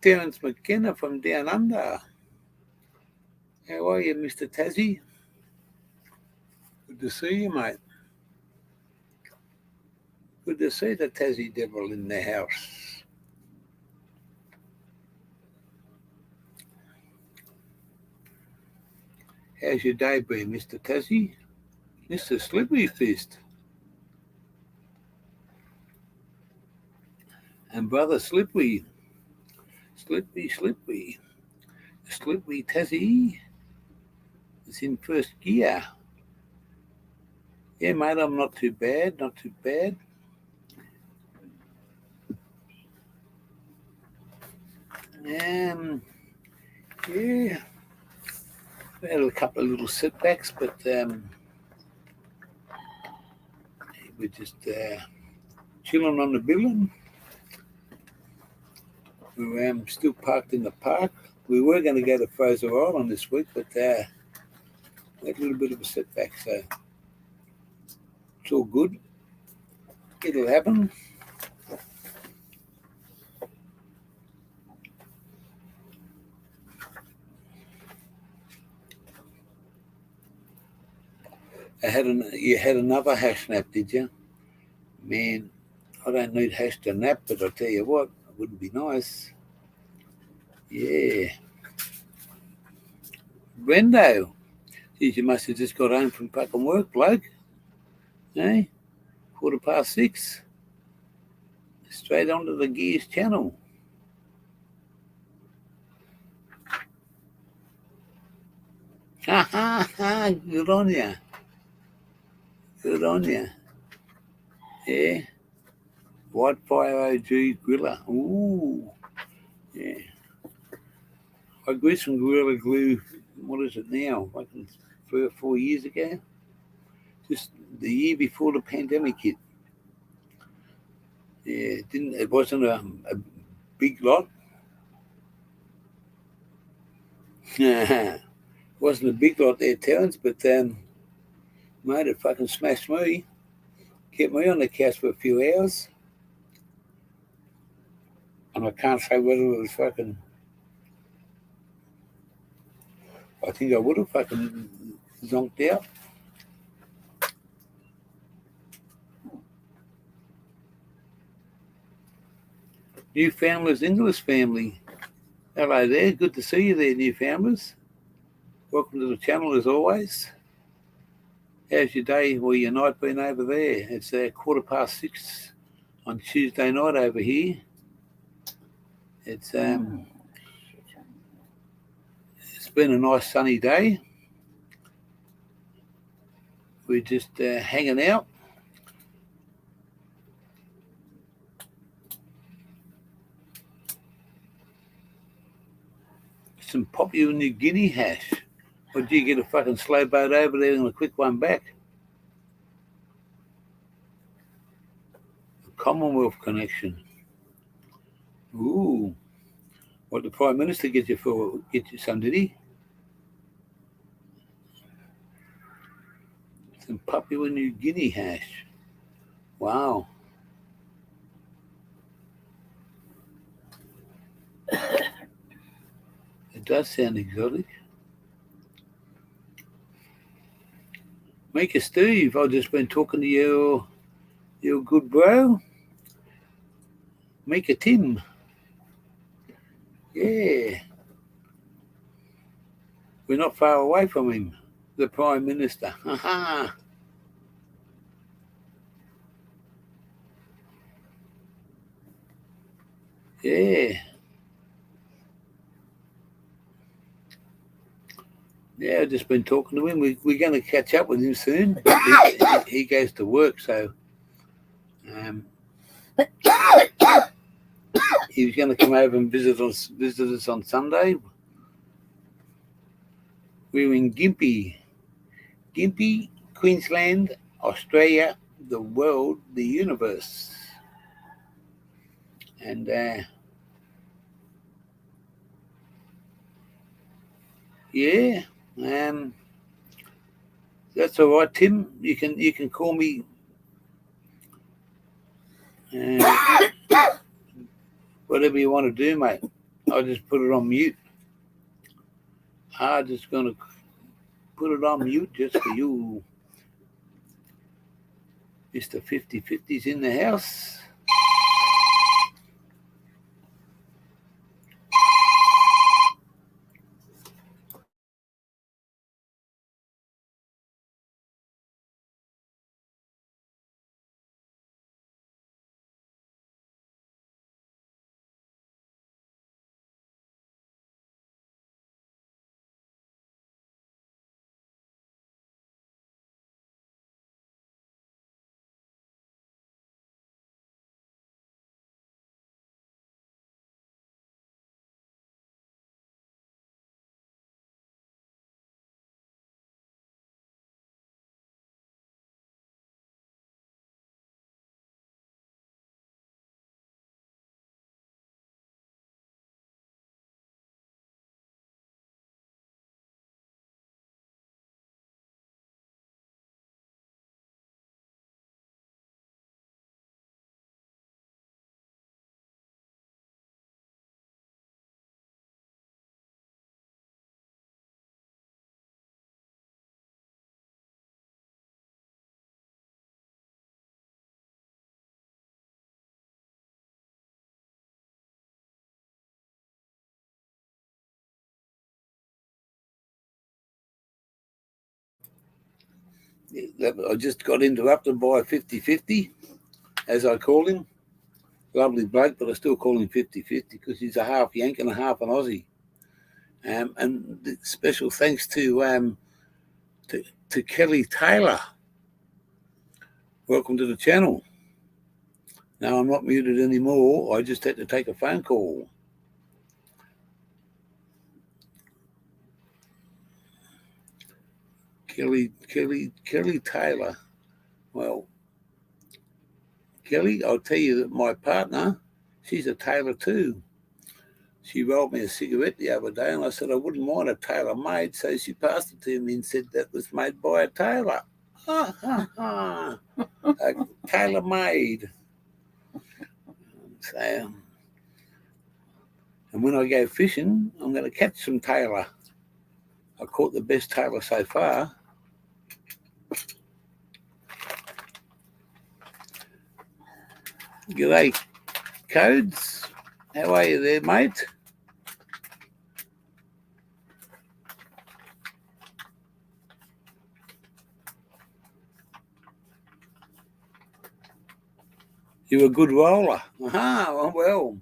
Terence McKenna from Down Under. How are you, Mr. Tassie? Good to see you, mate. Good to see the Tassie Devil in the house. How's your day been, Mr. Tassie? Mr. Slippery Fist. And Brother Slippery. Slippery Tassie. It's in first gear. Yeah, mate, I'm not too bad. Yeah, we had a couple of little setbacks, but we're just chilling on the building. We were still parked in the park. We were going to go to Fraser Island this week, but we had a little bit of a setback, so it's all good. It'll happen. You had another hash nap, did you? Man, I don't need hash to nap, but I'll tell you what, it wouldn't be nice. Yeah. Brendo, geez, you must have just got home from fucking work, bloke. Eh? 6:15. Straight onto the Gears channel. Ha ha ha, good on ya. Yeah. Whitefire OG Griller. Ooh. Yeah. I grew some Gorilla Glue, what is it now? Like 3 or 4 years ago? Just the year before the pandemic hit. Yeah, it wasn't a big lot. It wasn't a big lot there, Terence, but mate, it fucking smashed me. Kept me on the couch for a few hours. And I can't say whether it was fucking... I think I would have fucking zonked out. Newfoundland's English family. Hello there. Good to see you there, Newfoundlanders. Welcome to the channel as always. How's your day or your night been over there? It's 6:15 on Tuesday night over here. It's been a nice sunny day. We're just hanging out. Some Papua New Guinea hash. Or do you get a fucking slow boat over there and a quick one back? A Commonwealth connection. Ooh. What the Prime Minister get you some, did he? Some Papua New Guinea hash. Wow. It does sound exotic. Mika Steve, I've just been talking to your good bro. Mika Tim. Yeah. We're not far away from him, the Prime Minister. Ha-ha. Yeah. Yeah, I've just been talking to him. We're going to catch up with him soon. He goes to work, so he was going to come over and visit us on Sunday. We're in Gympie, Queensland, Australia, the world, the universe. And yeah, that's all right, Tim. You can call me whatever you want to do, mate. I just put it on mute. I'm just going to put it on mute just for you. Mr. 50/50's in the house. I just got interrupted by 50/50, as I call him. Lovely bloke, but I still call him 50/50 because he's a half Yank and a half an Aussie. And special thanks to Kelly Taylor. Welcome to the channel. Now I'm not muted anymore. I just had to take a phone call. Kelly Taylor. Well, Kelly, I'll tell you that my partner, she's a tailor too. She rolled me a cigarette the other day, and I said I wouldn't mind a tailor made, so she passed it to me and said that was made by a tailor. A tailor made. So, and when I go fishing, I'm going to catch some tailor. I caught the best tailor so far. G'day, Codes. How are you there, mate? You're a good roller. Well,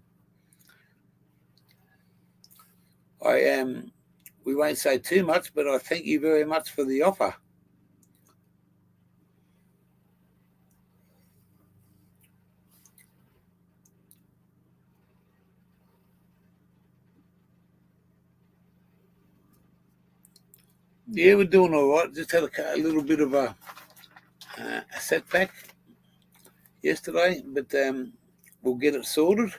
we won't say too much, but I thank you very much for the offer. Yeah, we're doing all right. Just had a little bit of a setback yesterday, but we'll get it sorted.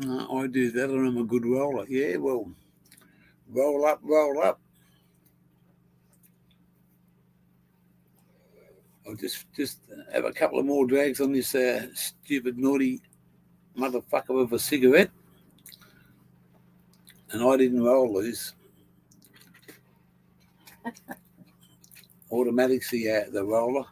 I do that, and I'm a good roller. Yeah, well, roll up, roll up. I'll just have a couple of more drags on this stupid, naughty motherfucker with a cigarette. And I didn't roll these. Automatic's the roller.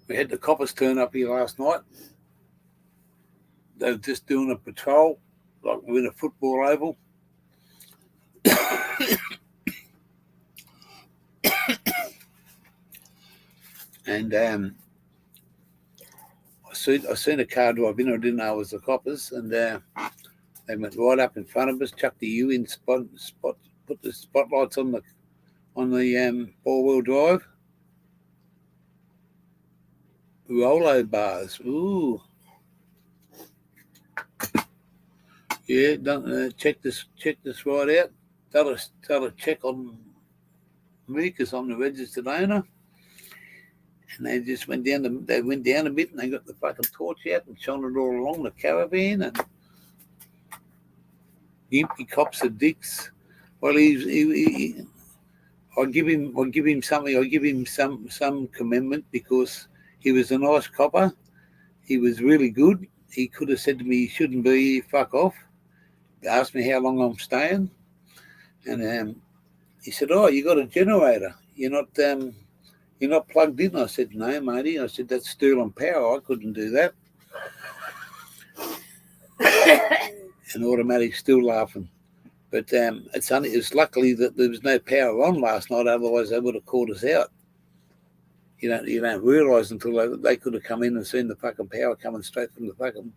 We had the coppers turn up here last night. They were just doing a patrol, like we're in a football oval. And I seen a car drive in. I didn't know it was the coppers, and they went right up in front of us, chucked the U in spot, put the spotlights on the four-wheel drive. Rolo bars. Ooh. Yeah, check this right out. they'll check on me because I'm the registered owner. And they just went down a bit and they got the fucking torch out and shone it all along the caravan and the empty cops are dicks. Well, I give him something. I give him some commendment because he was a nice copper. He was really good. He could have said to me, "You shouldn't be here, fuck off." He asked me how long I'm staying, and he said, "Oh, you got a generator. You're not plugged in." I said, "No, matey." I said, "That's Sterling Power. I couldn't do that." And Automatic still laughing. But it's luckily that there was no power on last night, otherwise they would have caught us out. You don't realise until they could have come in and seen the fucking power coming straight from the fucking.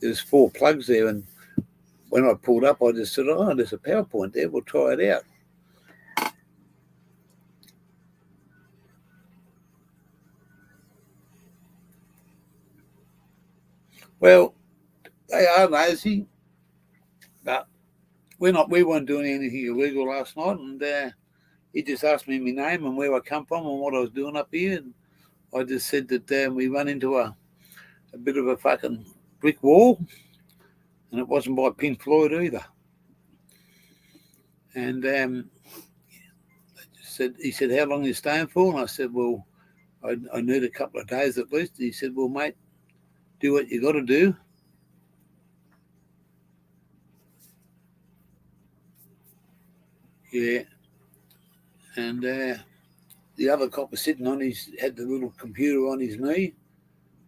There's 4 plugs there, and when I pulled up, I just said, "Oh, there's a power point there. We'll try it out." Well, they are lazy, but we weren't doing anything illegal last night, and he just asked me my name and where I come from and what I was doing up here, and I just said that we run into a bit of a fucking brick wall, and it wasn't by Pink Floyd either. And he said, "How long are you staying for?" And I said, "Well, I need a couple of days at least." He said, "Well, mate, do what you got to do." Yeah. And the other cop was sitting had the little computer on his knee,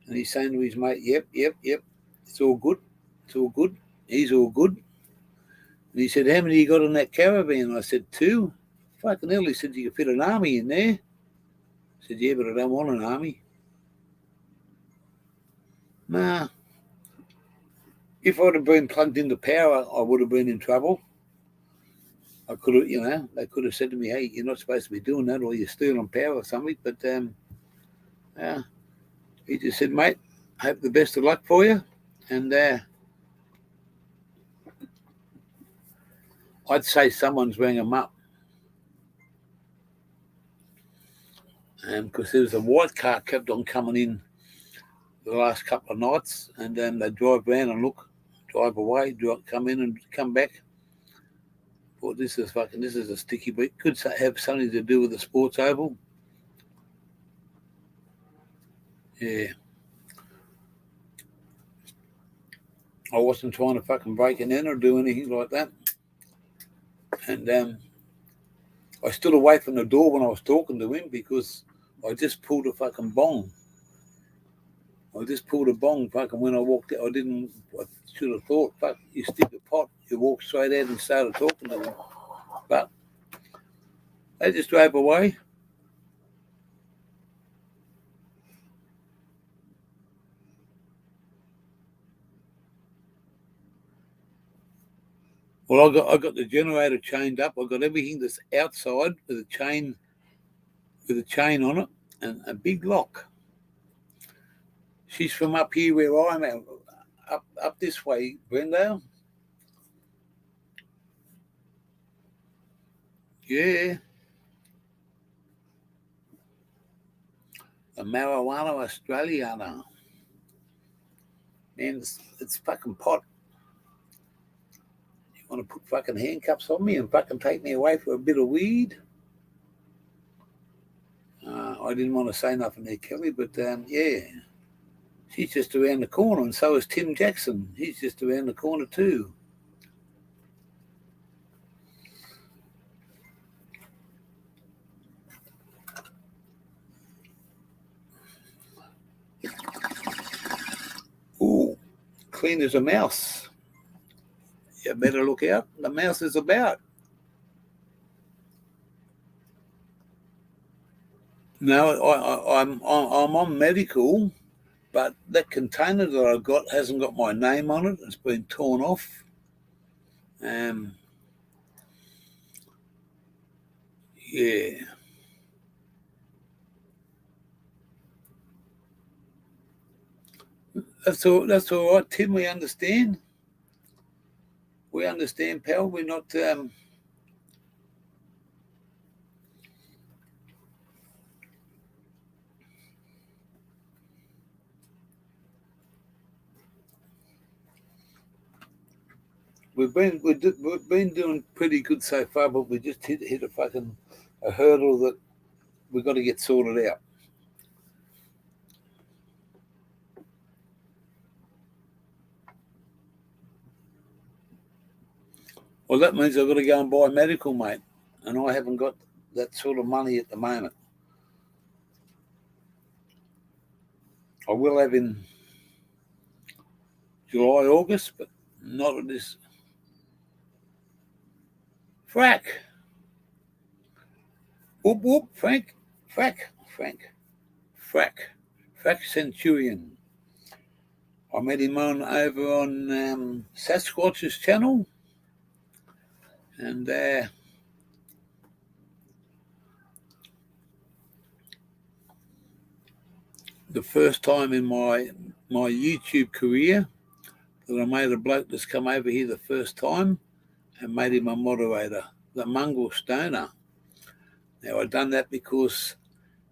and he's saying to his mate, yep, it's all good. It's all good. He's all good. And he said, "How many you got in that caravan?" And I said, 2. Fucking hell, he said, "You could fit an army in there." I said, "Yeah, but I don't want an army." Nah. If I'd have been plugged into power, I would have been in trouble. I could have, they could have said to me, "Hey, you're not supposed to be doing that, or you're stealing power or something." But he just said, "Mate, hope the best of luck for you." And I'd say someone's rang him up. Because there was a white car kept on coming in the last couple of nights, and then they drive around and drive away, come in and come back. Well, this is a sticky beat. Could have something to do with the sports oval. Yeah. I wasn't trying to fucking break in or do anything like that. And I stood away from the door when I was talking to him because I just pulled a fucking bong. Fucking when I walked out. I should have thought, fuck, you stick a pot, you walk straight out and started talking to him. But they just drove away. Well, I got the generator chained up. I got everything that's outside with a chain on it and a big lock. She's from up here where I'm at, up this way, Brendale. Yeah. The marijuana Australiana. Man, it's fucking pot. You want to put fucking handcuffs on me and fucking take me away for a bit of weed? I didn't want to say nothing there, Kelly, but yeah. She's just around the corner, and so is Tim Jackson. He's just around the corner too. Ooh, clean as a mouse. You better look out. The mouse is about. No, I'm on medical, but that container that I got hasn't got my name on it. It's been torn off. Yeah. That's all right, Tim. We understand. We understand, pal. We're not we've been doing pretty good so far, but we just hit a hurdle that we've got to get sorted out. Well, that means I've got to go and buy medical, mate, and I haven't got that sort of money at the moment. I will have in July, August, but not at this. Frack. Whoop, whoop, Frank Centurion. I met him over on Sasquatch's channel, and the first time in my YouTube career that I made a bloke that's come over here the first time and made him a moderator, the Mongrel Stoner. Now, I've done that because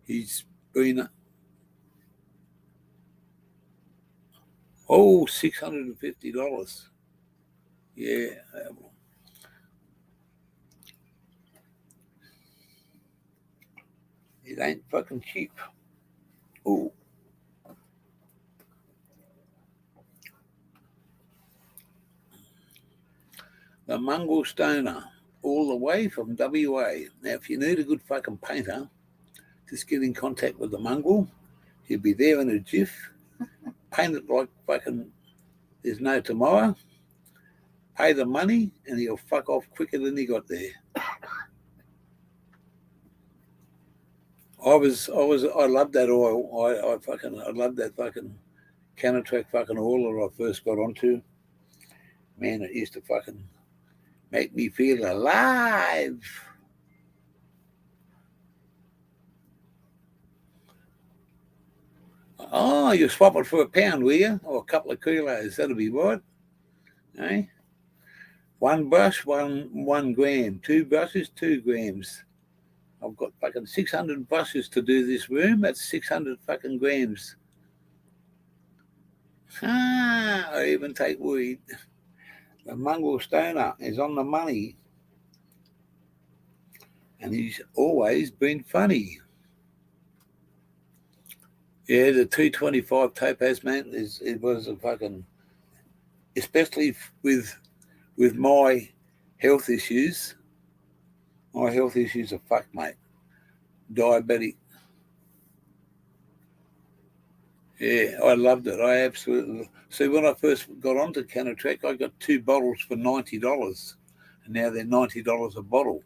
he's been, $650. Yeah. It ain't fucking cheap. Oh. The Mongrel Stoner, all the way from WA. Now, if you need a good fucking painter, just get in contact with the Mongrel. He'll be there in a jiff. Paint it like fucking there's no tomorrow. Pay the money, and he'll fuck off quicker than he got there. I loved that oil. I loved that fucking Canatrack fucking oil that I first got onto. Man, it used to fucking make me feel alive. Oh, you swap it for £1, will you? Or a couple of kilos, that'll be right. Eh? One brush, one gram. 2 brushes, 2 grams. I've got fucking 600 brushes to do this room. That's 600 fucking grams. I even take weed. The Mongrel Stoner is on the money. And he's always been funny. Yeah, the 225 Topaz, man, it was a fucking, especially with my health issues. My health issues are fucked, mate. Diabetic. Yeah, I loved it. I absolutely. See, when I first got onto Canatrack, I got 2 bottles for $90, and now they're $90 a bottle.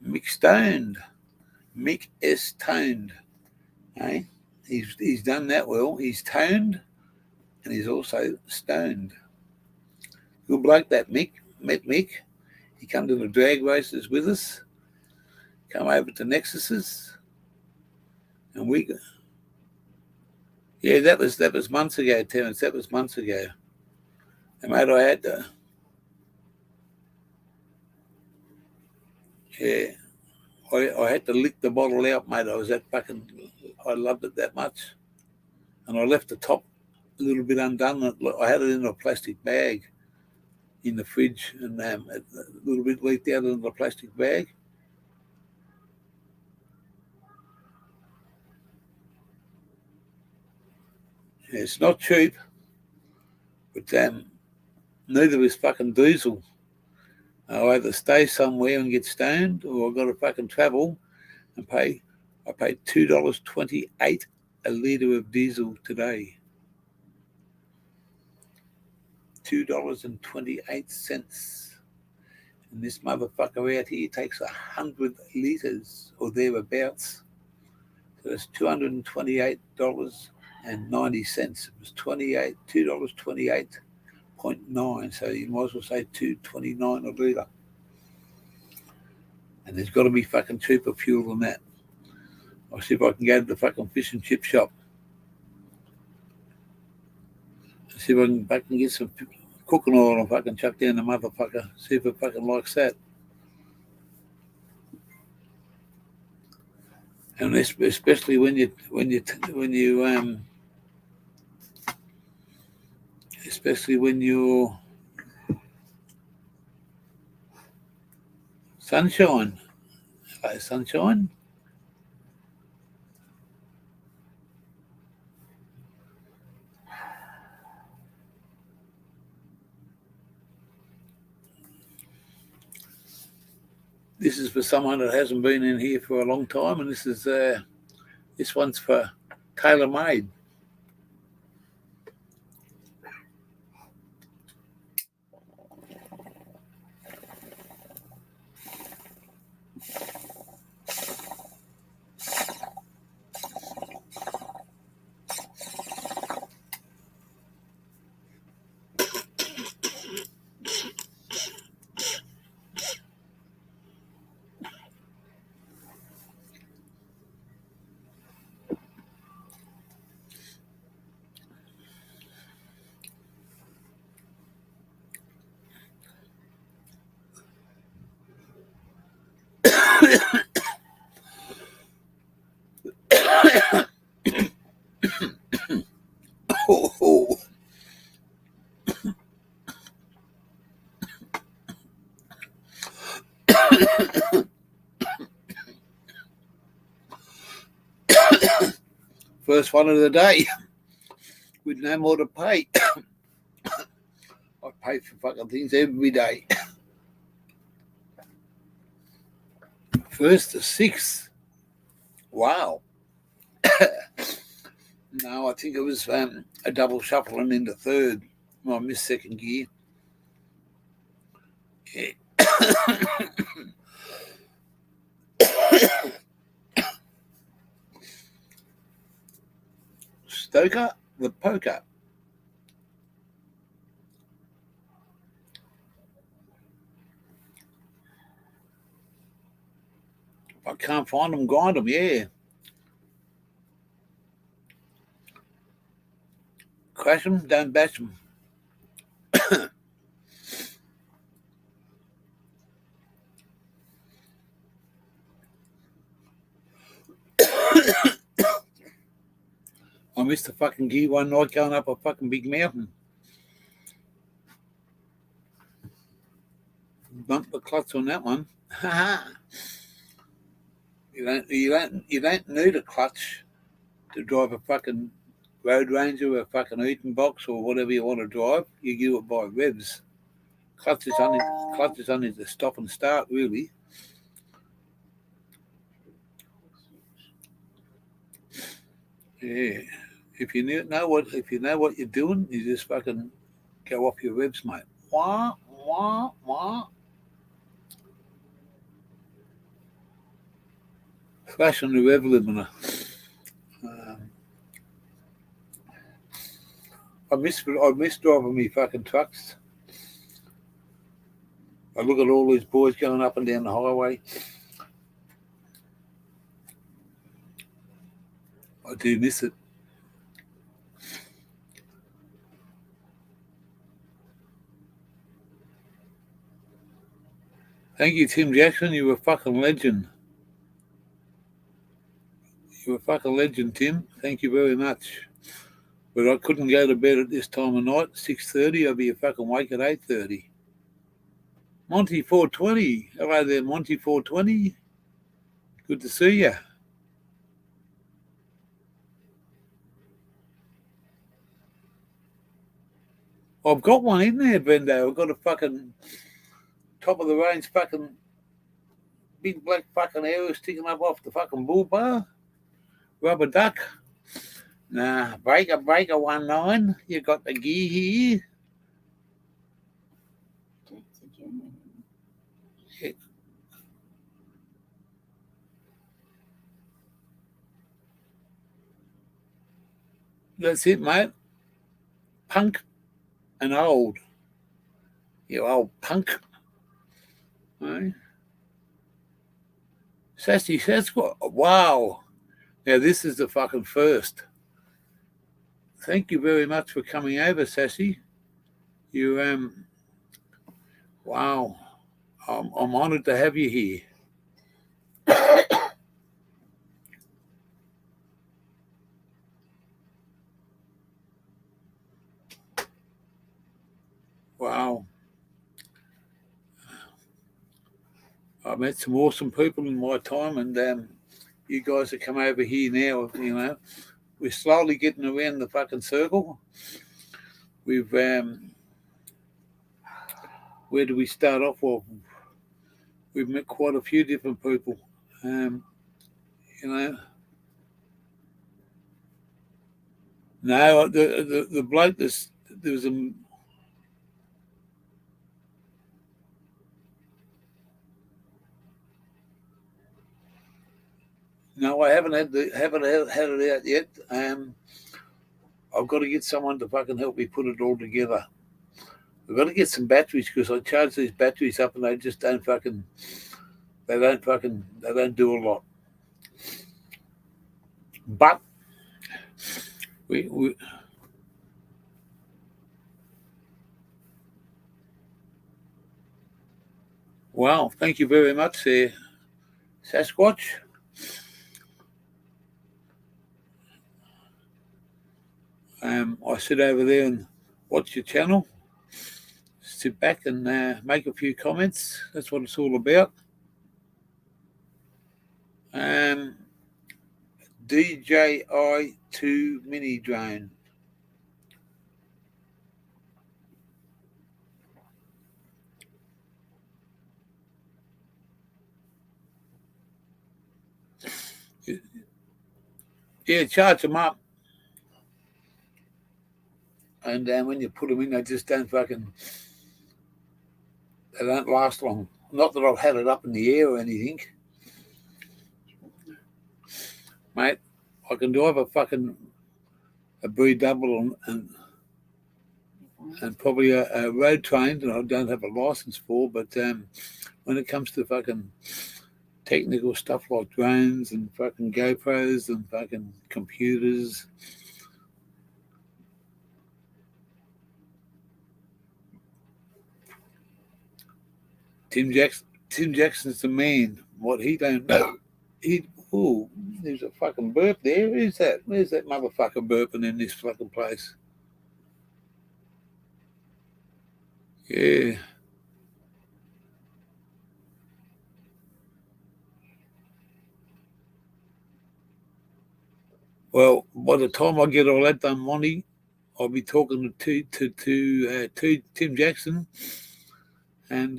Mick Stoned. Mick S. Toned. Hey, he's done that well. He's toned, and he's also stoned. Good bloke, that Mick. Met Mick. He come to the drag races with us. Come over to Nexus's, and we. Yeah, that was months ago, Terence. That was months ago. And mate, I had to. Yeah, I had to lick the bottle out, mate. I loved it that much, and I left the top a little bit undone. I had it in a plastic bag in the fridge, and a little bit leaked out in the plastic bag. Yeah, it's not cheap, but neither is fucking diesel. I either stay somewhere and get stoned, or I've got to fucking travel and pay. I paid $2.28 a litre of diesel today. $2.28. And this motherfucker out here takes 100 litres or thereabouts. So that's $228.90. It was $2.28.9. So you might as well say $2.29 a litre. And there's got to be fucking cheaper fuel than that. I'll see if I can go to the fucking fish and chip shop. I'll see if I can fucking get some cooking oil and fucking chuck down the motherfucker. See if it fucking likes that. And especially when you're Sunshine. Hello, Sunshine. This is for someone that hasn't been in here for a long time, and this one's for Taylor Made. Oh. First one of the day with no more to pay. I pay for fucking things every day. First to sixth. Wow. No, I think it was a double shuffling into third. I missed second gear. Yeah. Stoker the poker. If I can't find them, grind them, yeah. Crash them, don't bash them. I missed the fucking gear one night going up a fucking big mountain. Bumped the clutch on that one. You don't need a clutch to drive a fucking Road Ranger or a fucking Eaton box or whatever you want to drive. You do it by revs. Clutch is only the stop and start, really. Yeah. If you know what you're doing, you just fucking go off your revs, mate. Wah wah wah. Flash on the rev limiter. I miss driving me fucking trucks. I look at all these boys going up and down the highway. I do miss it. Thank you, Tim Jackson. You were a fucking legend. You were a fucking legend, Tim. Thank you very much. But I couldn't go to bed at this time of night, 6:30. I'd be a fucking awake at 8:30. Monty 420. Hello there, Monty 420. Good to see you. I've got one in there, Brendo. I've got a fucking top of the range fucking big black fucking arrow sticking up off the fucking bull bar. Rubber duck. Nah, breaker 19. You got the gear here. Yeah. That's it, mate. Punk and old. You old punk. Right? Sassy Sasquatch. Wow. Now this is the fucking first. Thank you very much for coming over, Sassy. You wow. I'm honoured to have you here. Wow. I met some awesome people in my time, and you guys have come over here now. We're slowly getting around the fucking circle. We've where do we start off? Well, we've met quite a few different people. No, the bloke there was a. No, I haven't had it out yet. I've got to get someone to fucking help me put it all together. I've got to get some batteries because I charge these batteries up and they just don't fucking. They don't do a lot. But we well, thank you very much there, Sasquatch. I sit over there and watch your channel, sit back and make a few comments. That's what it's all about. DJI-2 mini drone. Yeah, charge them up. And when you put them in, they just don't fucking. They don't last long. Not that I've had it up in the air or anything. Mate, I can drive a B double and probably a road train that I don't have a license for, but when it comes to fucking technical stuff like drones and fucking GoPros and fucking computers, Tim Jackson's the man. What he don't know, there's a fucking burp there. Who's that? Where's that motherfucker burping in this fucking place? Yeah. Well, by the time I get all that done, Monty, I'll be talking to Tim Jackson, and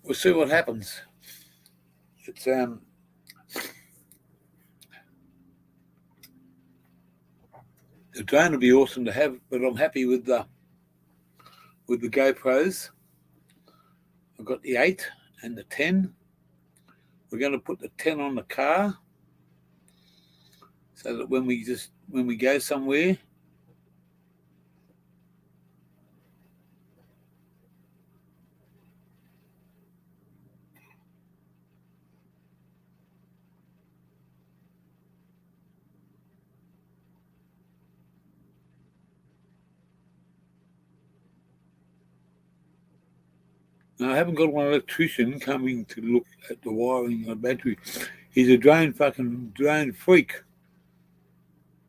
we'll see what happens. It's the drone will be awesome to have, but I'm happy with the GoPros. I've got the 8 and the 10. We're going to put the 10 on the car so that when we go somewhere, now, I haven't got one electrician coming to look at the wiring of the battery. He's a drone freak.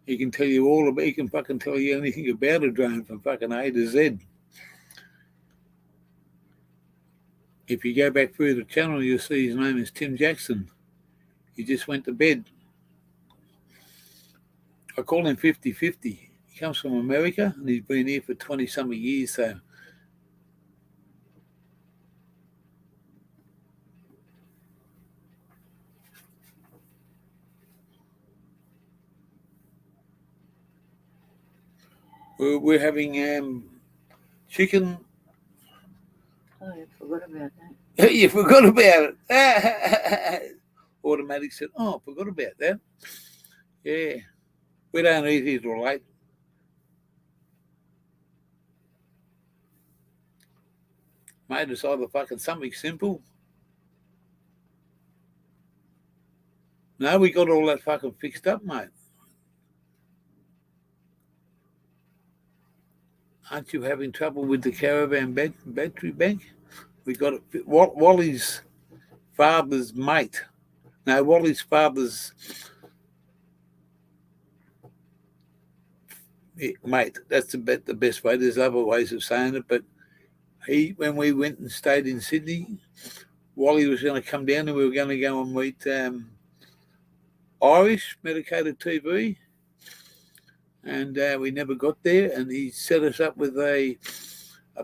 He can tell you all about. He can fucking tell you anything about a drone from fucking A to Z. If you go back through the channel, you'll see his name is Tim Jackson. He just went to bed. I call him 50-50. He comes from America and he's been here for 20-something years. So we're having chicken. Oh, I forgot about that. You forgot about it. Automatic said, "Oh, I forgot about that." Yeah, we don't eat it till late. Mate, it's either fucking something simple. No, we got all that fucking fixed up, mate. Aren't you having trouble with the caravan battery bank? We got it. Wally's father's mate. No, Wally's father's mate, that's about the best way. There's other ways of saying it, but when we went and stayed in Sydney, Wally was going to come down and we were going to go and meet Irish Medicated TV, and we never got there. And he set us up with a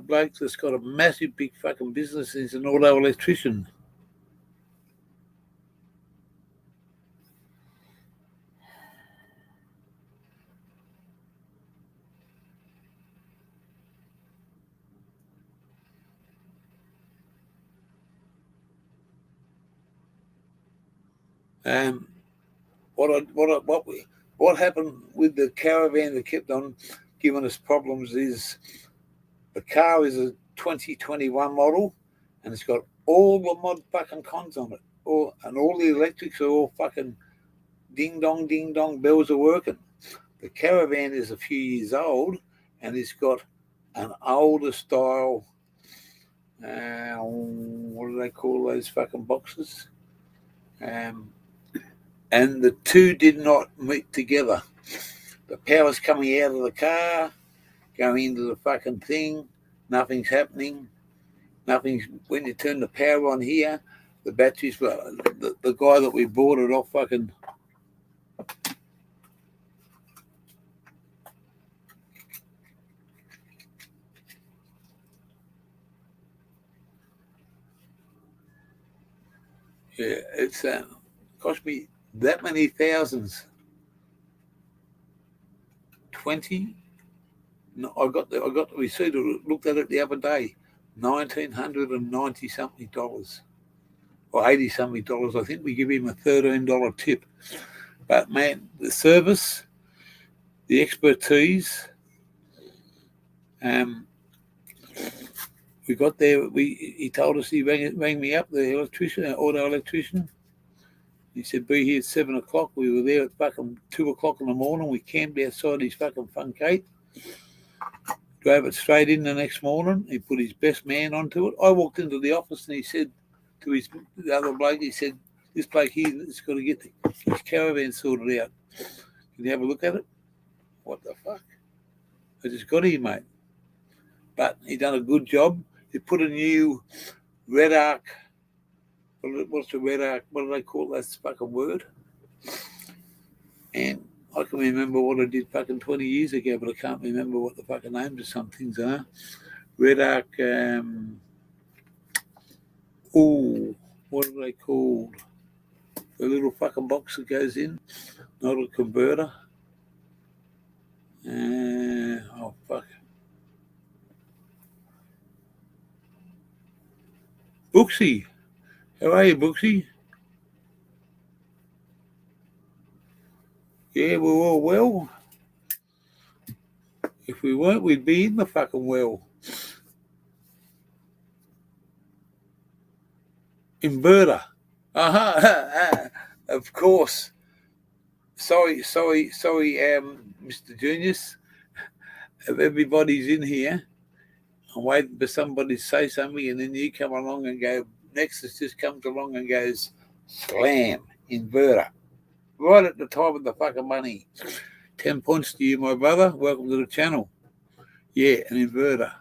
bloke that's got a massive big fucking business. He's an auto electrician. What happened with the caravan that kept on giving us problems is the car is a 2021 model and it's got all the mod fucking cons on it. And all the electrics are all fucking ding dong, bells are working. The caravan is a few years old and it's got an older style, what do they call those fucking boxes? And the two did not meet together. The power's coming out of the car, going into the fucking thing, nothing's happening. When you turn the power on here, the batteries, the guy that we bought it off fucking... Yeah, it's cost me that many thousands. 20. No, I got the receipt. I looked at it the other day. $1,990 something or $80 something. I think we give him a $13 tip. But man, the service, the expertise. We got there. He told us, he rang me up, the electrician, auto electrician. He said, be here at 7 o'clock. We were there at fucking 2 o'clock in the morning. We camped outside his fucking front gate. Drove it straight in the next morning. He put his best man onto it. I walked into the office and he said to the other bloke, he said, this bloke here has got to get his caravan sorted out. Can you have a look at it? What the fuck? I just got here, mate. But he done a good job. He put a new Red Arc. What's the Red Arc? What do they call that fucking word? And I can remember what I did fucking 20 years ago, but I can't remember what the fucking names of some things are. Red Arc, what are they called? The little fucking box that goes in, not a converter. Oh, fuck. Booksy. How are you, Booksy? Yeah, we're all well. If we weren't, we'd be in the fucking well. Inverter. Of course. Sorry, Mr. Junius. If everybody's in here, I'm waiting for somebody to say something, and then you come along and go, Nexus just comes along and goes, slam, inverter. Right at the time of the fucking money. 10 points to you, my brother. Welcome to the channel. Yeah, an inverter.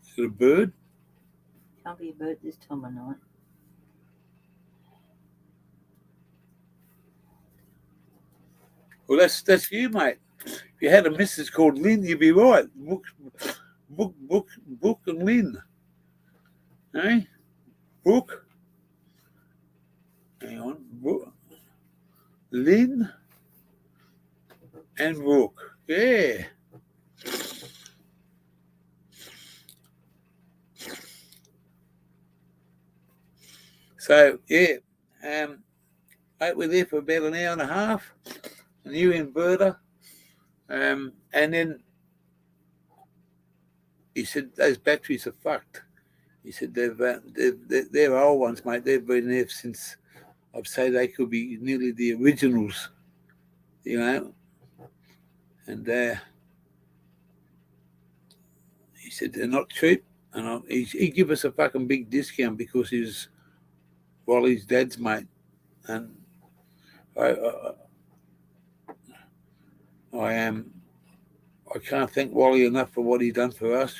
Is it a bird? Can't be a bird this time of night. Well, that's you, mate. If you had a missus called Lynn, you'd be right. Book and Lynn. Eh? Book. Hang on. Book. Lynn and Brooke. Yeah. So, yeah. Mate, we're there for about an hour and a half. A new inverter. And then he said, those batteries are fucked. He said, they're old ones, mate. They've been there since, I'd say they could be nearly the originals, you know. And he said, they're not cheap. And he gave us a fucking big discount because he's Wally's dad's mate. And I can't thank Wally enough for what he done for us.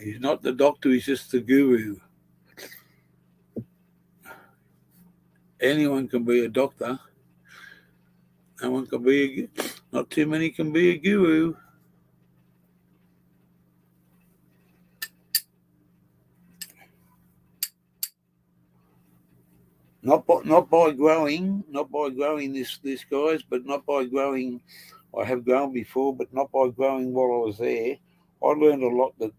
He's not the doctor, he's just the guru. Anyone can be a doctor. No one can be not too many can be a guru. Not by growing this guys, but not by growing. I have grown before, but not by growing while I was there. I learned a lot that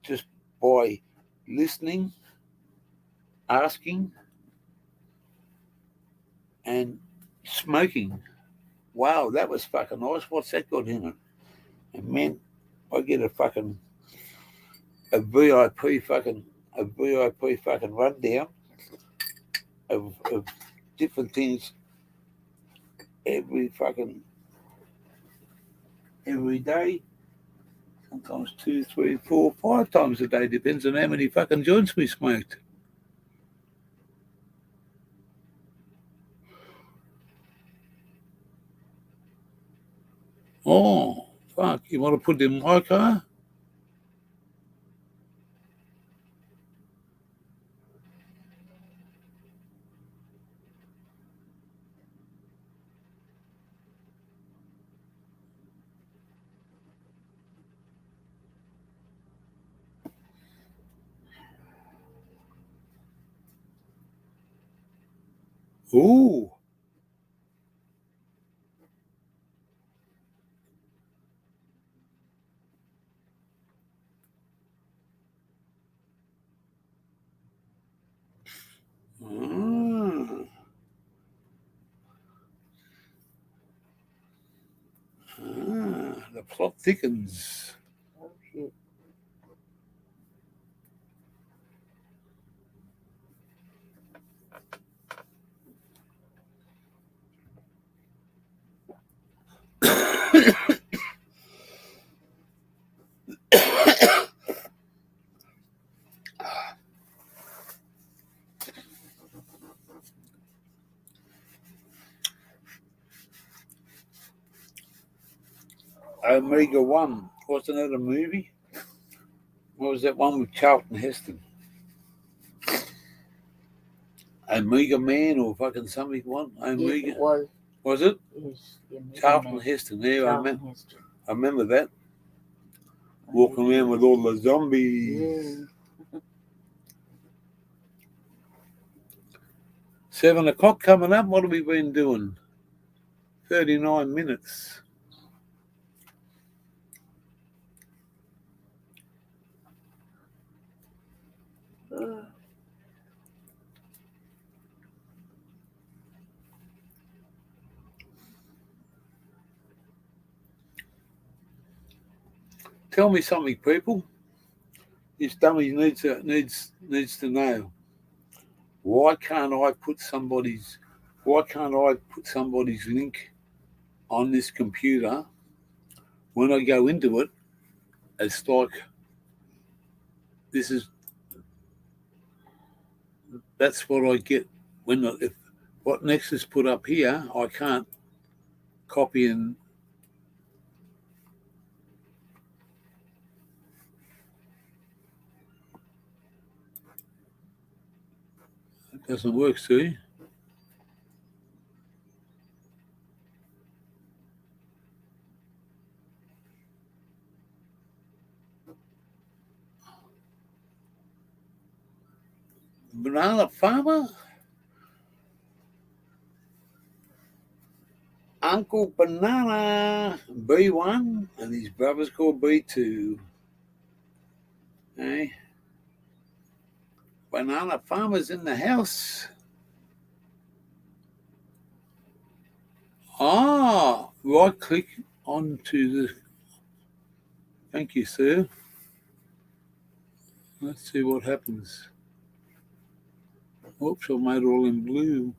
just by listening, asking, and smoking. Wow, that was fucking nice. What's that got in it? And man, I get a VIP fucking rundown of different things every day. Sometimes 2, 3, 4, 5 times a day. Depends on how many fucking joints we smoked. Oh, fuck. You want to put it in my car? Ooh. The plot thickens. Oh shit. Omega 1. Wasn't that a movie? What was that one with Charlton Heston? Omega Man or fucking something one? Omega. Yes, it was. Was it? Yes, the Omega Charlton Man. Heston. Yeah, Charlton Heston. I remember that. Walking around with all the zombies. Yeah. 7 o'clock coming up. What have we been doing? 39 minutes. Tell me something, people. This dummy needs to know. Why can't I put somebody's link on this computer? When I go into it, it's like that's what I get if what Nexus put up here, I can't copy and it doesn't work, see? Banana Farmer? Uncle Banana B1 and his brother's called B2. Hey? Banana Farmer's in the house. Right click onto the. Thank you, sir. Let's see what happens. Oops, I made it all in blue.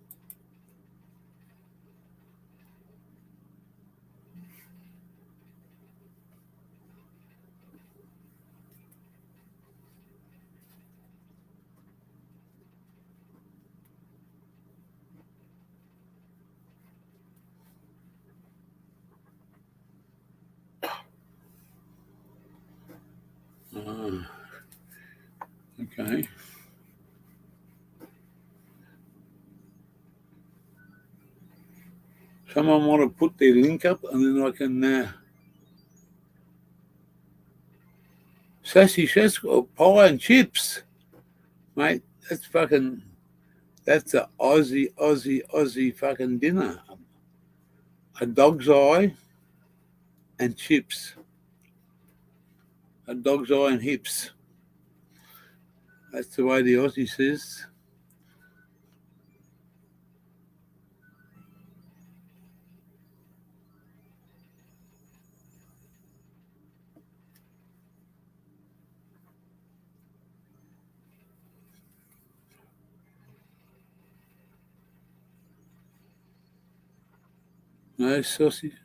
Okay. Someone want to put their link up, and then I can. Sassy Chef's got pie and chips, mate. That's fucking. That's a Aussie fucking dinner. A dog's eye and chips. A dog's eye and hips. That's the way the Aussie says. No sausage.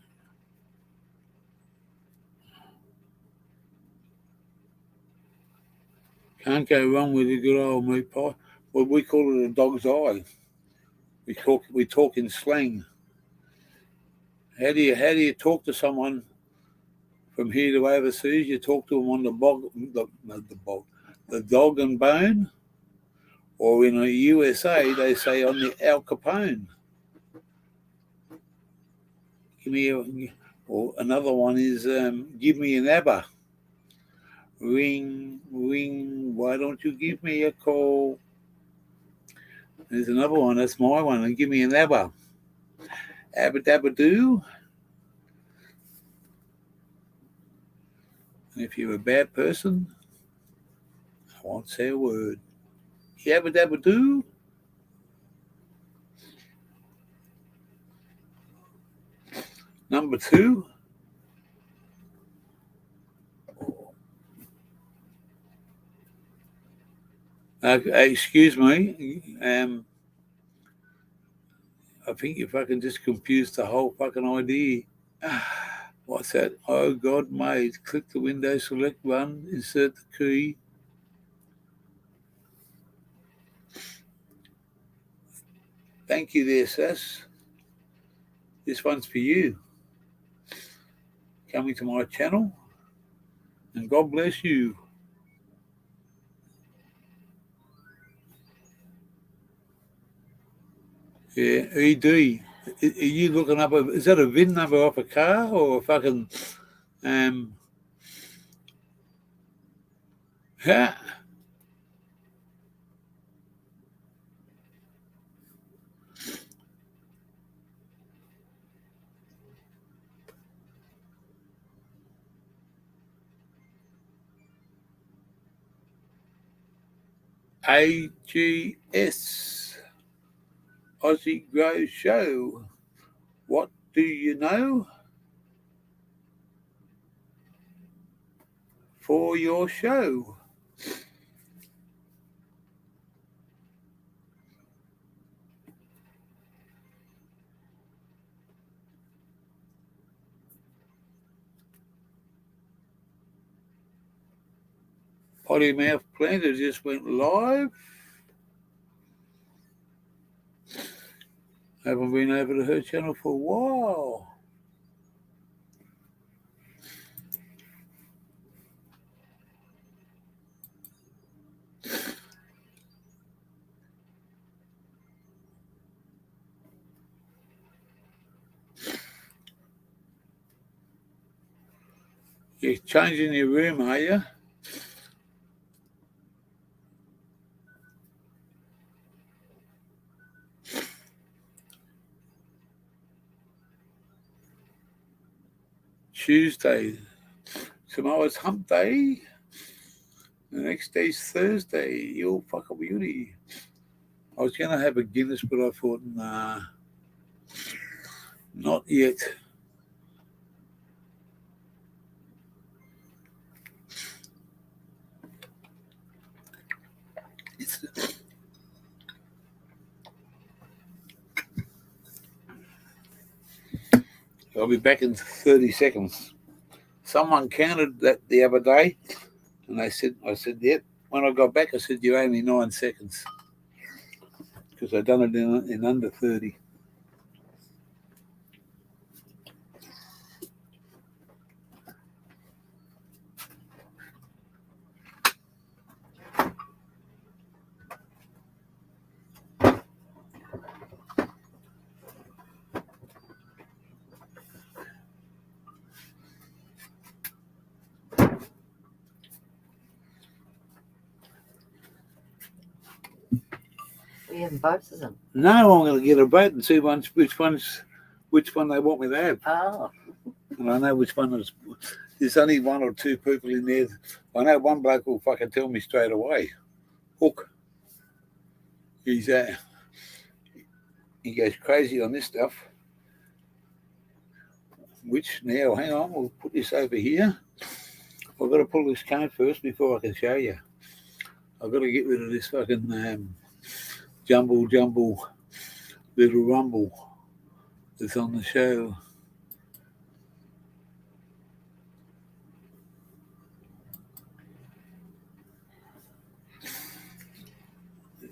Can't go wrong with a good old meat pie. Well, we call it a dog's eye. We talk in slang. How do you talk to someone from here to overseas? You talk to them on the dog and bone, or in the USA they say on the Al Capone. Or another one is give me an ABBA. Ring, ring, why don't you give me a call? There's another one, that's my one, and give me an ABBA. Abba dabba doo. And if you're a bad person, I won't say a word. Yabba dabba doo. Number 2. Excuse me. I think you fucking just confused the whole fucking idea. What's that? Oh, God, mate. Click the window, select one, insert the key. Thank you there, Sass. This one's for you. Coming to my channel, and God bless you. Yeah, ED. Are you looking up is that a VIN number off a car or a fucking ha? AGS Aussie Grow Show. What do you know? For your show. Pottymouth Planter just went live. Haven't been over to her channel for a while. You're changing your room, are you? Tuesday. Tomorrow's hump day. The next day's Thursday. You're fucking beauty. I was going to have a Guinness, but I thought, nah, not yet. I'll be back in 30 seconds. Someone counted that the other day, and I said, yep. When I got back, I said, you're only 9 seconds. Because I'd done it in under 30. Yeah, both of them. No, I'm going to get a vote and see which one they want me to have. Oh, And I know which one is. There's only one or two people in there. I know one bloke will fucking tell me straight away. Hook. He goes crazy on this stuff. Which now, hang on, we'll put this over here. I've got to pull this card first before I can show you. I've got to get rid of this fucking jumble little rumble that's on the show.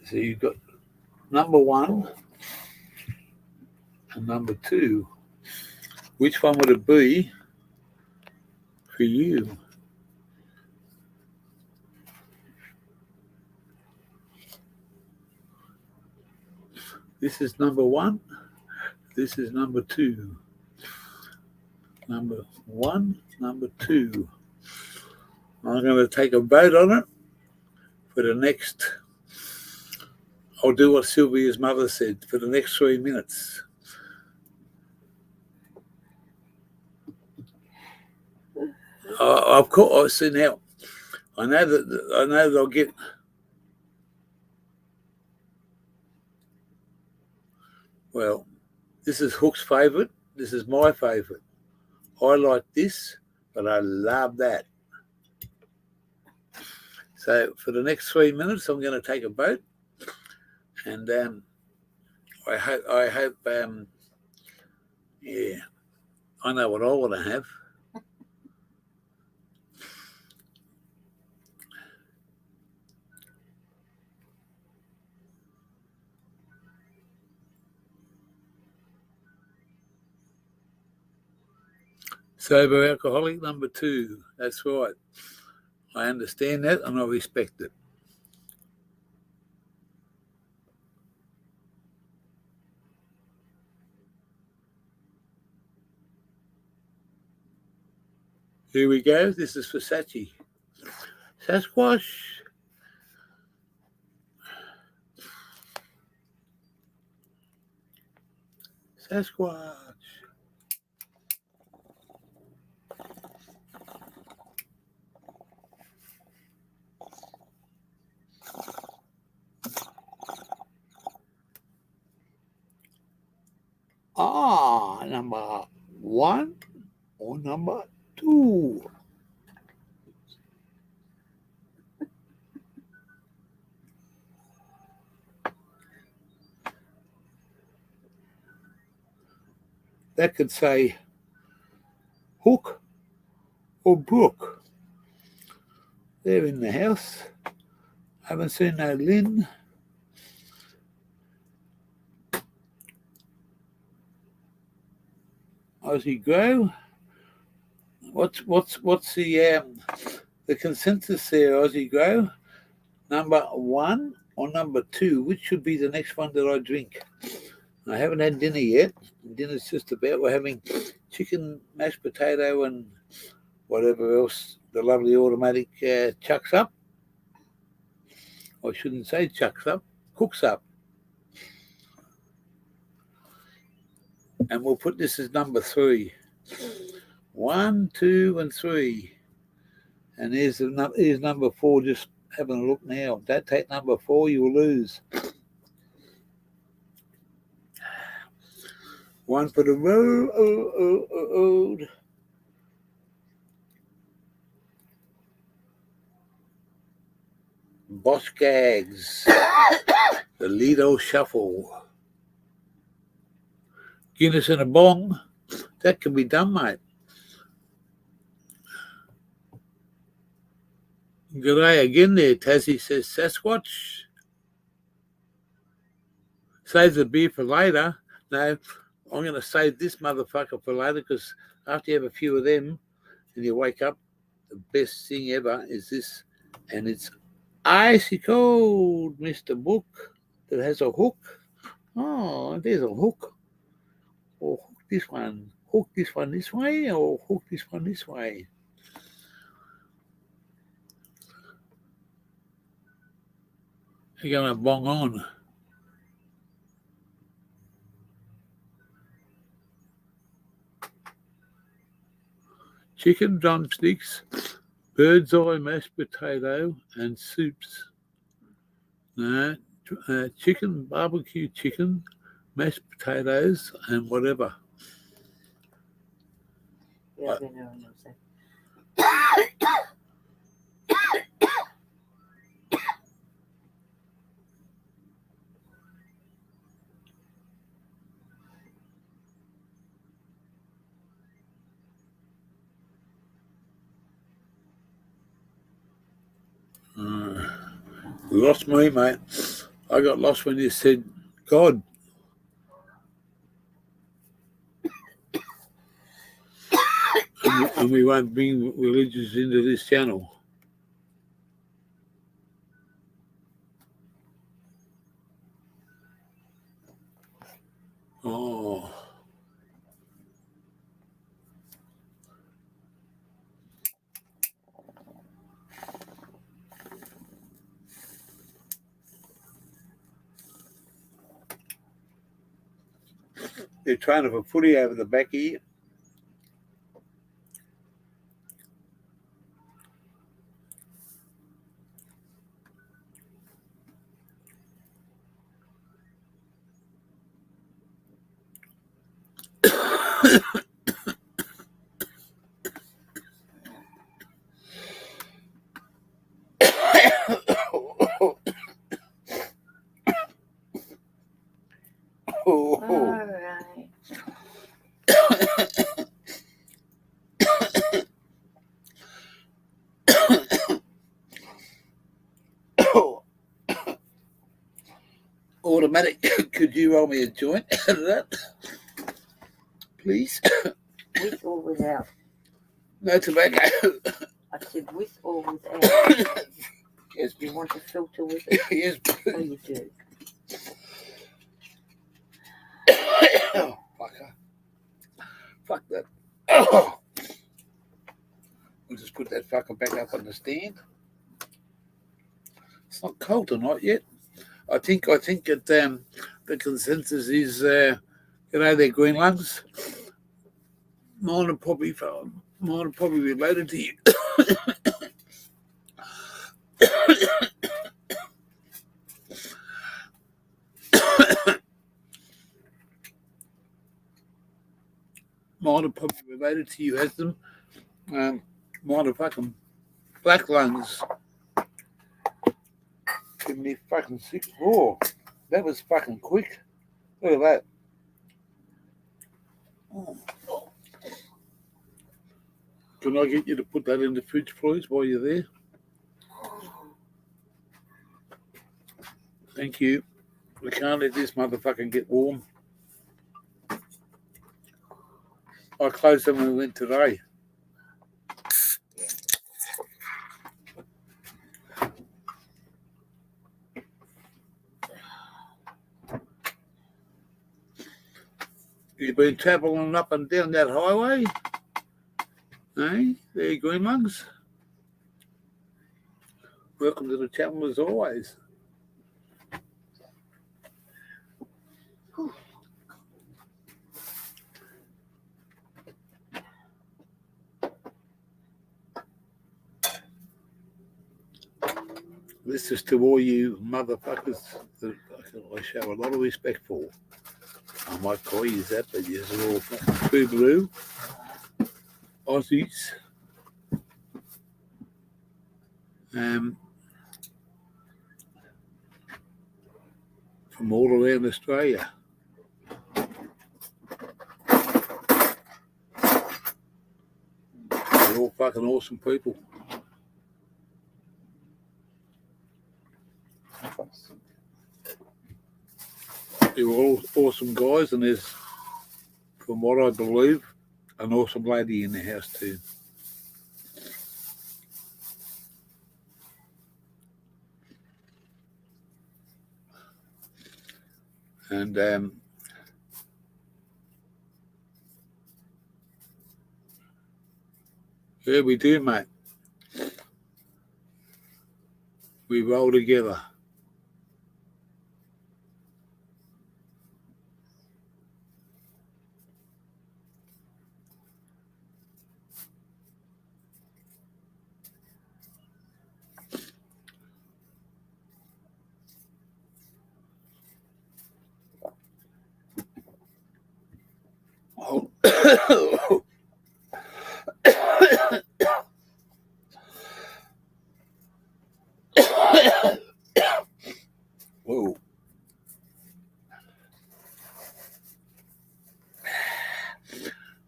So you've got number 1 and number 2. Which one would it be for you? This is number 1. This is number 2. Number 1, number 2. I'm going to take a vote on it for the next. I'll do what Sylvia's mother said for the next 3 minutes. Of course, see now. I know they'll get. Well, this is Hook's favourite. This is my favourite. I like this, but I love that. So for the next 3 minutes, I'm going to take a vote, and I hope. Yeah, I know what I want to have. Sober alcoholic number 2. That's right. I understand that and I respect it. Here we go. This is for Sachi. Sasquatch. Sasquatch. Number 1 or number 2? That could say Hook or Brooke. They're in the house. Haven't seen no Lynn. Aussie Grow. What's the consensus there, Aussie Grow? Number 1 or number 2? Which should be the next one that I drink? I haven't had dinner yet. Dinner's just about. We're having chicken, mashed potato, and whatever else the lovely automatic chucks up. I shouldn't say chucks up, cooks up. And we'll put this as number 3. 1, 2, and 3. And here's number 4. Just having a look now. Don't take number 4, you will lose. 1 for the road. Boss Gags. The Lido Shuffle. Guinness in a bong. That can be done, mate. G'day again there, Tassie says Sasquatch. Save the beer for later. No, I'm going to save this motherfucker for later because after you have a few of them and you wake up, the best thing ever is this. And it's icy cold, Mr. Book, that has a hook. Oh, there's a hook. Or hook this one. Hook this one this way or hook this one this way. You're going to bong on. chicken drumsticks, bird's eye mashed potato, and soups. No, chicken, barbecue chicken, mashed potatoes, and whatever. Yeah, I've been there on those. You lost me, mate. I got lost when you said God. And we won't bring religions into this channel. Oh. They're trying to put footy over the back here. All right. Automatic. Could you roll me a joint out of that, please? With or without? No tobacco. I said with or without. Yes, Do you want to filter with it? yes. Oh, you do. Oh, fucker. Fuck that. Oh. We'll just put that fucker back up on the stand. It's not cold tonight yet. I think that the consensus is, they're green lungs. Mine are probably related to you. Mine are probably related to you, has them. Mine are fucking black lungs. Give me fucking sick. Oh, that was fucking quick. Look at that. Oh. Can I get you to put that in the fridge, please, while you're there? Thank you. We can't let this motherfucker get warm. I closed them when we went today. You've been travelling up and down that highway? Eh? There, green lungs. Welcome to the channel as always. This is to all you motherfuckers that I show a lot of respect for. I might call you that, but you're all fucking true blue Aussies. From all around Australia. They're all fucking awesome people. They're all awesome guys, and there's, from what I believe, an awesome lady in the house too. And yeah, we do, mate. We roll together. Whoa.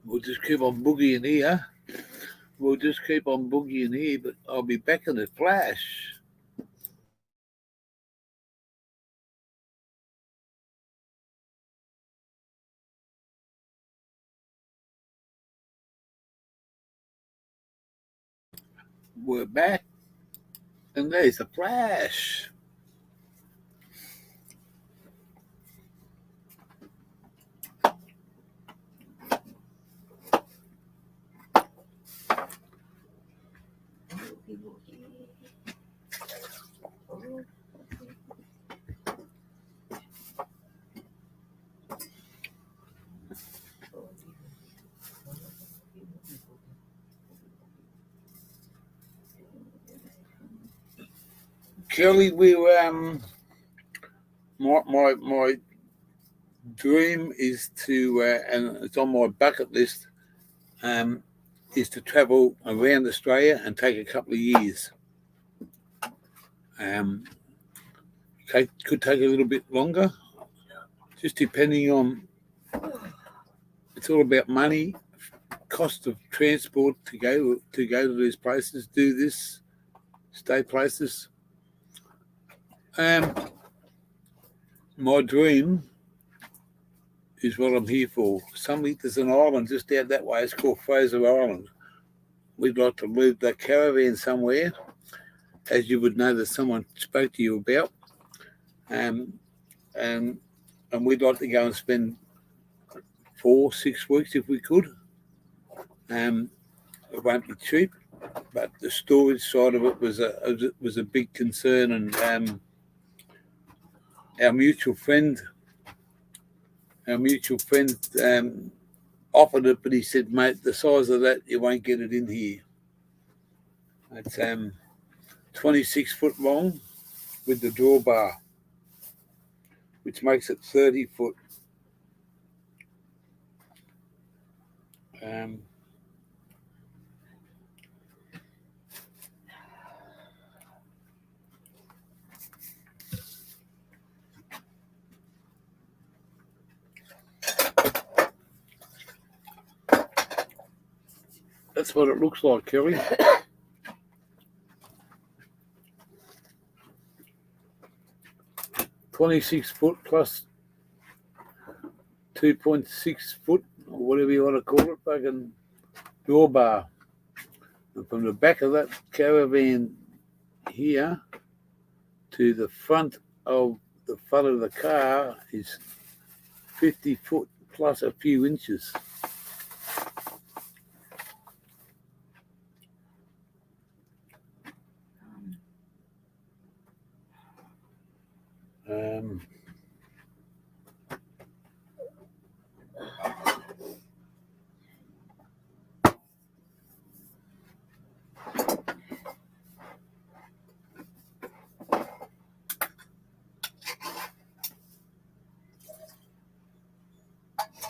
We'll just keep on boogieing here. We'll just keep on boogieing here, but I'll be back in a flash. We're back, and there's a flash. Kelly, my dream is to, and it's on my bucket list, is to travel around Australia and take a couple of years. Could take a little bit longer, just depending on. It's all about money, cost of transport to go to these places, do this, stay places. My dream is what I'm here for. There's an island just out that way. It's called Fraser Island. We'd like to leave the caravan somewhere, as you would know that someone spoke to you about, and we'd like to go and spend 4-6 weeks if we could. It won't be cheap, but the storage side of it was a big concern, and our mutual friend offered it, but he said, mate, the size of that, you won't get it in here. It's 26 foot long with the drawbar, which makes it 30 foot. That's what it looks like, Kelly. "26 foot plus 2.6 foot, or whatever you want to call it, fucking drawbar. And from the back of that caravan here to the front of the car is 50 foot plus a few inches.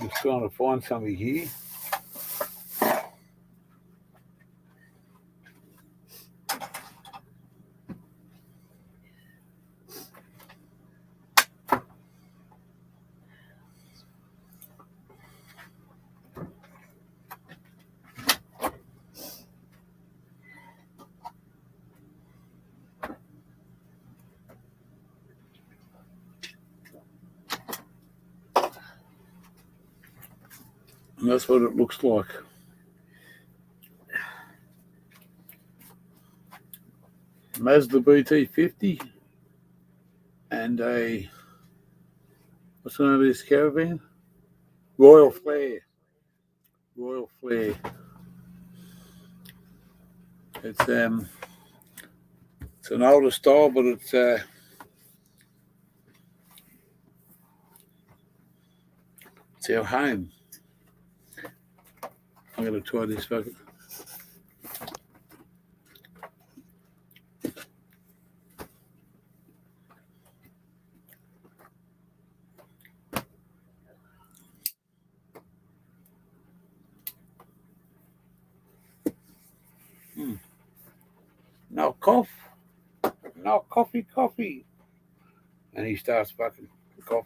Just trying to find something here. And that's what it looks like. Mazda BT50 and what's the name of this caravan? Royal Flair. It's an older style, but it's our home. I'm going to try this bucket. cough. No, coffee. And he starts fucking cough.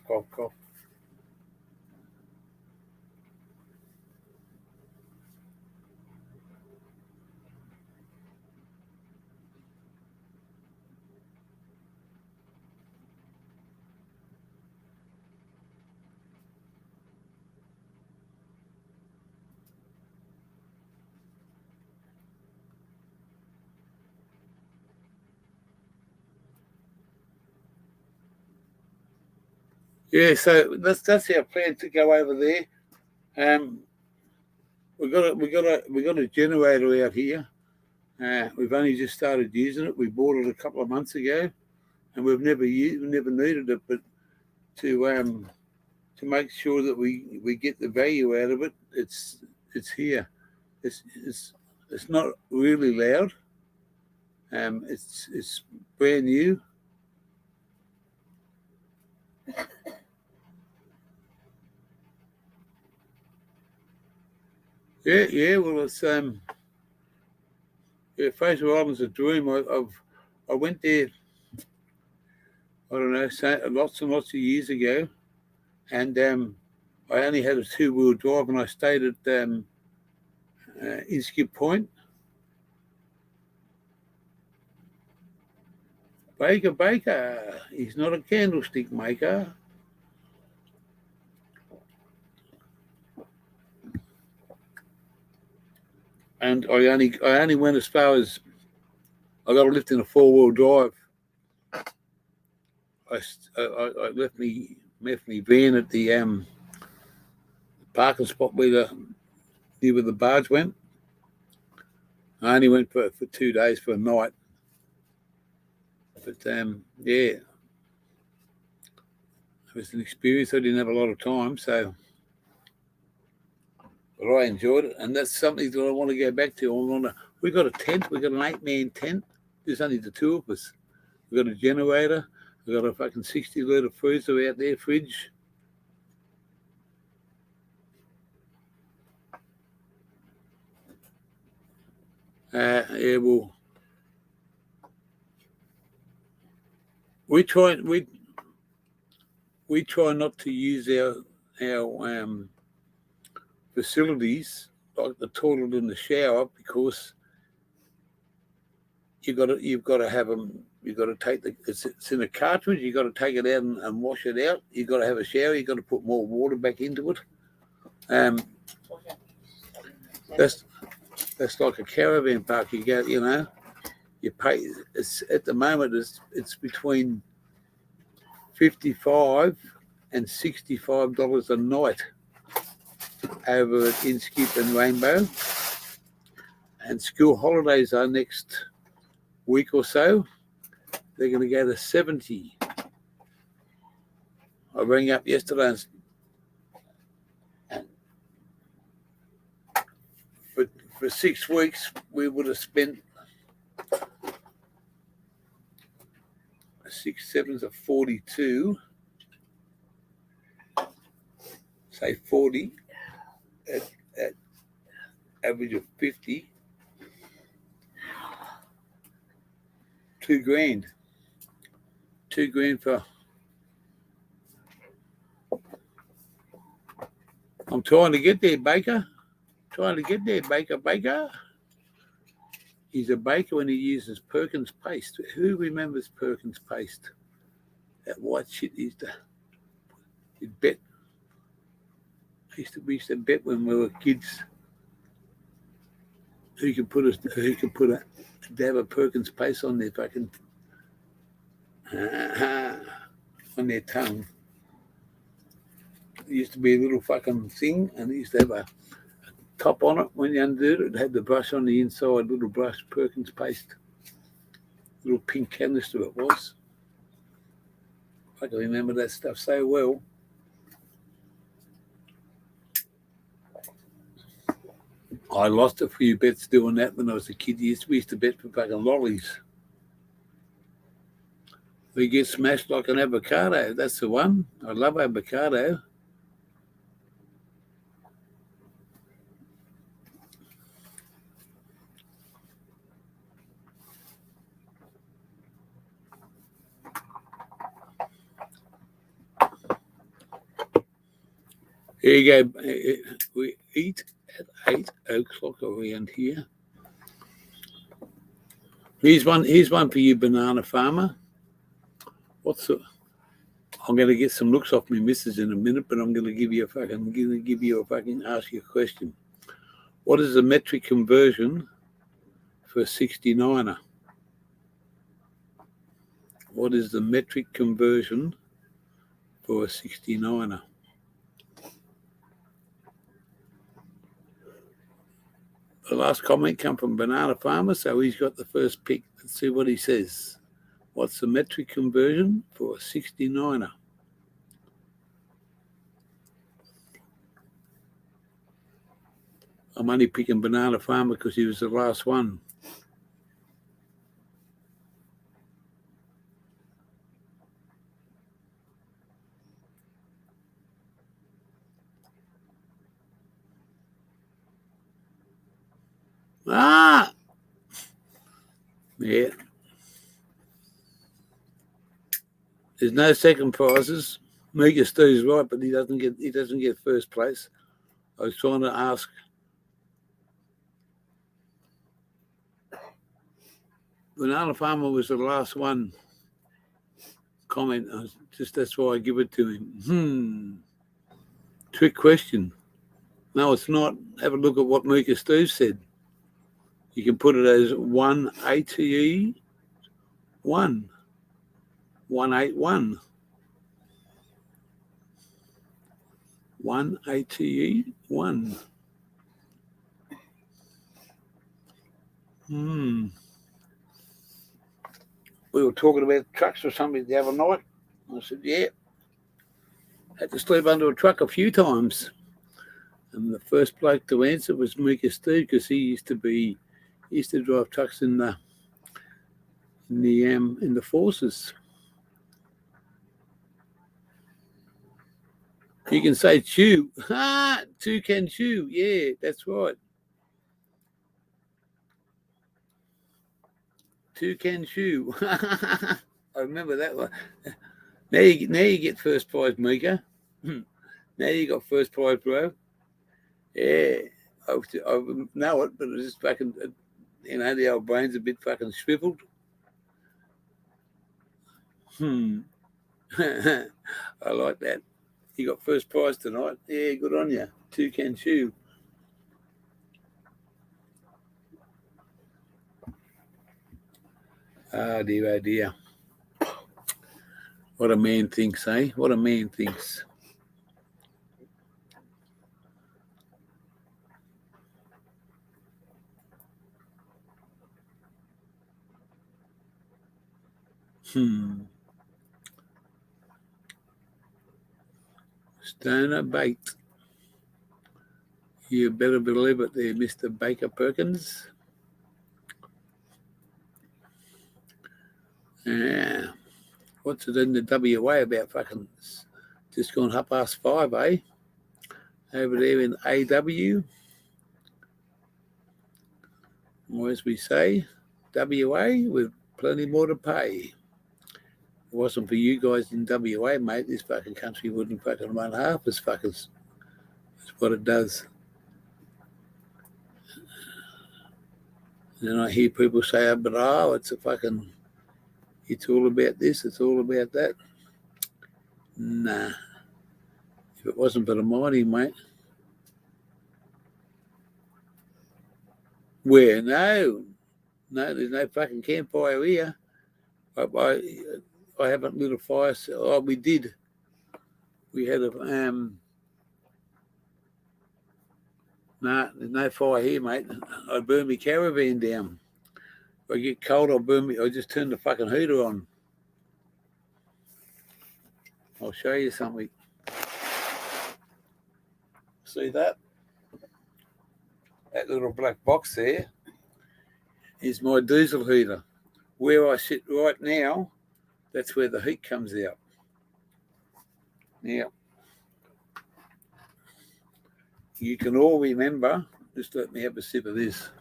Yeah, so that's our plan to go over there. We got a generator out here. We've only just started using it. We bought it a couple of months ago, and we've never needed it. But to make sure that we get the value out of it, it's here. It's not really loud. It's brand new. Yeah. Well, it's Fraser Island's a dream. I went there. I don't know, lots and lots of years ago, and I only had a 2-wheel drive, and I stayed at Inskip Point. Baker, he's not a candlestick maker. And I only went as far as I got a lift in a 4-wheel drive. I left me van at the parking spot near where the barge went. I only went for 2 days for a night. But yeah, it was an experience. I didn't have a lot of time, so but I enjoyed it, and that's something that I want to go back to. We got a tent. We got an 8-man tent. There's only the 2 of us. We got a generator. We got a fucking 60-litre freezer out there, fridge. Yeah, well, we try not to use our facilities like the toilet and the shower, because you've got to have them. You've got to take it's in a cartridge. You've got to take it out and wash it out. You've got to have a shower. You've got to put more water back into it. That's like a caravan park. You go, you pay. It's at the moment it's between $55 and $65 a night over at Inskip and Rainbow. And school holidays are next week or so. They're going to go to 70. I rang up yesterday and for 6 weeks we would have spent 6 sevens of 42. Say 40 at average of 50. $2,000. $2,000 for. I'm trying to get there, Baker. Baker. He's a baker when he uses Perkins paste. Who remembers Perkins paste? That white shit he used to. He'd bet. We used to bet when we were kids who could put a dab of Perkins paste on their fucking on their tongue. It used to be a little fucking thing, and it used to have a top on it. When you undid it, it had the brush on the inside, little brush, Perkins paste. Little pink canister it was. I can remember that stuff so well. I lost a few bets doing that when I was a kid. We used to bet for fucking lollies. We get smashed like an avocado. That's the one. I love avocado. Here you go. We eat at 8 o'clock around here. Here's one for you, banana farmer. I'm going to get some looks off my missus in a minute, but I'm going to give you a fucking ask you a question. What is the metric conversion for a 69er? What is the metric conversion for a 69er? The last comment come from Banana Farmer, so he's got the first pick. Let's see what he says. What's the metric conversion for a 69er? I'm only picking Banana Farmer because he was the last one. Ah! Yeah. There's no second prizes. Mega Stu's right, but he doesn't get first place. I was trying to ask. Banana Farmer was the last one comment. That's why I give it to him. Trick question. No, it's not. Have a look at what Mika Stu said. You can put it as 1 ATE 1. 181. 1 ATE 1. We were talking about trucks or something the other night. I said, yeah. Had to sleep under a truck a few times. And the first bloke to answer was Mika Stu, because he used to drive trucks in the forces. You can say chew. Two can chew. Yeah, that's right. Two can chew. I remember that one. Now you get first prize, Mika. Now you got first prize, bro. Yeah, I know it, but it's just fucking, the old brain's a bit fucking shriveled. I like that. You got first prize tonight. Yeah, good on you. Two can chew. Oh dear. What a man thinks, eh? What a man thinks. Stoner bait. You better believe it there, Mr. Baker Perkins. Yeah. What's it in the WA about fucking just gone 5:30, eh? Over there in AW. Or as we say, WA with plenty more to pay. If it wasn't for you guys in WA, mate, this fucking country wouldn't fucking run half as fucking as what it does. And then I hear people say, but it's all about this, it's all about that. Nah. If it wasn't for the mining, mate. Where? No, there's no fucking campfire here. I haven't lit a fire. Oh, we did. We had there's no fire here, mate. I burn my caravan down. If I get cold, I just turn the fucking heater on. I'll show you something. See that? That little black box there is my diesel heater. Where I sit right now, that's where the heat comes out. Now, you can all remember, just let me have a sip of this.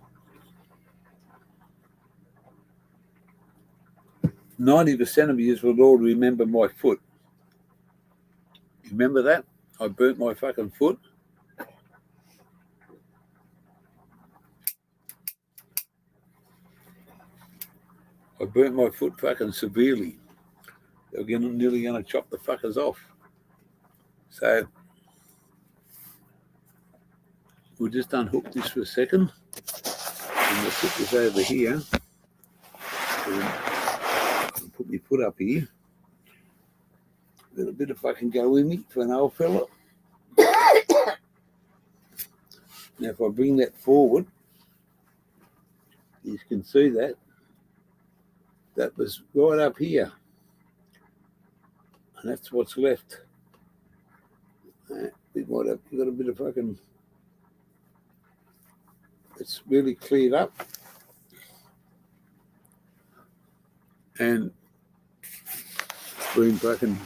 90% of you will all remember my foot. You remember that? I burnt my fucking foot. I burnt my foot fucking severely. They were nearly going to chop the fuckers off. So we'll just unhook this for a second. And we'll put this over here. I'll put my foot up here. A little bit of fucking go with me for an old fella. Now if I bring that forward, you can see that. That was right up here. And that's what's left. We might have got a bit of fucking... It's really cleared up. And it's been fucking...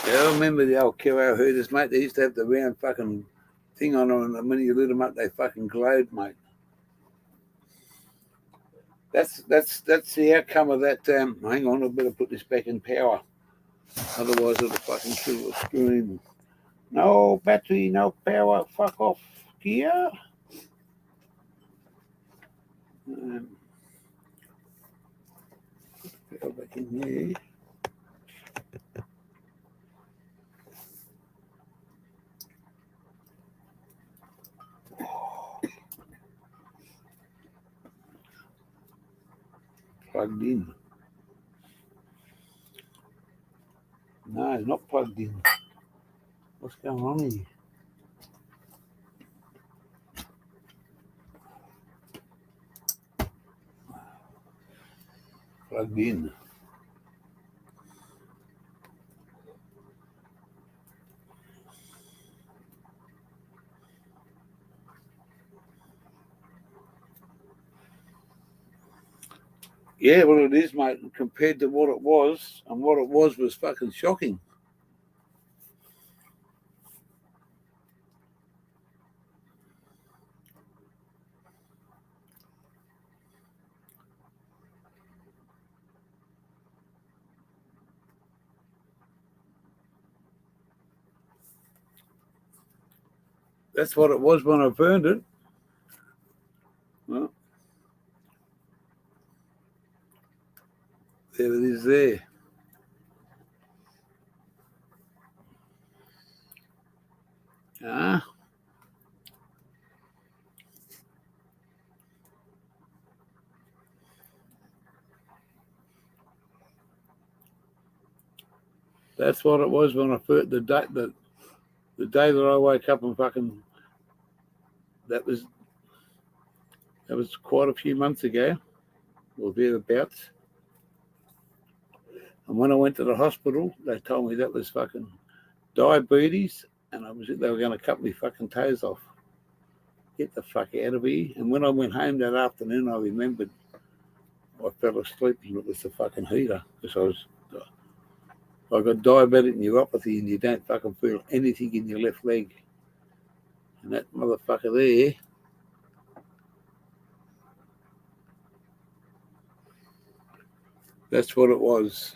Yeah, I remember the old cow herders, mate. They used to have the round fucking thing on them, and when you lit them up, they fucking glowed, mate. That's the outcome of that. Hang on, I better put this back in power. Otherwise, it'll fucking kill the screen. No battery, no power. Fuck off, gear. Go back in here. Plugged in. No, it's not plugged in. What's going on here? Plugged in. Yeah, well, it is, mate, compared to what it was, and what it was fucking shocking. That's what it was when I burned it. Well, there it is there. Ah. That's what it was when I first, the day that I woke up and fucking, that was quite a few months ago, or thereabouts. And when I went to the hospital, they told me that was fucking diabetes, and they were going to cut me fucking toes off. Get the fuck out of here. And when I went home that afternoon, I remembered I fell asleep and it was the fucking heater, because I got diabetic neuropathy, and you don't fucking feel anything in your left leg. And that motherfucker there, that's what it was.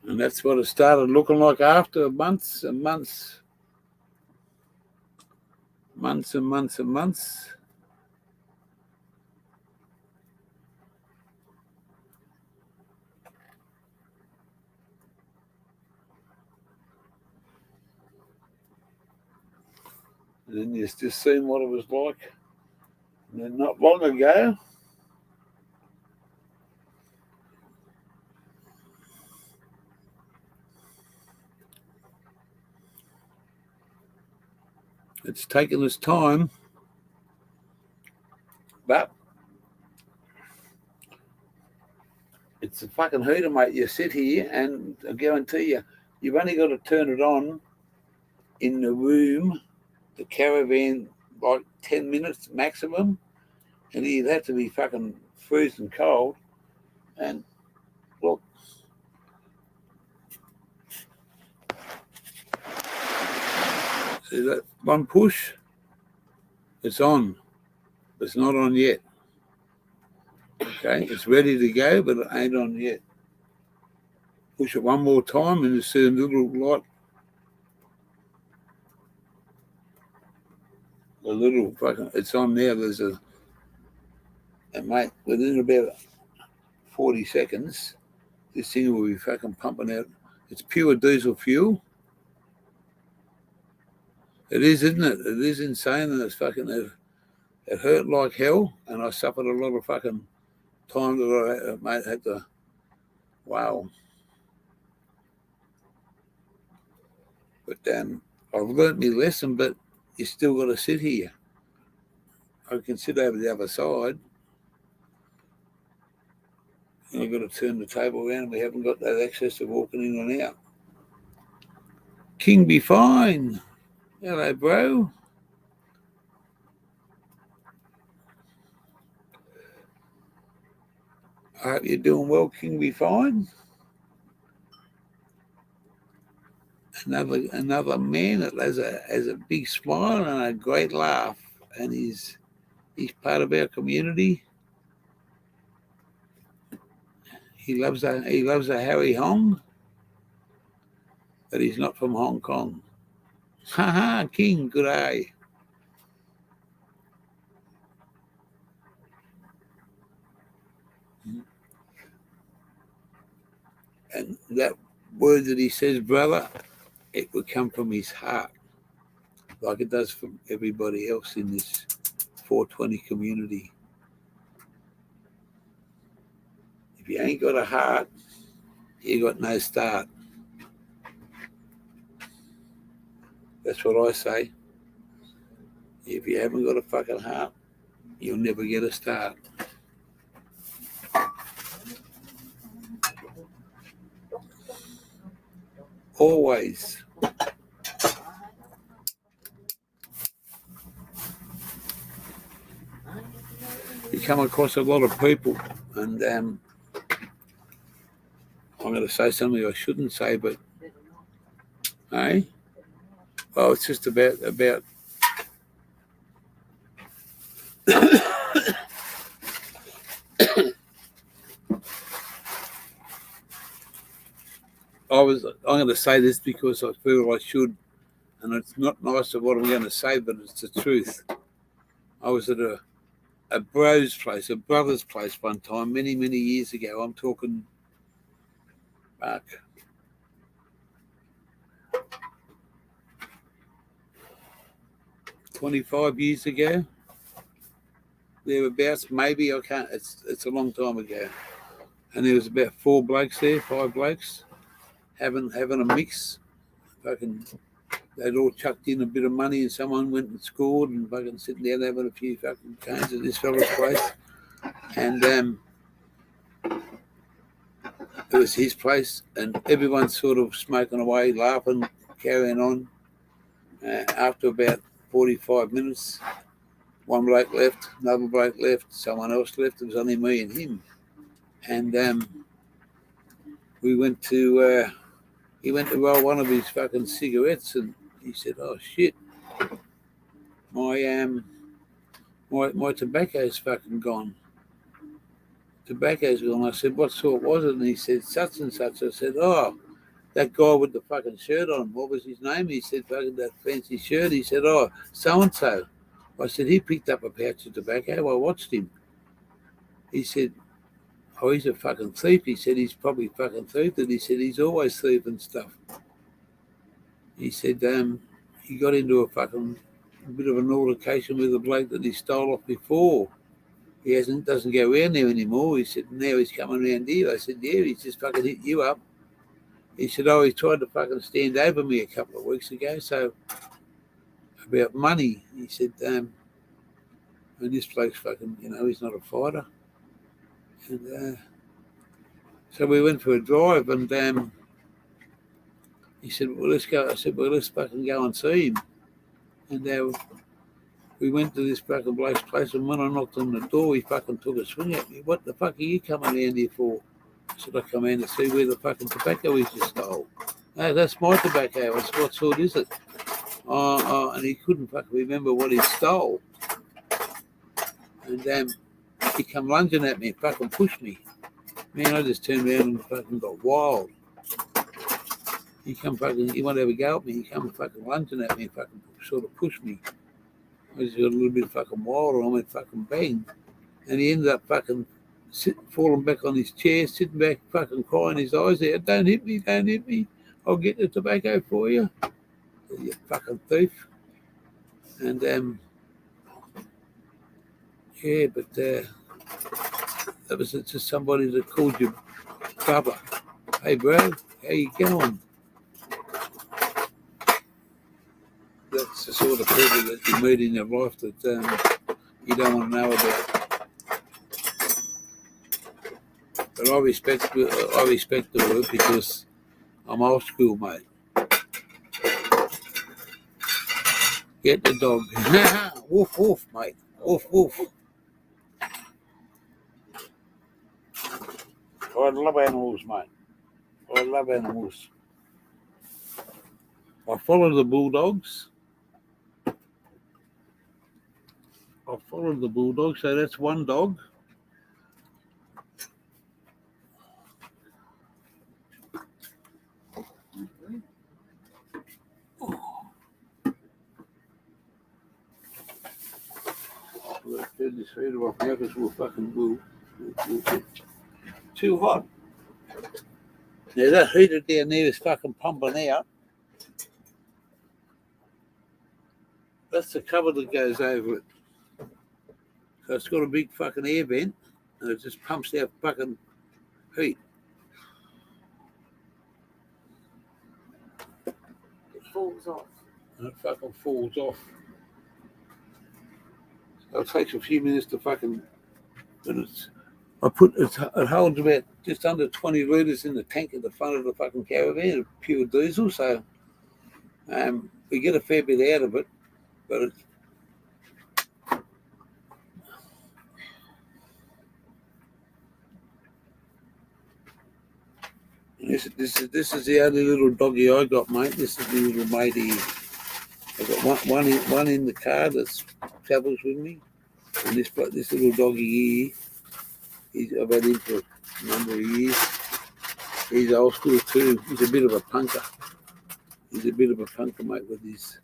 And that's what it started looking like after months and months. Months and months and months. And then you just seen what it was like. And then not long ago, it's taken its time, but it's a fucking heater, mate. You sit here, and I guarantee you, you've only got to turn it on in the room, the caravan, like 10 minutes maximum, and you'd have to be fucking freezing cold. And look, see that one push, It's on. It's not on yet. Okay, it's ready to go, but it ain't on yet. Push it one more time and you see a little light. A little fucking, it's on now. There's a, and mate, within about 40 seconds, this thing will be fucking pumping out. It's pure diesel fuel. It is, isn't it? It is insane, and it's fucking, it hurt like hell, and I suffered a lot of fucking time that I mate, had to, wow. But I've learnt my lesson, but you still got to sit here. I can sit over the other side. And I've got to turn the table around. We haven't got that access to walking in and out. King be fine. Hello, bro. I hope you're doing well, King be fine. Another man that has a big smile and a great laugh, and he's part of our community. He loves a Harry Hong, but he's not from Hong Kong. Ha ha, King, good day. And that word that he says, brother, it would come from his heart, like it does from everybody else in this 420 community. If you ain't got a heart, you got no start. That's what I say. If you haven't got a fucking heart, you'll never get a start. Always. You come across a lot of people, and I'm going to say something I shouldn't say, but hey, well, it's just about I'm going to say this because I feel I should, and it's not nice of what I'm going to say, but it's the truth. I was at a bro's place, a brother's place one time, many years ago. I'm talking back 25 years ago, thereabouts, maybe. I can't, it's a long time ago. And there was about 5 blokes having a mix. Fucking, they'd all chucked in a bit of money, and someone went and scored, and fucking sitting there having a few fucking canes at this fella's place. And it was his place, and everyone's sort of smoking away, laughing, carrying on. After about 45 minutes, one bloke left, another bloke left, someone else left. It was only me and him. And we went to, he went to roll one of his fucking cigarettes, and he said, "Oh shit, my tobacco's fucking gone. Tobacco's gone." I said, "What sort was it?" And he said, "Such and such." I said, "Oh, that guy with the fucking shirt on, what was his name?" He said, "Fucking that fancy shirt." He said, "Oh, so-and-so." I said, "He picked up a pouch of tobacco. I watched him." He said, "Oh, he's a fucking thief." He said, "He's probably fucking thieved it." He said, "He's always thieving stuff." He said, he got into a bit of an altercation with a bloke that he stole off before. He doesn't go around there anymore." He said, "Now he's coming around here." I said, "Yeah, he's just fucking hit you up." He said, "Oh, he tried to fucking stand over me a couple of weeks ago, so about money." He said, and this bloke's fucking, he's not a fighter. And so we went for a drive, and he said, "Well, let's go." I said, "Well, let's fucking go and see him." And we went to this fucking bloke's place, and when I knocked on the door, he fucking took a swing at me. "What the fuck are you coming around here for?" I said, "I come in to see where the fucking tobacco is you stole." "No, that's my tobacco." I said, "What sort is it?" And he couldn't fucking remember what he stole. And he come lunging at me, fucking pushed me. Man, I just turned around and fucking got wild. He wanted to have a go at me. He come fucking lunging at me, fucking sort of pushed me. I just got a little bit fucking wild, and I went fucking bang. And he ended up fucking falling back on his chair, sitting back, fucking crying his eyes out. Don't hit me, don't hit me. I'll get the tobacco for you. You fucking thief. And yeah, but that was just somebody that called you brother. Hey, bro, how you going? That's the sort of people that you meet in your life that you don't want to know about. But I respect the word because I'm old school, mate. Get the dog. Woof, woof, mate. Woof, woof. I love animals, mate. I love animals. I follow the bulldogs. So that's one dog. Let's turn this heater off now because we'll get too hot. Now that heater down there is fucking pumping out. That's the cover that goes over it. So it's got a big fucking air vent and it just pumps out fucking heat. It falls off. And it fucking falls off. So it takes a few minutes to fucking. It holds about just under 20 litres in the tank at the front of the fucking caravan of pure diesel. So we get a fair bit out of it, but it's. This is the only little doggy I got, mate. This is the little matey. I've got one in the car that travels with me, and this little doggy here, I've had him for a number of years. He's old school too. He's a bit of a punker. Mate, with his.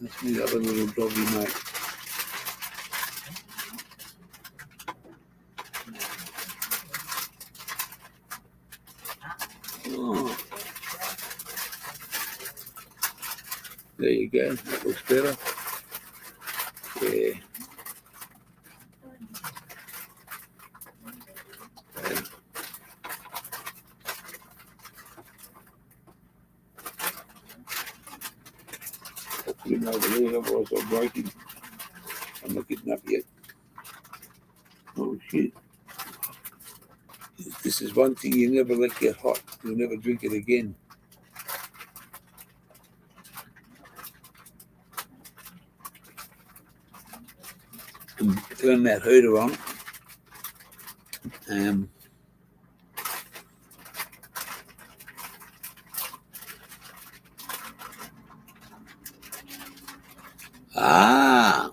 That's my other little doggy, mate. Oh. There you go. That looks better. Yeah. I'll put him over there, otherwise I'll break him. I'm not getting up yet. Oh shit. This is one thing you never let get hot. You'll never drink it again. And turn that heater on.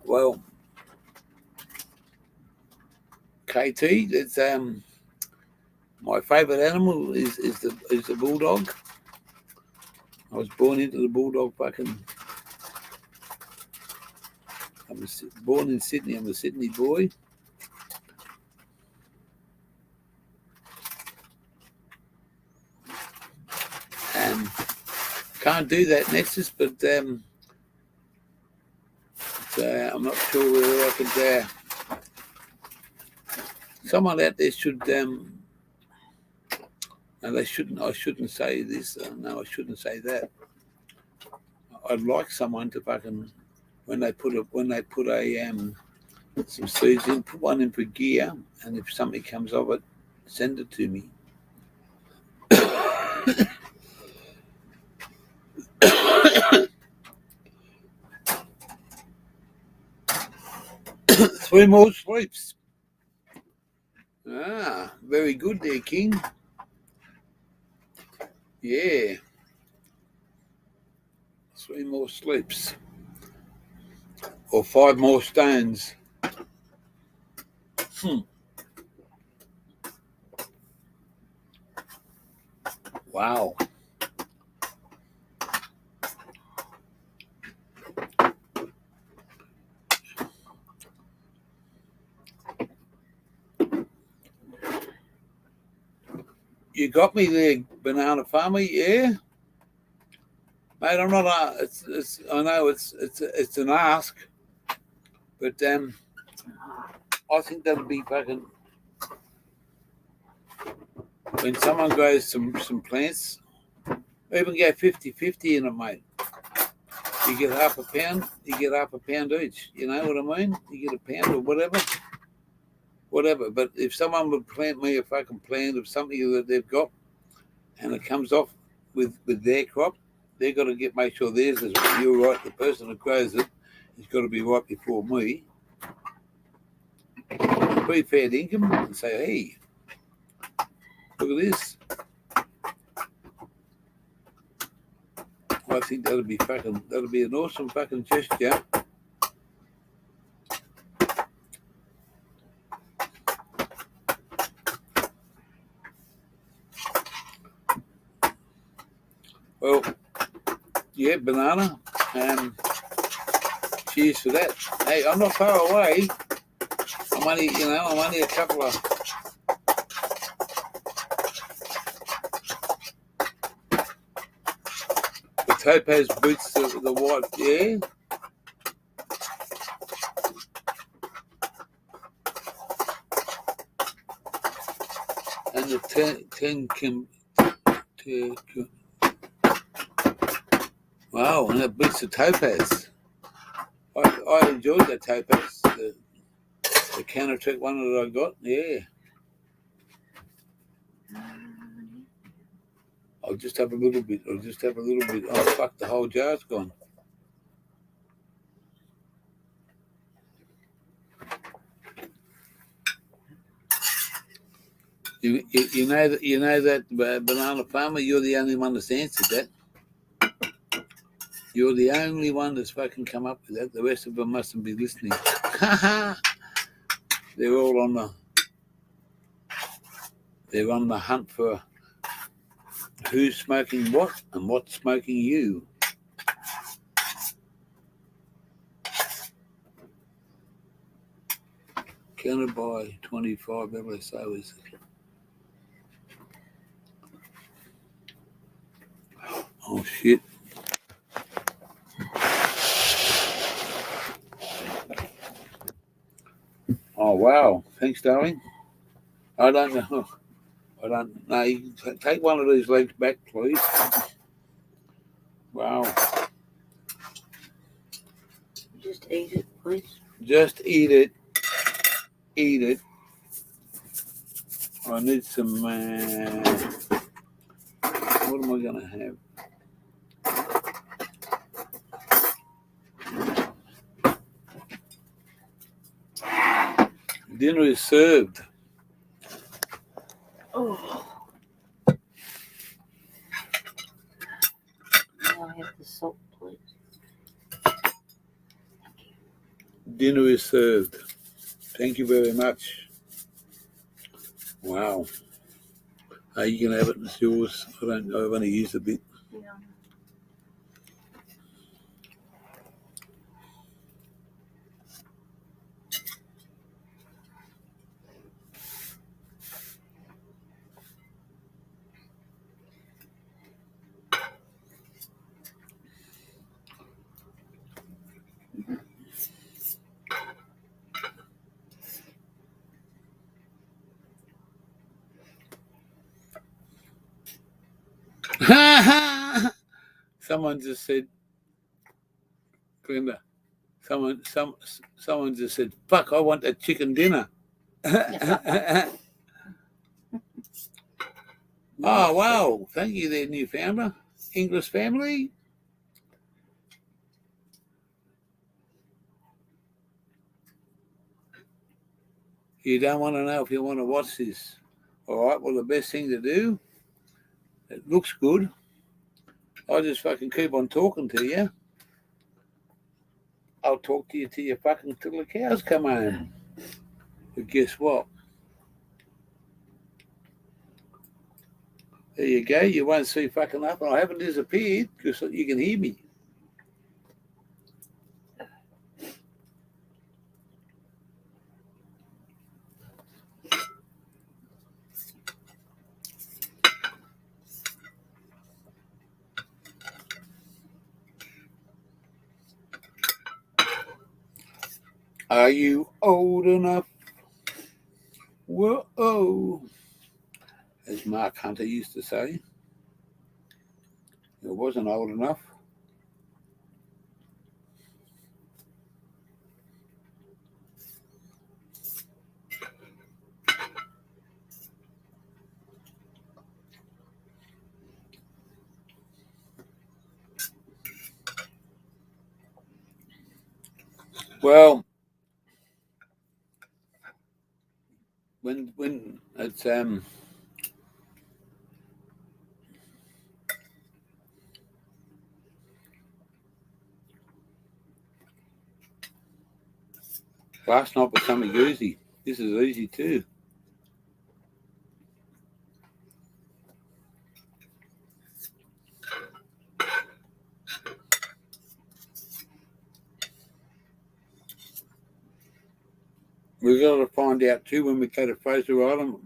Well, KT, it's my favourite animal is the bulldog. I was born into the bulldog fucking. I was born in Sydney. I'm a Sydney boy. Can't do that, Nexus, but I'm not sure whether I could. Someone out there should. And they shouldn't. I shouldn't say this. No, I shouldn't say that. I'd like someone to fucking when they put some seeds in, put one in for gear, and if something comes of it, send it to me. 3 more sleeps. Very good there, King. Yeah. 3 more sleeps. or 5 more stones. Wow. You got me there, banana farmer, yeah? Mate, I'm not. It's. I know it's an ask, but I think that'll be fucking. When someone grows some plants, even go 50-50 in it, mate. You get half a pound. You get half a pound each. You know what I mean? You get a pound or whatever. But if someone would plant me a fucking plant of something that they've got, and it comes off with their crop, they've got to make sure theirs is you're right. The person who grows it has got to be right before me. Be fair income and say, hey, look at this. I think that'll be an awesome fucking gesture. Well, yeah, banana. Cheers for that. Hey, I'm not far away. I'm only a couple of. The topaz boots the white, yeah. And the 10 wow, and that beats the topaz. I enjoyed that topaz, the counter-trick one that I got, yeah. I'll just have a little bit. Oh, fuck, the whole jar's gone. You know that banana farmer, you're the only one that's answered that. You're the only one that's fucking come up with that. The rest of them mustn't be listening. They're all on the hunt for who's smoking what and what's smoking you. Counted by 25 LSOs. Oh shit. Oh wow. Thanks, darling. I don't know. You can take one of these legs back, please. Wow. Just eat it, please. Just eat it. Eat it. I need some. What am I going to have? Dinner is served. Oh. Now I have the salt, please. Dinner is served. Thank you very much. Wow. You can have it. It's yours. I've only used a bit. Yeah. Someone just said, Glenda, someone just said, fuck, I want a chicken dinner. Oh, wow. Thank you there, Newfoundland. English family. You don't want to know if you want to watch this. All right, well, the best thing to do, it looks good. I'll just fucking keep on talking to you. I'll talk to you till the cows come home. But guess what? There you go. You won't see fucking up. I haven't disappeared because you can hear me. Are you old enough? Whoa, as Mark Hunter used to say. It wasn't old enough. Well, when it's last night was something easy. This is easy too. We've got to find out too when we go to Fraser Island.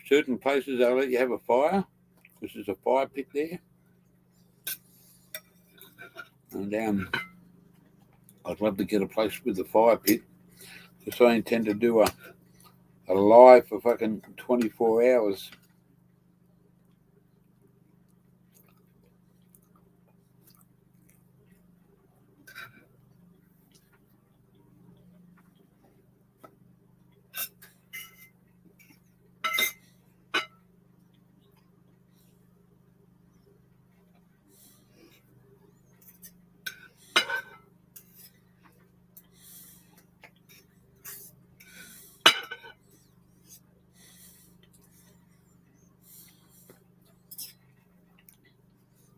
Certain places they'll let you have a fire because there's a fire pit there. And I'd love to get a place with a fire pit because I intend to do a live for fucking 24 hours.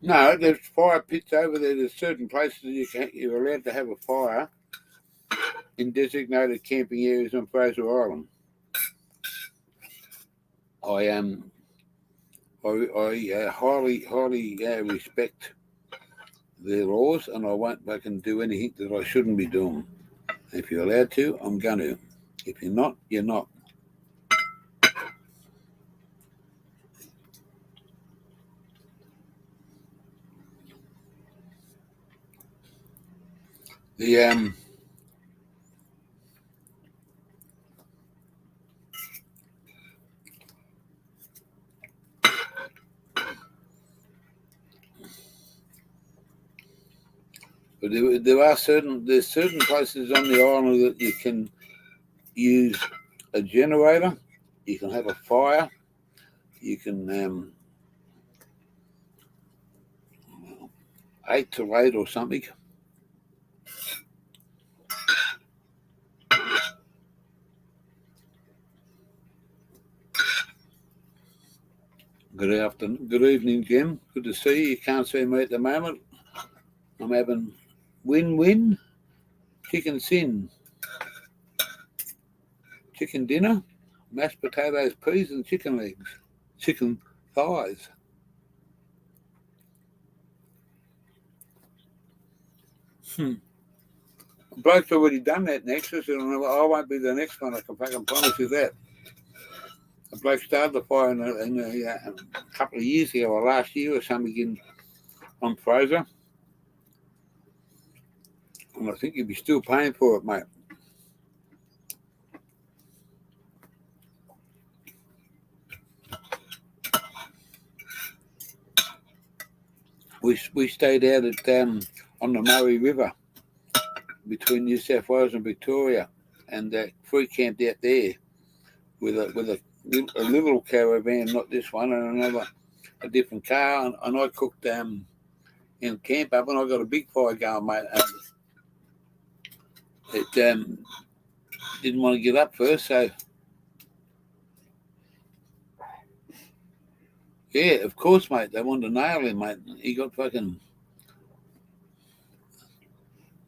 No, there's fire pits over there. There's certain places you're allowed to have a fire in designated camping areas on Fraser Island. I highly respect their laws, and I won't fucking do anything that I shouldn't be doing. If you're allowed to, I'm going to. If you're not, you're not. The But there's certain places on the island that you can use a generator, you can have a fire, you can 8 to 8 or something. Good afternoon, good evening, Jim. Good to see you. You can't see me at the moment. I'm having win-win chicken sin, chicken dinner, mashed potatoes, peas, and chicken legs, chicken thighs. Bloke's already done that next. I said, I won't be the next one. I can fucking promise you that. A bloke started the fire a couple of years ago, or last year or something, on Fraser. And I think you'd be still paying for it, mate. We stayed out at on the Murray River between New South Wales and Victoria, and free camped out there with a little caravan, not this one, and a different car, and I cooked in camp up, and I got a big fire going, mate. And it didn't want to get up first, so yeah, of course, mate. They wanted to nail him, mate. He got fucking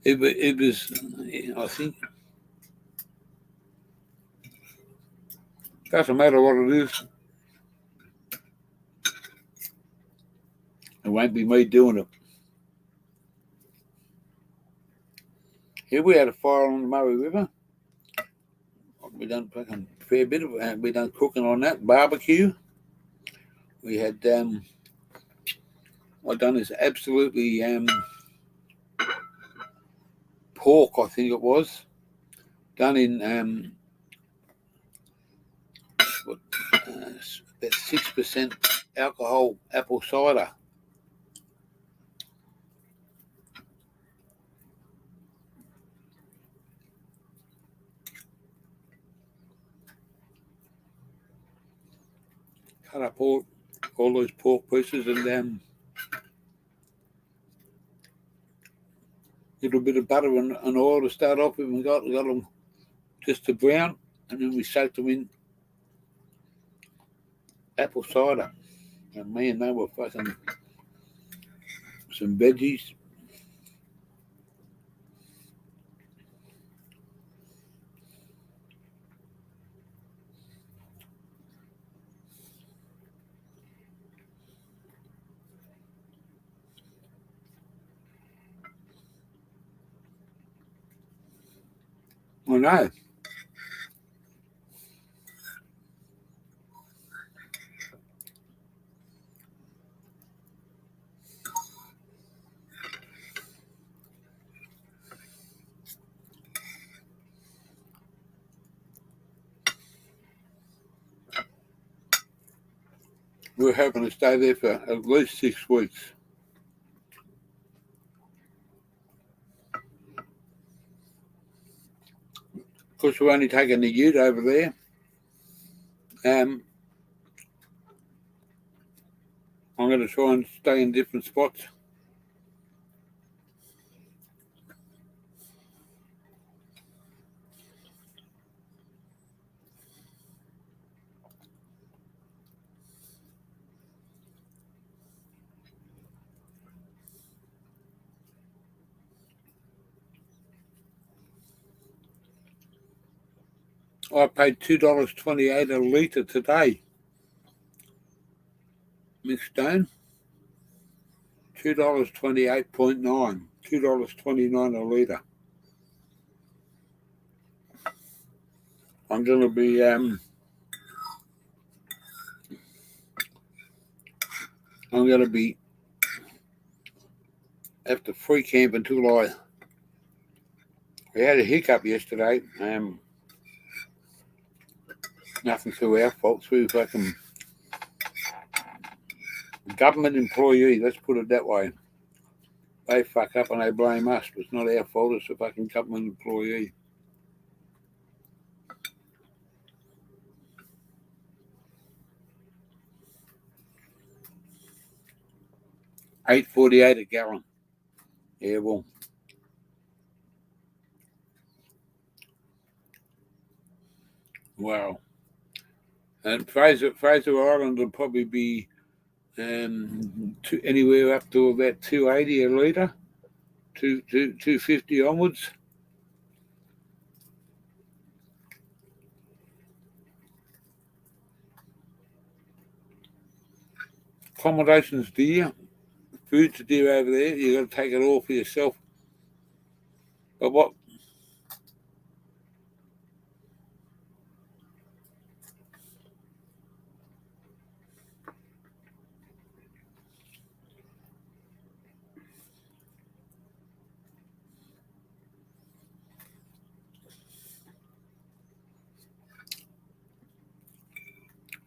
It was, I think, doesn't matter what it is. It won't be me doing it. Here we had a fire on the Murray River. We done fucking fair bit of we done cooking on that barbecue. We had what I done is absolutely pork, I think it was, done in about 6% alcohol apple cider. Cut up all those pork pieces and little bit of butter and oil to start off with. We got them just to brown, and then we soaked them in apple cider. And man, they were fucking some veggies. I know. We're hoping to stay there for at least 6 weeks. Of course, we're only taking the ute over there. I'm going to try and stay in different spots. I paid $2.28 a litre today. Miss Stone, $2.28.9, $2.29 a litre. I'm going to be after free camp until we had a hiccup yesterday. Nothing to our fault. We fucking government employee, let's put it that way. They fuck up and they blame us, but it's not our fault, it's a fucking government employee. $8.48 a gallon. Yeah, well. Wow. And Fraser Island will probably be anywhere up to about $2.80 a litre, $2.50 onwards. Accommodation's dear, food's dear over there. You got to take it all for yourself. But what?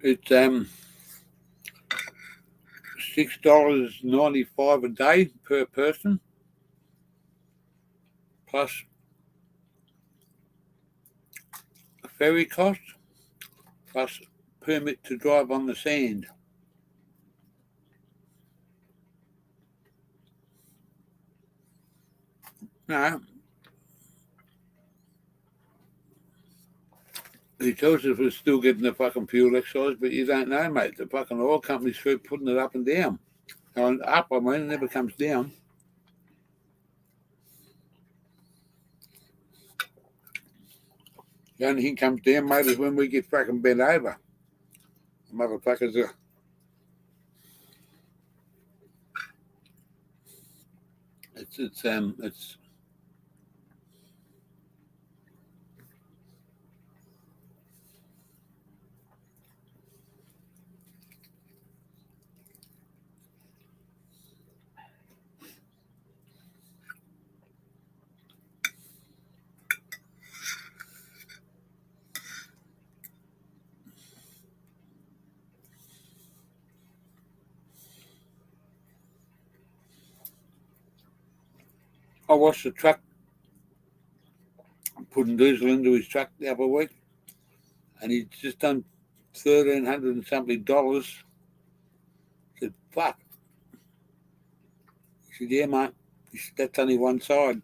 It's $6.95 a day per person, plus a ferry cost, plus permit to drive on the sand. No. He tells us we're still getting the fucking fuel excise, but you don't know, mate. The fucking oil companies keep putting it up and down. And up, I mean, it never comes down. The only thing comes down, mate, is when we get fucking bent over. Motherfuckers are. It's I watched the truck putting diesel into his truck the other week, and he'd just done $1,300 and something. I said, fuck. He said, yeah, mate. He said, that's only one side.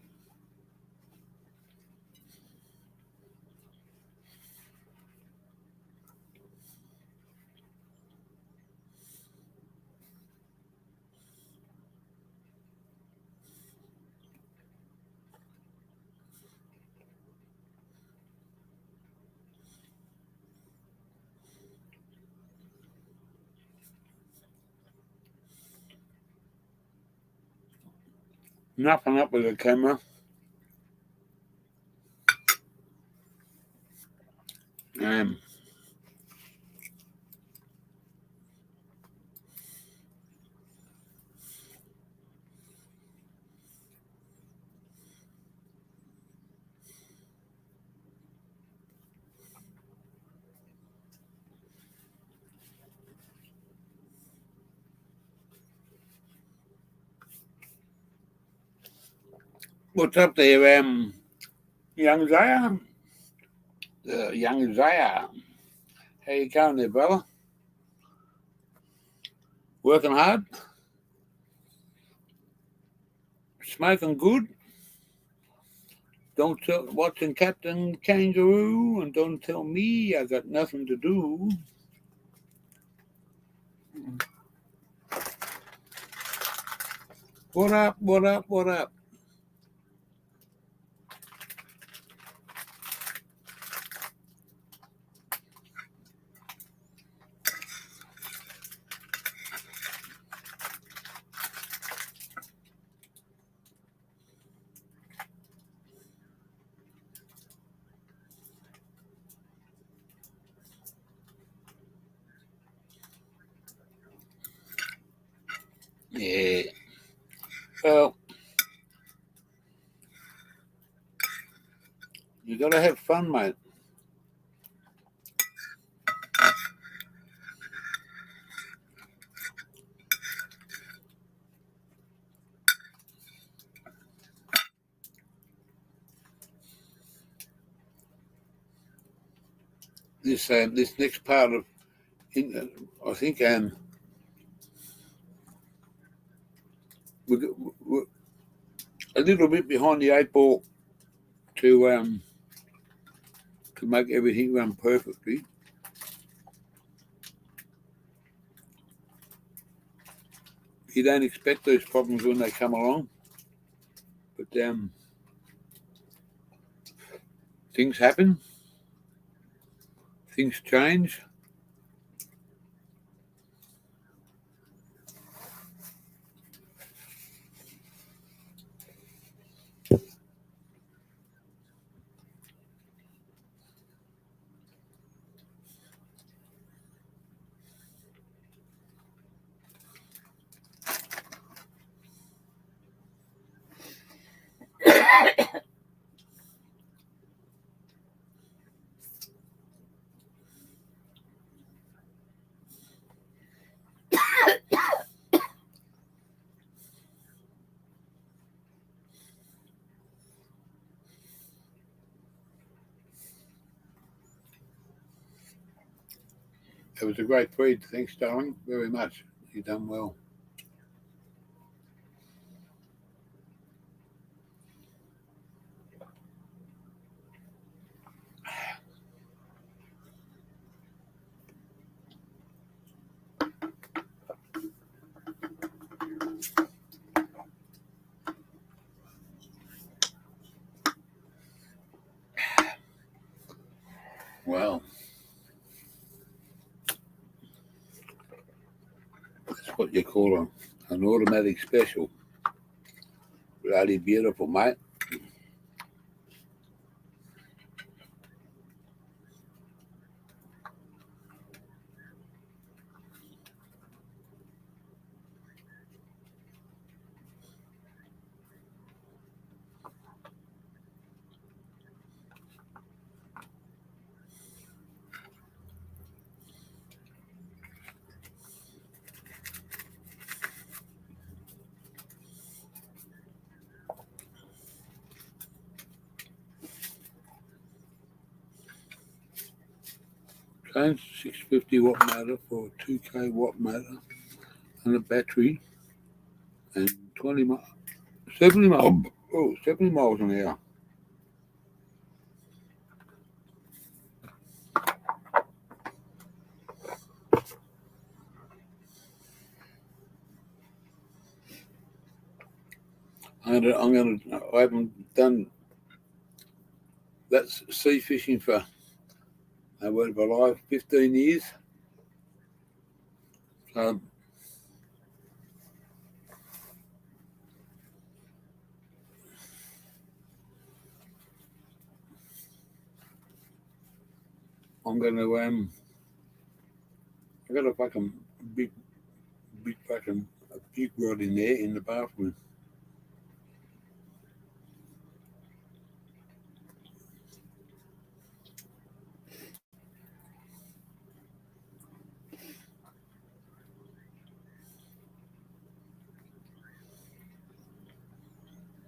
Nothing up with the camera. What's up there, young Zaya? Young Zaya. How you going there, brother? Working hard? Smoking good? Don't tell watching Captain Kangaroo, and don't tell me I got nothing to do. What up, what up, what up? Yeah. Well, you gotta have fun, mate. This next part of, I think, we're a little bit behind the 8 ball to make everything run perfectly. You don't expect those problems when they come along, but things happen, things change. It was a great feed. Thanks, darling, very much. You've done well. Wow. That's what you call an automatic special. Bloody beautiful, mate. Change 650 watt motor for a 2K watt motor and a battery and 70 miles. Oh, 70 miles an hour. I haven't done that sea fishing for whatever life, 15 years. So I'm going to I got a fucking big fucking a big rod in there in the bathroom.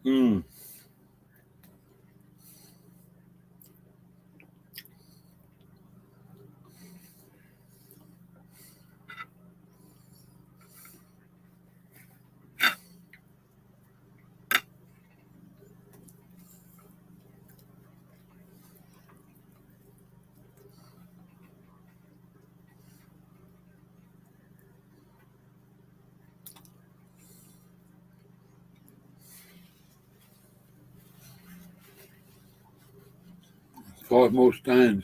Hmm. Five more stones.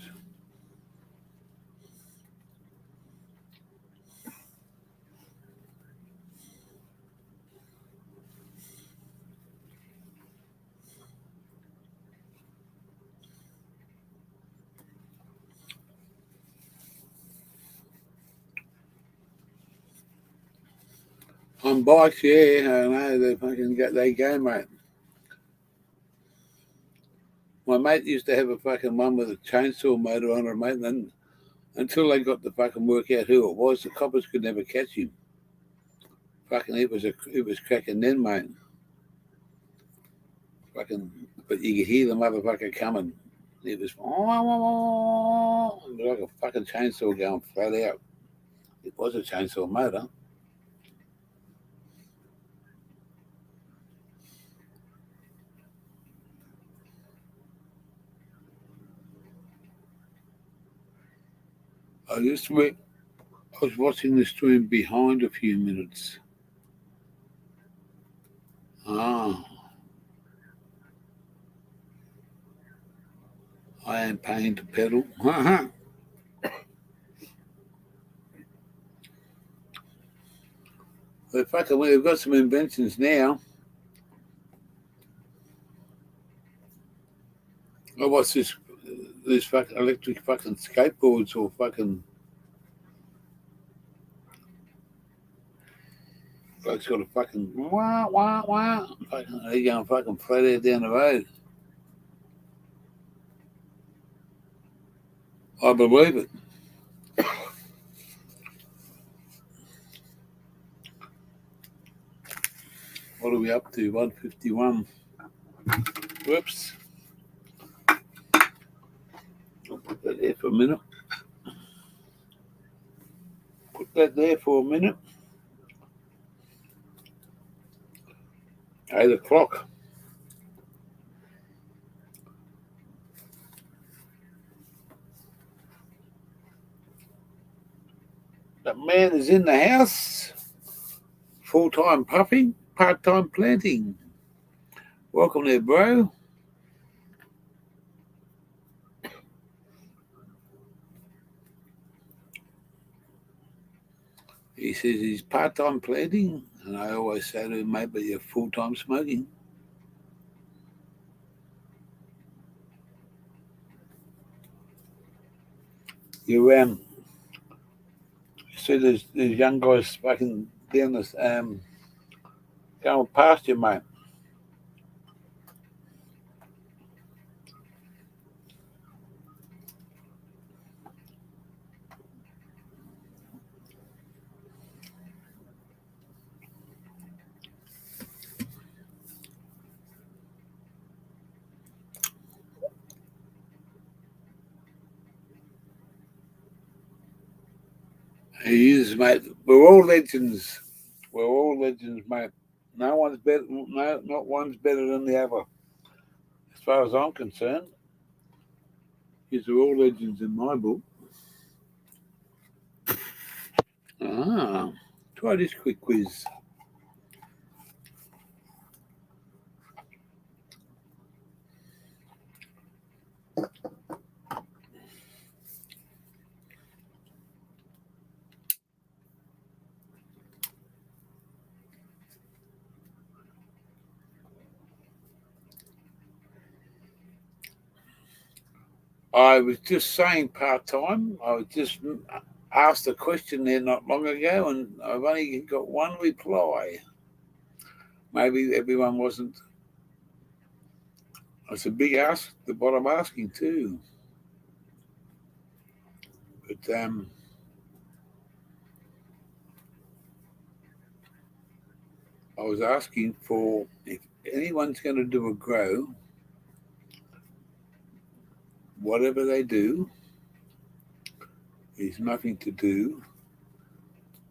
On bikes, yeah, I know they go, mate. My mate used to have a fucking one with a chainsaw motor on it, mate, and then, until they got the fucking work out who it was, the coppers could never catch him. Fucking it was cracking then, mate. Fucking, but you could hear the motherfucker coming. It was like a fucking chainsaw going flat out. It was a chainsaw motor. I was watching the stream behind a few minutes. Ah, I am paying to pedal. They've got some inventions now. I watch these fucking electric fucking skateboards or fucking folks got a fucking fucking they going fucking flat out down the road. I believe it. What are we up to? 151. Whoops. I'll put that there for a minute. Put that there for a minute. 8 o'clock. The man is in the house. Full-time puffing, part-time planting. Welcome there, bro. He says he's part-time planting, and I always say to him, mate, but you're full-time smoking. You see there's young guys fucking down this going past you, mate. He is, mate. We're all legends. We're all legends, mate. No one's better. No, not one's better than the other. As far as I'm concerned, these are all legends in my book. Try this quick quiz. I was just saying part-time. I was just asked a question there not long ago, and I've only got one reply. Maybe everyone wasn't. It's a big ask, what I'm asking too. But I was asking for if anyone's going to do a grow, whatever they do is nothing to do.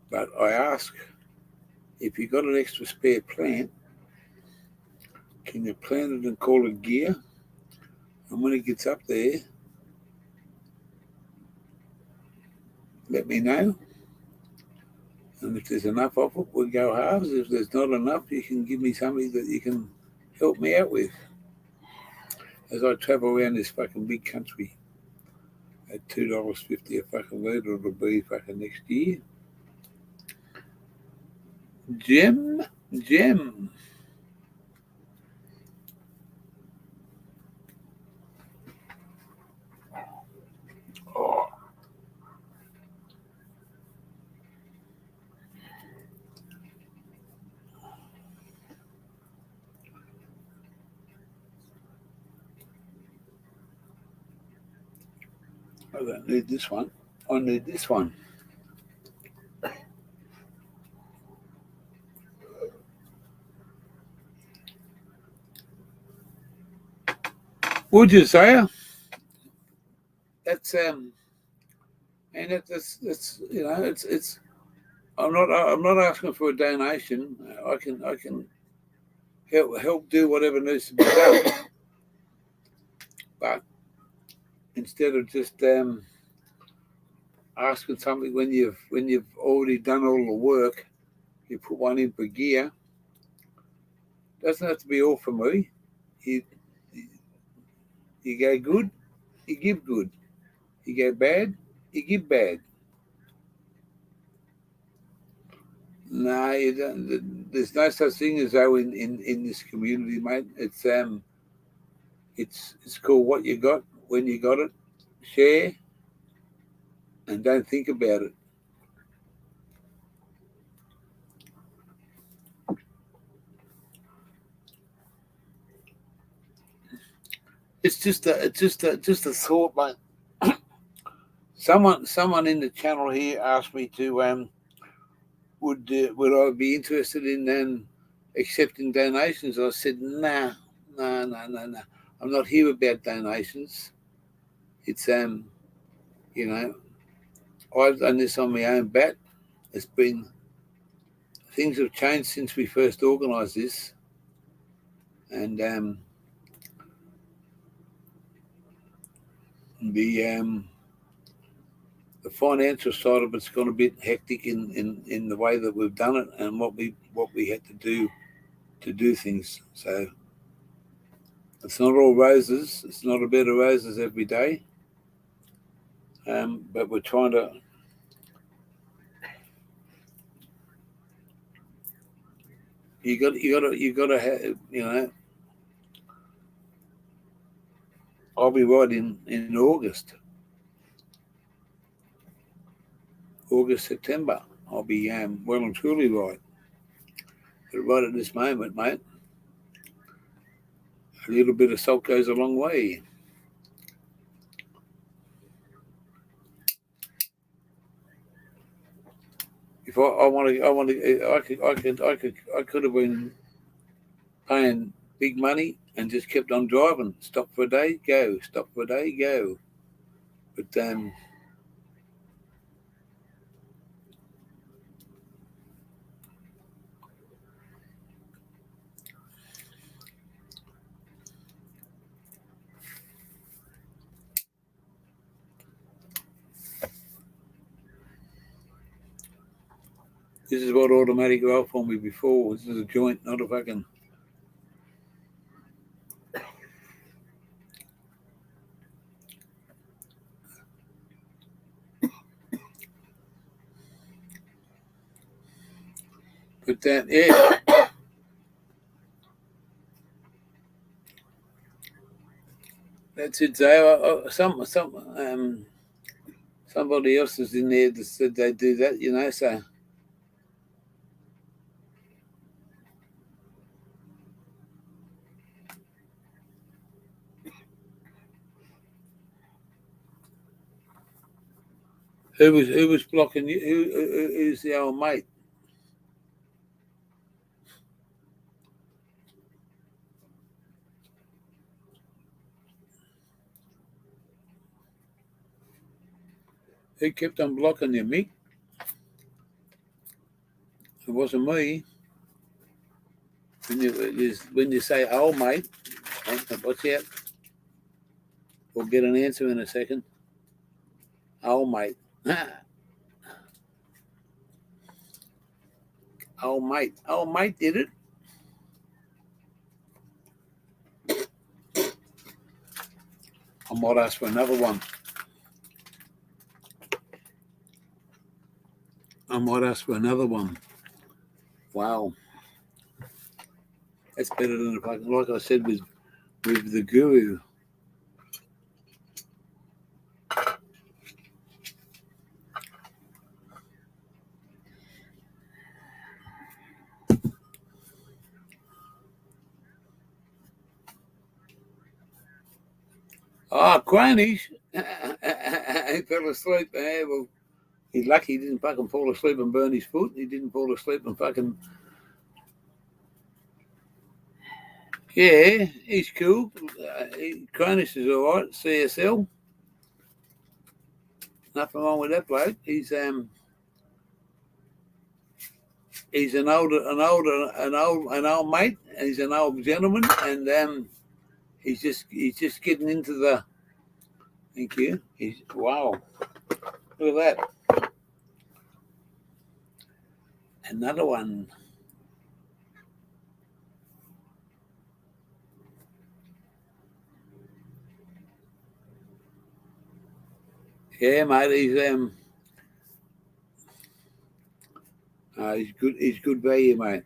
But I ask, if you've got an extra spare plant, can you plant it and call it gear? And when it gets up there, let me know. And if there's enough of it, we'll go halves. If there's not enough, you can give me something that you can help me out with. As I travel around this fucking big country at $2.50 a fucking litre, it'll be fucking next year. Gem. Oh. I don't need this one. I need this one. Would you say? That's and that's you know it's. I'm not asking for a donation. I can help do whatever needs to be done. But instead of just asking something when you've already done all the work, you put one in for gear. Doesn't have to be all for me. You go good, you give good. You go bad, you give bad. No, you don't. There's no such thing as though in this community, mate. It's called what you got when you got it. Share and don't think about it. It's just a thought, mate. Someone in the channel here asked me to would I be interested in accepting donations? I said no. I'm not here about donations. It's you know, I've done this on my own bat. Things have changed since we first organised this, and the financial side of it's gone a bit hectic in the way that we've done it and what we had to do things. So it's not all roses. It's not a bed of roses every day. But we're trying to You got to have, you know. I'll be right in August, September. I'll be well and truly right. But right at this moment, mate, a little bit of salt goes a long way. If I could have been paying big money and just kept on driving. Stop for a day, go. Stop for a day, go. But this is what automatic roll for me before. This is a joint, not a fucking. But yeah. That's it, Zay. Somebody else is in there that said they do that, you know, so. Who was blocking you? Who's the old mate? Who kept on blocking you, Mick? It wasn't me. When you say old mate, watch out. We'll get an answer in a second. Old mate. Old mate. Old mate did it. I might ask for another one. Wow. That's better than if like I said with the guru. Oh, Cronies. He fell asleep. Well, he's lucky he didn't fucking fall asleep and burn his foot. He didn't fall asleep and fucking. Yeah, he's cool. Cronus is all right. CSL. Nothing wrong with that bloke. He's an old mate. He's an old gentleman, and he's just getting into the. Thank you. Wow. Look at that. Another one. Yeah, mate. He's good. He's good value, mate.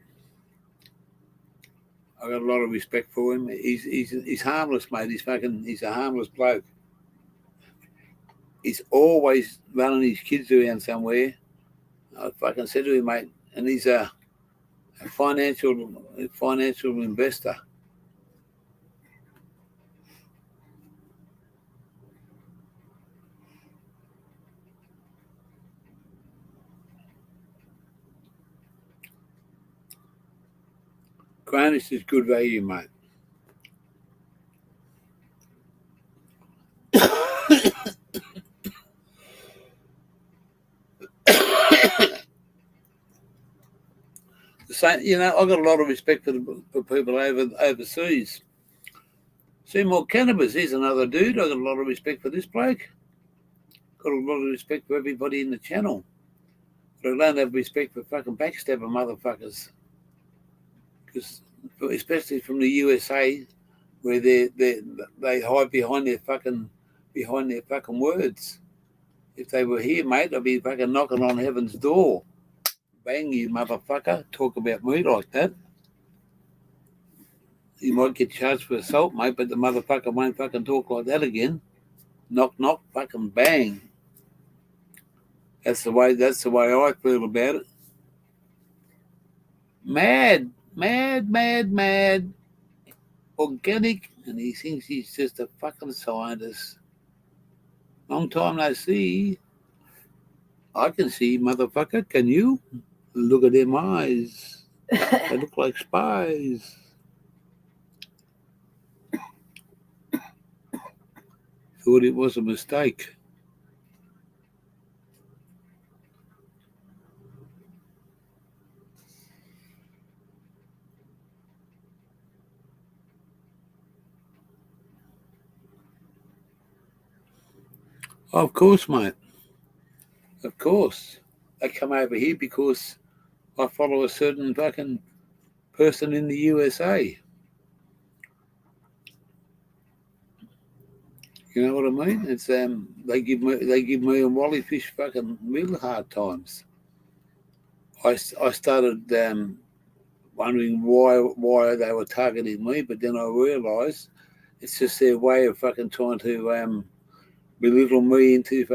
I got a lot of respect for him. He's harmless, mate. He's a harmless bloke. He's always running his kids around somewhere. I fucking said to him, mate, and he's a financial investor. Cronus is good value, mate. The same, you know, I've got a lot of respect for people overseas. Seymour Cannabis, he's another dude. I've got a lot of respect for this bloke. Got a lot of respect for everybody in the channel. But I don't have respect for fucking backstabber motherfuckers. Because especially from the USA, where they hide behind their fucking words. If they were here, mate, I'd be fucking knocking on heaven's door. Bang, you motherfucker! Talk about me like that. You might get charged for assault, mate, but the motherfucker won't fucking talk like that again. Knock, knock, fucking bang. That's the way I feel about it. Mad. Organic, and he thinks he's just a fucking scientist. Long time no see. I can see, motherfucker. Can you? Look at them eyes. They look like spies. Thought it was a mistake. Of course, mate. Of course. They come over here because I follow a certain fucking person in the USA. You know what I mean? It's they give me and Wally Fish fucking real hard times. I started wondering why they were targeting me, but then I realised it's just their way of fucking trying to belittle me into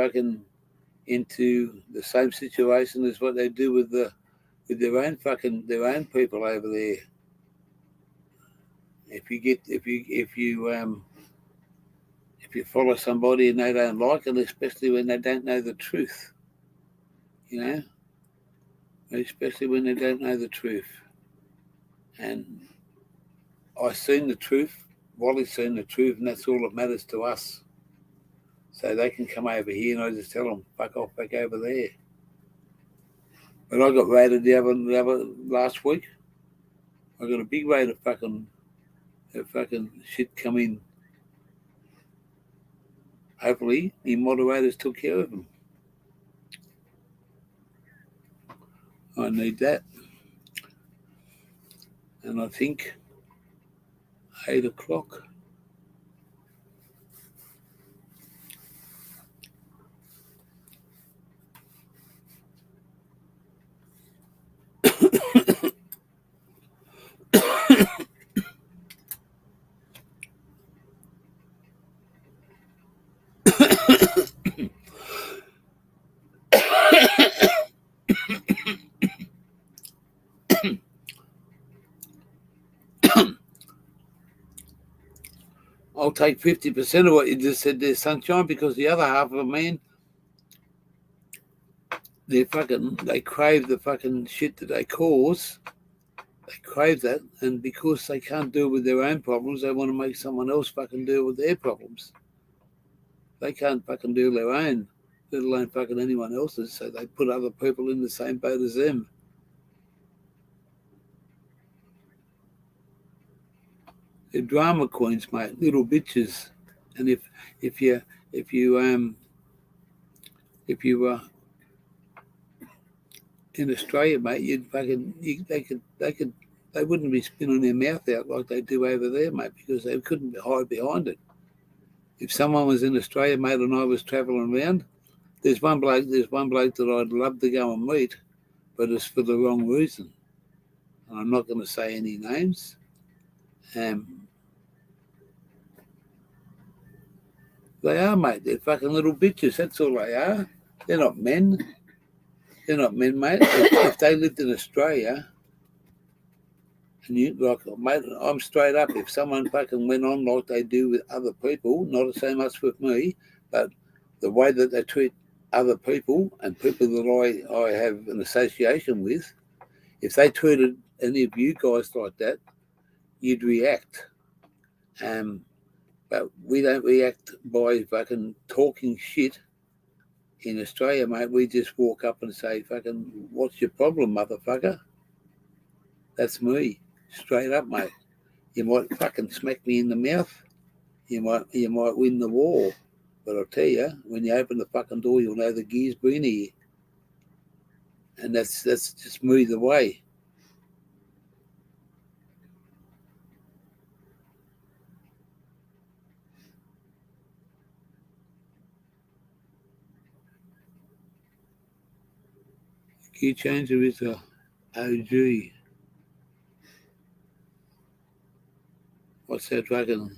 the same situation as what they do with their own people over there. If you follow somebody and they don't like it, especially when they don't know the truth, you know, especially when they don't know the truth. And I've seen the truth, Wally's seen the truth, and that's all that matters to us. So they can come over here, and I just tell them, fuck off back over there. But I got raided the other last week. I got a big raid of fucking shit come in. Hopefully, the moderators took care of them. I need that. And I think 8 o'clock. I'll take 50% of what you just said there, Sunshine, because the other half of them, man, they crave the fucking shit that they cause. They crave that, and because they can't deal with their own problems, they want to make someone else fucking deal with their problems. They can't fucking do their own, let alone fucking anyone else's, so they put other people in the same boat as them. They're drama queens, mate, little bitches. And if you in Australia, mate, they wouldn't be spinning their mouth out like they do over there, mate, because they couldn't hide behind it. If someone was in Australia, mate, and I was travelling around, there's one bloke that I'd love to go and meet, but it's for the wrong reason. And I'm not going to say any names. They are, mate. They're fucking little bitches. That's all they are. They're not men. They're not men, mate. If they lived in Australia, and mate, I'm straight up. If someone fucking went on like they do with other people, not so much with me, but the way that they treat other people and people that I have an association with, if they treated any of you guys like that, you'd react. But we don't react by fucking talking shit. In Australia, mate, we just walk up and say, fucking, what's your problem, motherfucker? That's me. Straight up, mate. You might fucking smack me in the mouth. You might win the war. But I'll tell you, when you open the fucking door, you'll know the gear's been here. And that's just me the way. Key changer is a OG. what's that fucking?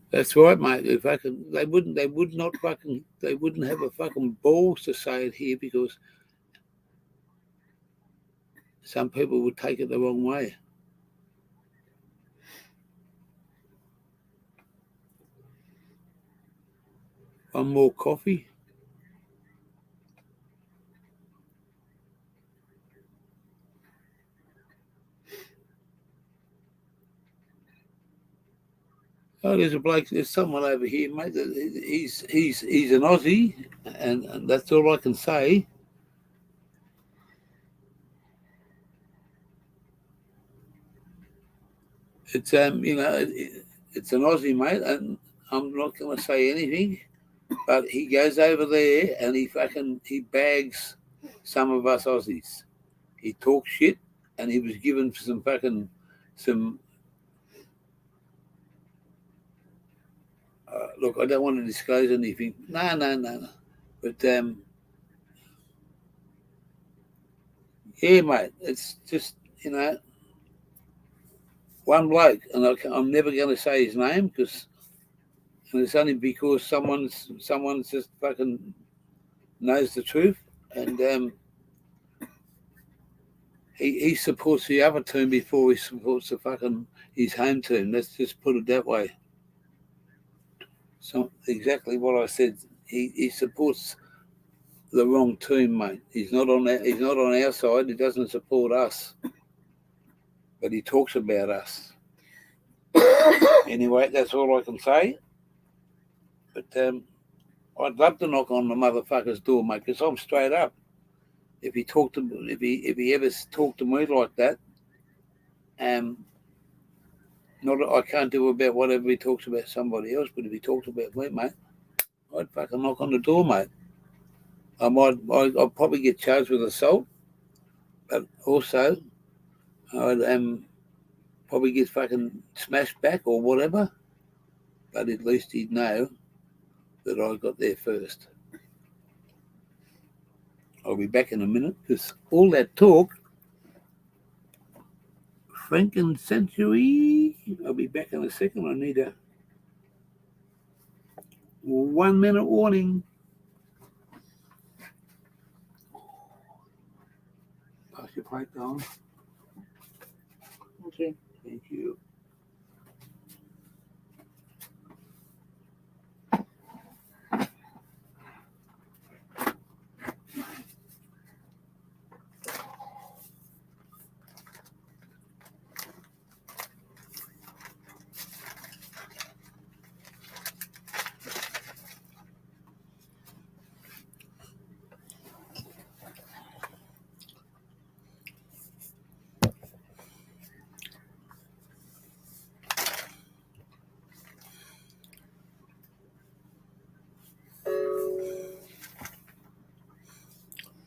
That's right, mate. They wouldn't have a fucking balls to say it here because some people would take it the wrong way. One more coffee. Oh, there's someone over here, mate. He's an Aussie, and that's all I can say. It's it's an Aussie, mate, and I'm not going to say anything, but he goes over there and he bags some of us Aussies. He talks shit, and he was given some. Look, I don't want to disclose anything. No. But yeah, mate, it's just one bloke, and I'm never going to say his name because it's only because someone's just fucking knows the truth, and he supports the other team before he supports his home team. Let's just put it that way. So exactly what I said. He supports the wrong team, mate. He's not on our side. He doesn't support us, but he talks about us. Anyway, that's all I can say. But I'd love to knock on the motherfucker's door, mate, because I'm straight up. If he ever talked to me like that, not I can't do about whatever he talks about somebody else, but if he talks about me, mate, I'd fucking knock on the door, mate. I'll probably get charged with assault, but also I'd probably get fucking smashed back or whatever. But at least he'd know that I got there first. I'll be back in a minute because all that talk, Franken Century. I'll be back in a second. I need a 1 minute warning. Pass your plate down. Thank you. Thank you.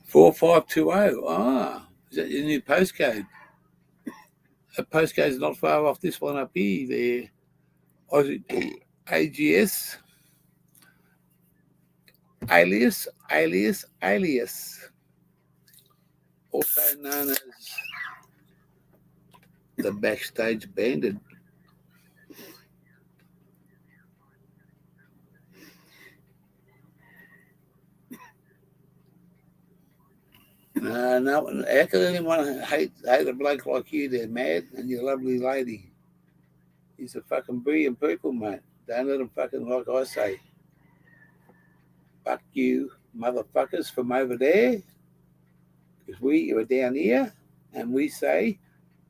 Four 4520. Is that your new postcode? That postcode's not far off this one up here. There, AGS, alias, also known as the Backstage Bandit. No, how could anyone hate a bloke like you? They're mad, and your lovely lady. He's a fucking brilliant people, mate. Don't let them fucking, like I say, fuck you, motherfuckers from over there, because we are down here, and we say,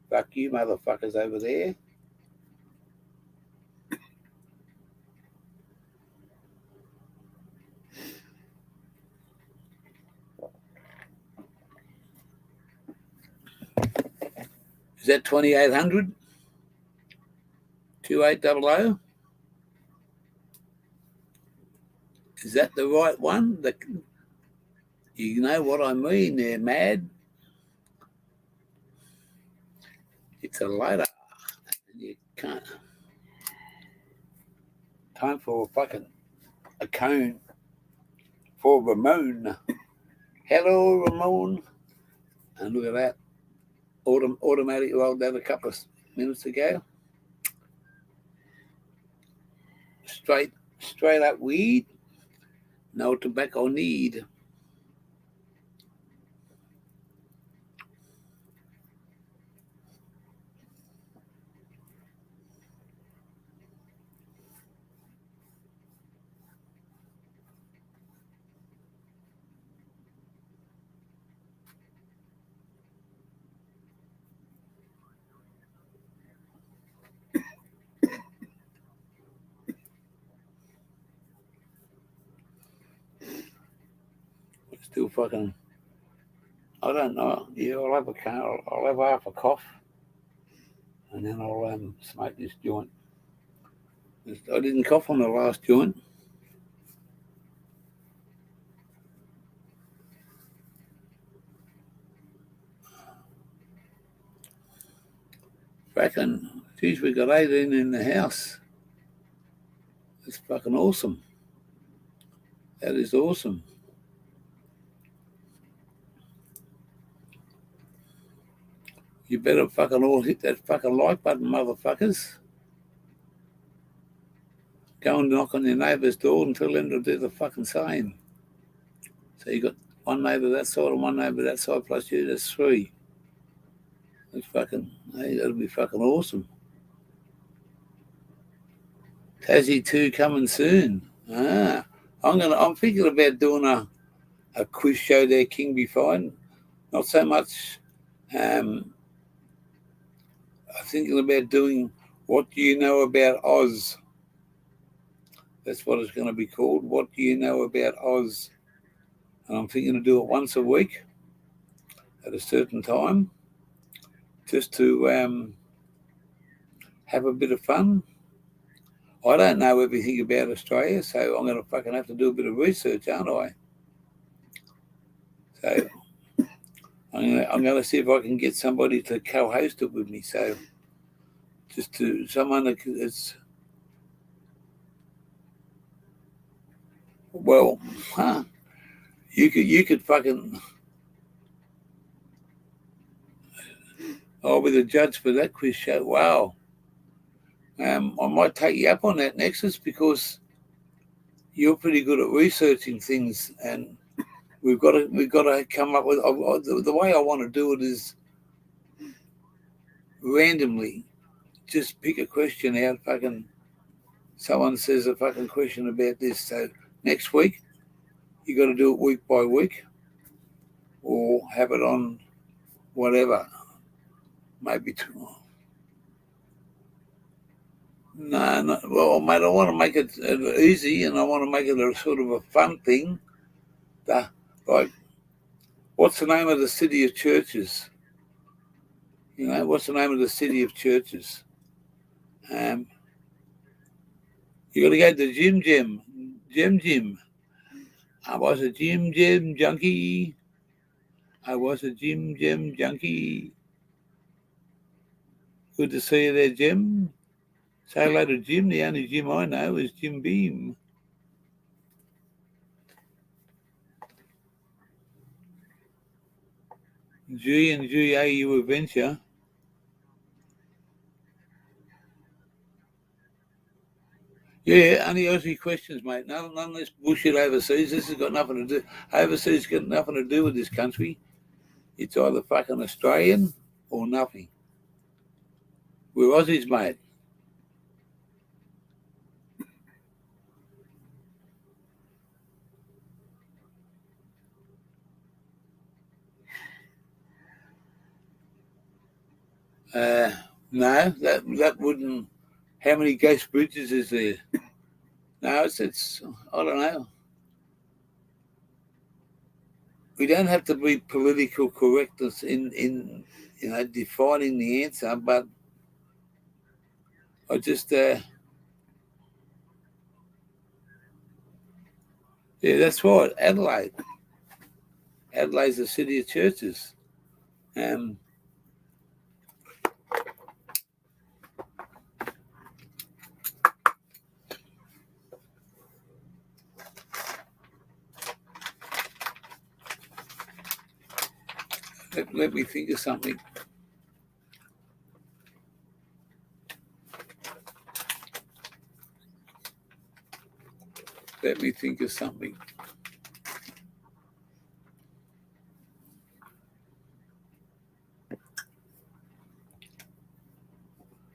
fuck you, motherfuckers over there. Is that 2800? 2800? Is that the right one? You know what I mean? They're mad. It's a lighter. You can't. Time for a cone for Ramon. Hello, Ramon. And look at that. automatic rolled that a couple of minutes ago. Straight up weed, no tobacco need. Still fucking, I don't know. Yeah, I'll have half a cough, and then I'll smoke this joint. I didn't cough on the last joint. Fucking, geez, we got 18 in the house. That's fucking awesome. That is awesome. You better fucking all hit that fucking like button, motherfuckers. Go and knock on your neighbour's door and tell them to do the fucking same. So you got one neighbour that side and one neighbour that side plus you, that's 3. That's fucking, hey, that'll be fucking awesome. Tassie 2 coming soon. I'm thinking about doing a quiz show there, King Be Fine. Not so much. I'm thinking about doing What Do You Know About Oz? That's what it's going to be called. What Do You Know About Oz? And I'm thinking to do it once a week at a certain time, just to have a bit of fun. I don't know everything about Australia, so I'm going to fucking have to do a bit of research, aren't I? So I'm going to see if I can get somebody to co-host it with me. So just to someone that's, well, you could fucking, I'll be the judge for that quiz show. Wow. I might take you up on that, Nexus, because you're pretty good at researching things, and we've got to come up with the way I want to do it is randomly, just pick a question out. Fucking someone says a fucking question about this, so next week you got to do it week by week, or have it on whatever, maybe 2. No, well, mate, I want to make it easy, and I want to make it a sort of a fun thing. Like, what's the name of the city of churches? You know, what's the name of the city of churches? You got to go to Gym. I was a Gym junkie. I was a Gym junkie. Good to see you there, Jim. Say hello to Jim. The only Jim I know is Jim Beam. G and GAU Adventure. Yeah, only Aussie questions, mate. None of this bullshit overseas. This has got nothing to do. Overseas got nothing to do with this country. It's either fucking Australian or nothing. We're Aussies, mate. No, that wouldn't. How many ghost bridges is there? No, it's I don't know. We don't have to be political correctness in defining the answer, but I just yeah, that's right. Adelaide. Adelaide's a city of churches. Let me think of something. Let me think of something.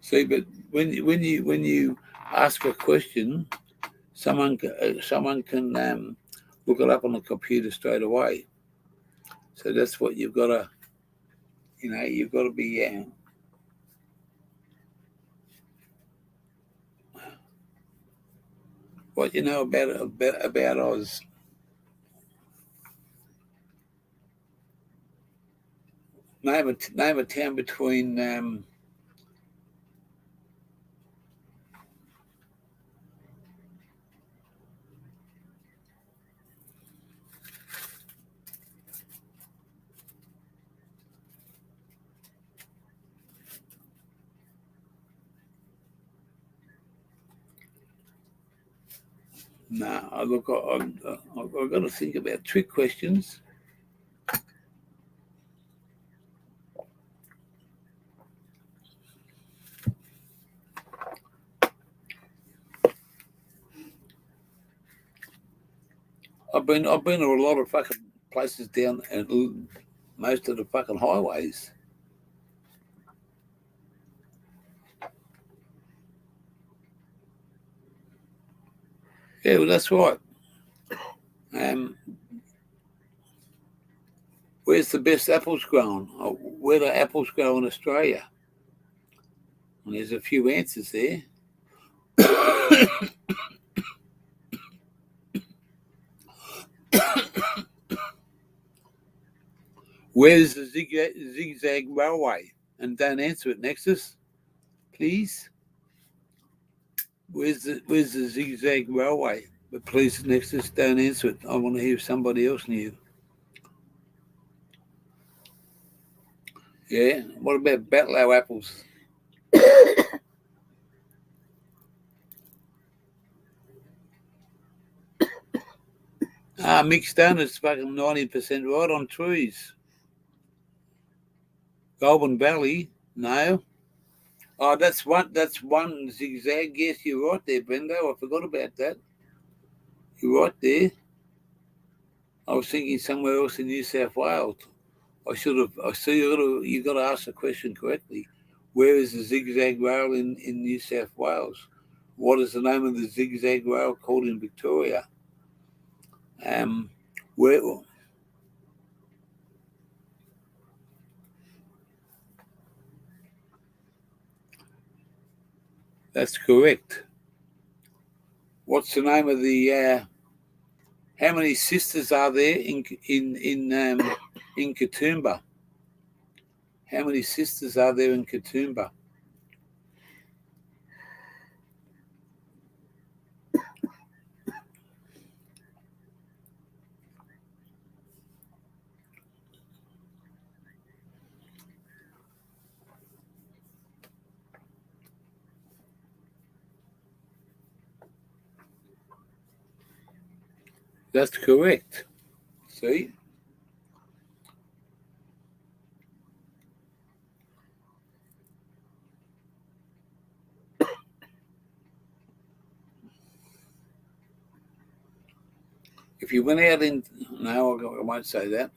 See, but when you ask a question, someone can look it up on the computer straight away. So that's what you've got to, you've got to be. What you know about Oz? Name a town between. No, look, I've got to think about trick questions. I've been to a lot of fucking places down at most of the fucking highways. Yeah, well, that's right. Where's the best apples grown? Where do apples grow in Australia? And there's a few answers there. Where's the zigzag railway? And don't answer it, Nexus, please. Where's the zigzag railway? But please, Nexus, don't answer it. I want to hear somebody else knew. Yeah. What about Batlow apples? Mick Stoner's fucking 90% right on trees. Goulburn Valley, no. Oh, that's one zigzag. Yes, you're right there, Brendo. I forgot about that. You're right there. I was thinking somewhere else in New South Wales. I should have. I see you got to ask the question correctly. Where is the zigzag rail in New South Wales? What is the name of the zigzag rail called in Victoria? Where? That's correct. What's the name of the? How many sisters are there in Katoomba? How many sisters are there in Katoomba? That's correct. See? If you went out in... No, I won't say that.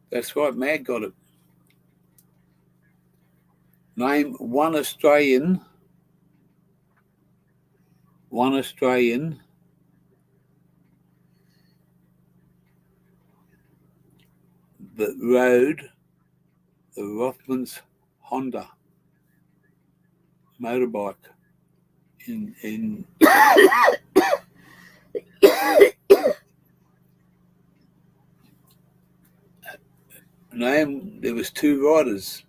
That's right, Mag got it. Name one Australian that rode the Rothmans Honda motorbike in name. There was two riders.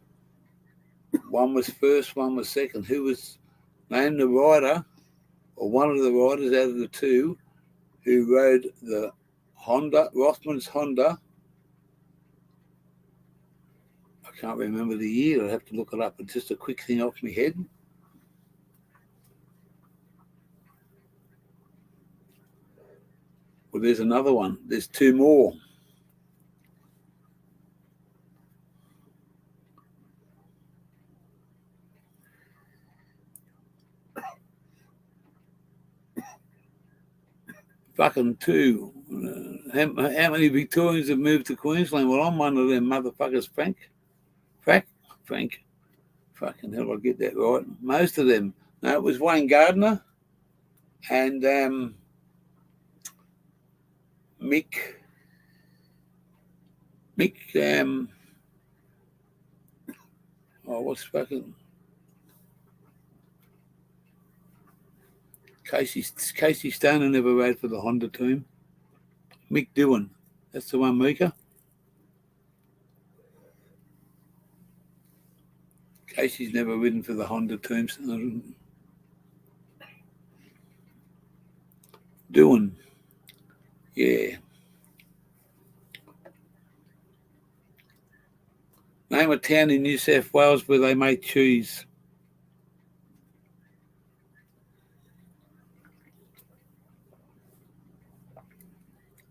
One was first, one was second. Who was named the rider, or one of the riders out of the two, who rode the Rothmans Honda? I can't remember the year. I'll have to look it up. It's just a quick thing off my head. Well, there's another one. There's two more. fucking two. How many Victorians have moved to Queensland? Well, I'm one of them motherfuckers, Frank. Fucking hell, I'll get that right. Most of them. No, it was Wayne Gardner and Mick, what's fucking Casey Stoner never rode for the Honda team. Mick Doohan, that's the one, Mika. Casey's never ridden for the Honda teams. Doohan, yeah. Name a town in New South Wales where they make cheese.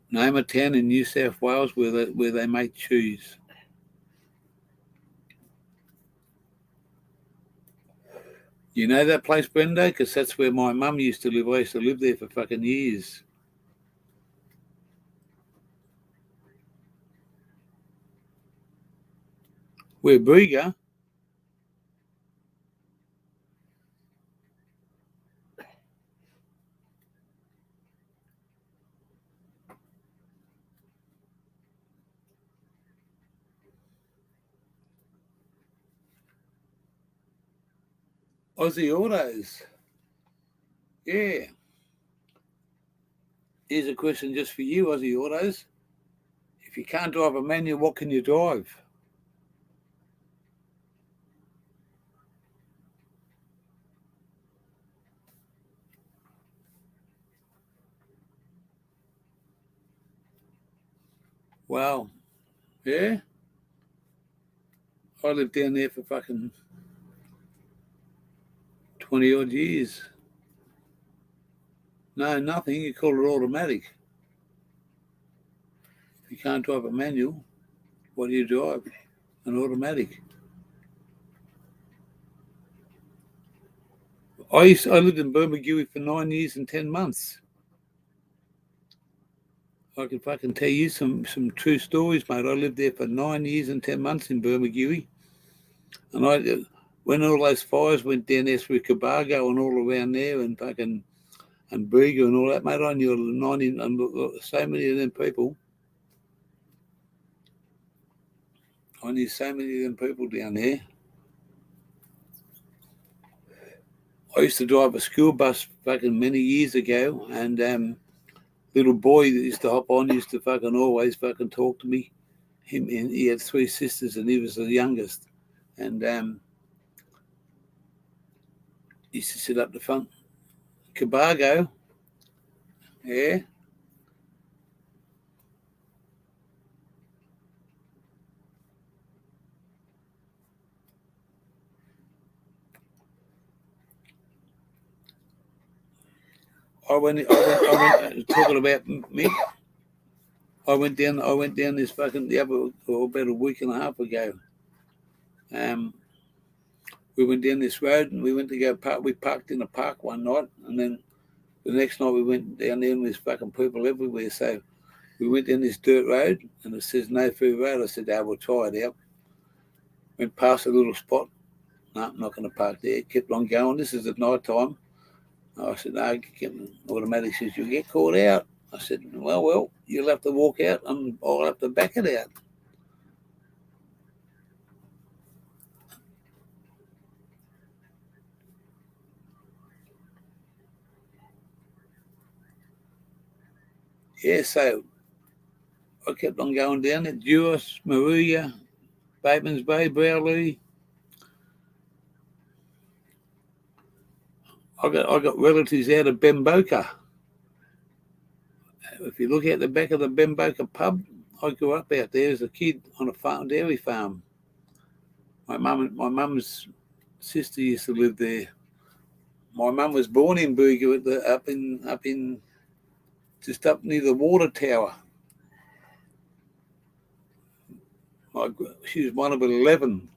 Name a town in New South Wales where they make cheese. You know that place, Brendo? Because that's where my mum used to live. I used to live there for fucking years. Where, Bega? Aussie Autos. Yeah. Here's a question just for you, Aussie Autos. If you can't drive a manual, what can you drive? Well, yeah. I lived down there for fucking 20 odd years. No, nothing. You call it automatic. If you can't drive a manual, what do you drive? An automatic. I lived in Bermagui for 9 years and 10 months. I can fucking tell you some true stories, mate. I lived there for 9 years and 10 months in Bermagui. And when all those fires went down there through Cobargo and all around there and fucking and Bega and all that, mate, I knew so many of them people. I knew so many of them people down there. I used to drive a school bus fucking many years ago, and little boy that used to hop on used to fucking always fucking talk to me. And he had 3 sisters, and he was the youngest. And he used to sit up the front. Cobargo, yeah. I went talking about Mick. I went down this fucking about a week and a half ago. We went down this road and we went to go park. We parked in a park one night, and then the next night we went down there and there's fucking people everywhere. So we went down this dirt road and it says no through road. I said, we'll try it out. Went past a little spot. No, I'm not going to park there. Kept on going. This is at night time. I said, no, automatic says, you'll get caught out. I said, well, you'll have to walk out and I'll have to back it out. Yeah, so I kept on going down there. Duos, Maria, Batemans Bay, Browley. I got relatives out of Bemboka. If you look at the back of the Bemboka pub, I grew up out there as a kid on a dairy farm. My mum's sister used to live there. My mum was born in Bega up in just up near the water tower. She was one of 11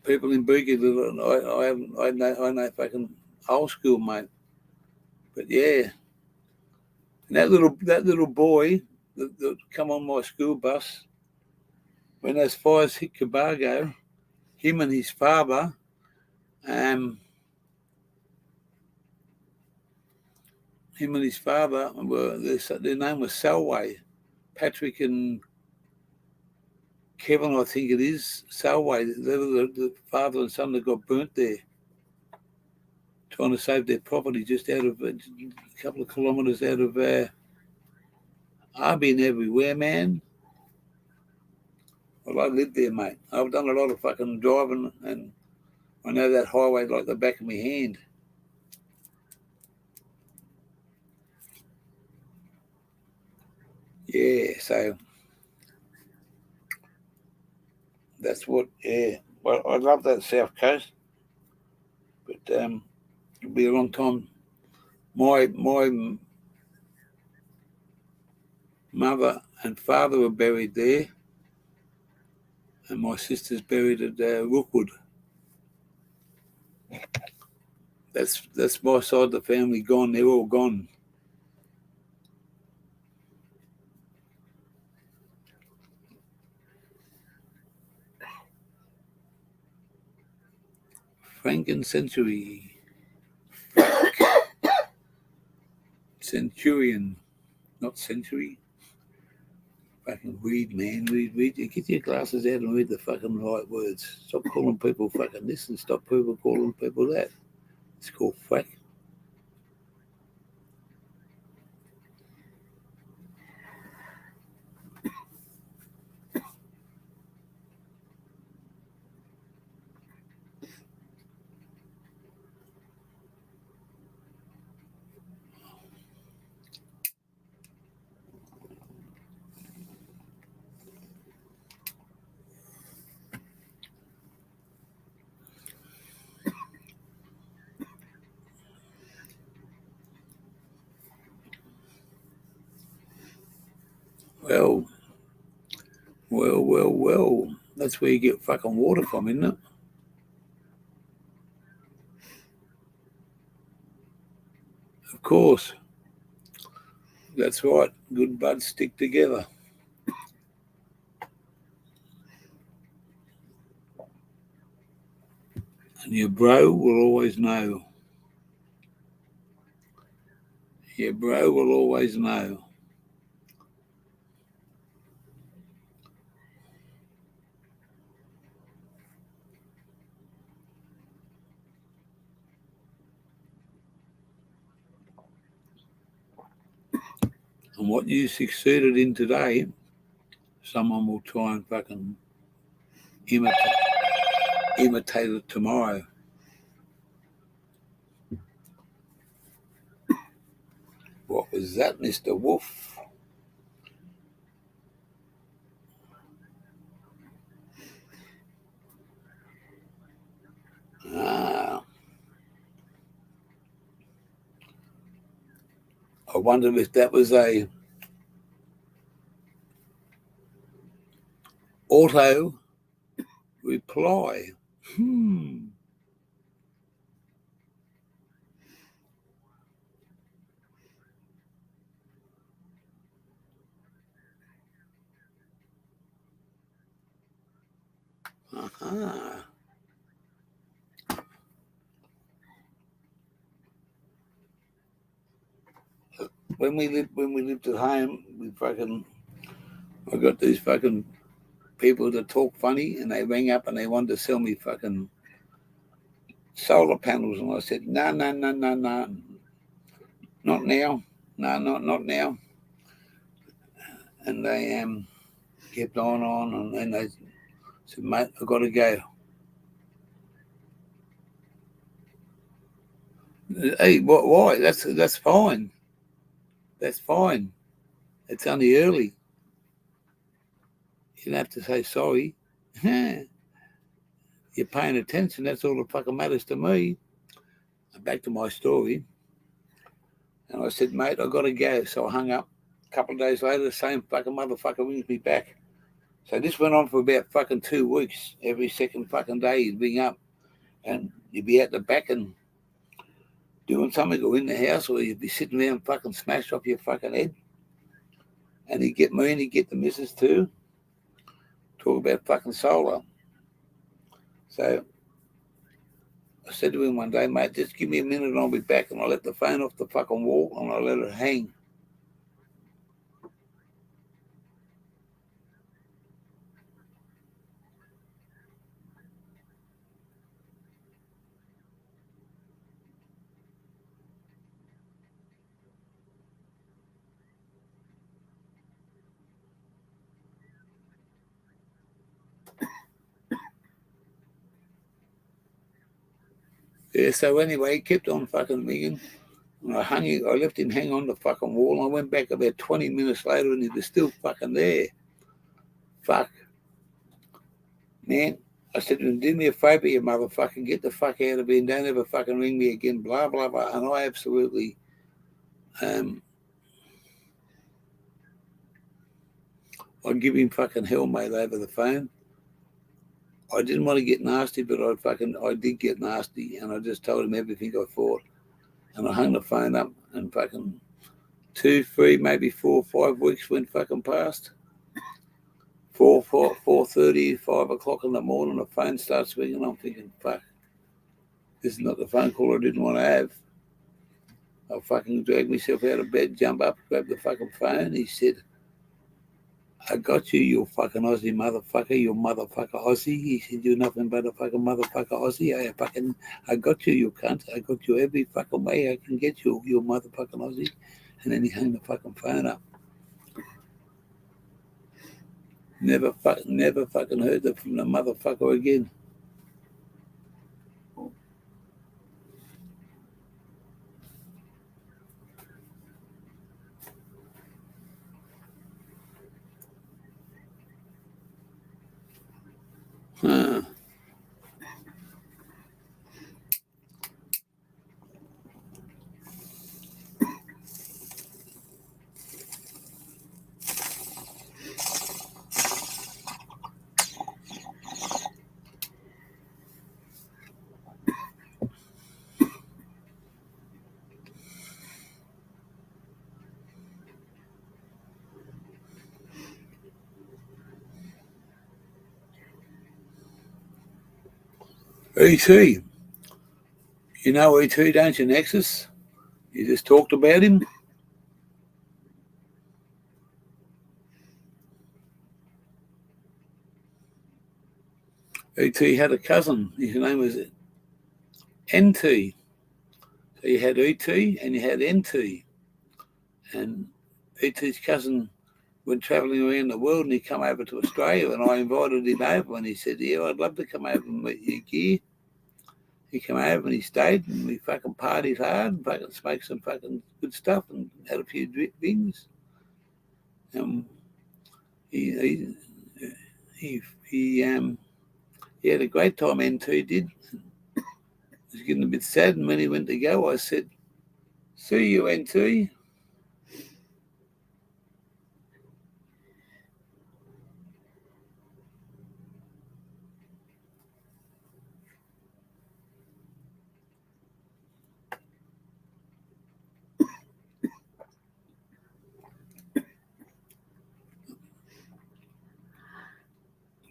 people in Bega. I know fucking old school, mate. But yeah, And that little boy that come on my school bus, when those fires hit Cobargo, him and his father, their name was Selway. Patrick and Kevin, I think it is, Selway. They were the father and son that got burnt there, trying to save their property just out of a couple of kilometres out of. I've been everywhere, man. Well, I lived there, mate. I've done a lot of fucking driving, and I know that highway like the back of my hand. Yeah, so that's what. Yeah, well, I love that South Coast, but it'll be a long time. My mother and father were buried there, and my sister's buried at Rookwood. That's my side of the family gone. They're all gone. Franken Century. Centurion, not century. Fucking read, man. Read. Get your glasses out and read the fucking right words. Stop calling people fucking this and stop people calling people that. It's called fuck. Well. That's where you get fucking water from, isn't it? Of course. That's right. Good buds stick together. And your bro will always know. Your bro will always know. And what you succeeded in today, someone will try and fucking imitate it tomorrow. What was that, Mr. Wolf? I wonder if that was a auto reply. Uh-huh. When we lived at home, I got these fucking people that talk funny, and they rang up and they wanted to sell me fucking solar panels, and I said, no, not now, not now. And they kept on, and then they said, mate, I've got to go. Hey, why? That's fine. That's fine. It's only early. You don't have to say sorry. You're paying attention. That's all that fucking matters to me. Back to my story. And I said, mate, I've got to go. So I hung up. A couple of days later, the same fucking motherfucker rings me back. So this went on for about fucking 2 weeks. Every second fucking day he'd ring up. And you'd be out the back and doing something or in the house, or you'd be sitting there and fucking smashed off your fucking head. And he'd get me and he'd get the missus too. Talk about fucking solar. So I said to him one day, mate, just give me a minute and I'll be back. And I let the phone off the fucking wall and I let it hang. Yeah, so anyway, he kept on fucking ringing. And I left him hang on the fucking wall. I went back about 20 minutes later and he was still fucking there. Fuck. Man, I said to him, do me a favour, you motherfucker, get the fuck out of here and don't ever fucking ring me again, blah, blah, blah. And I absolutely, I'd give him fucking hell, mate, over the phone. I didn't want to get nasty, but I did get nasty. And I just told him everything I thought. And I hung the phone up and fucking 2, 3, maybe 4, 5 weeks went fucking past. 4:30, 5 o'clock in the morning, the phone starts ringing. I'm thinking, fuck, this is not the phone call I didn't want to have. I fucking dragged myself out of bed, jump up, grab the fucking phone. He said, I got you, you fucking Aussie motherfucker, you motherfucker Aussie. He said, you're nothing but a fucking motherfucker Aussie. I got you, you cunt. I got you every fucking way I can get you, you motherfucking Aussie. And then he hung the fucking phone up. Never fucking heard from the motherfucker again. Huh. E.T. You know E.T., don't you, Nexus? You just talked about him. E.T. had a cousin. His name was N.T. So you had E.T. and you had N.T. And E.T.'s cousin went travelling around the world and he come over to Australia and I invited him over and he said, yeah, I'd love to come over and meet you, Gear. He came over and he stayed and we fucking partied hard and fucking smoked some fucking good stuff and had a few drinks. He had a great time, N.T. did. He was getting a bit sad, and when he went to go, I said, see you, N.T.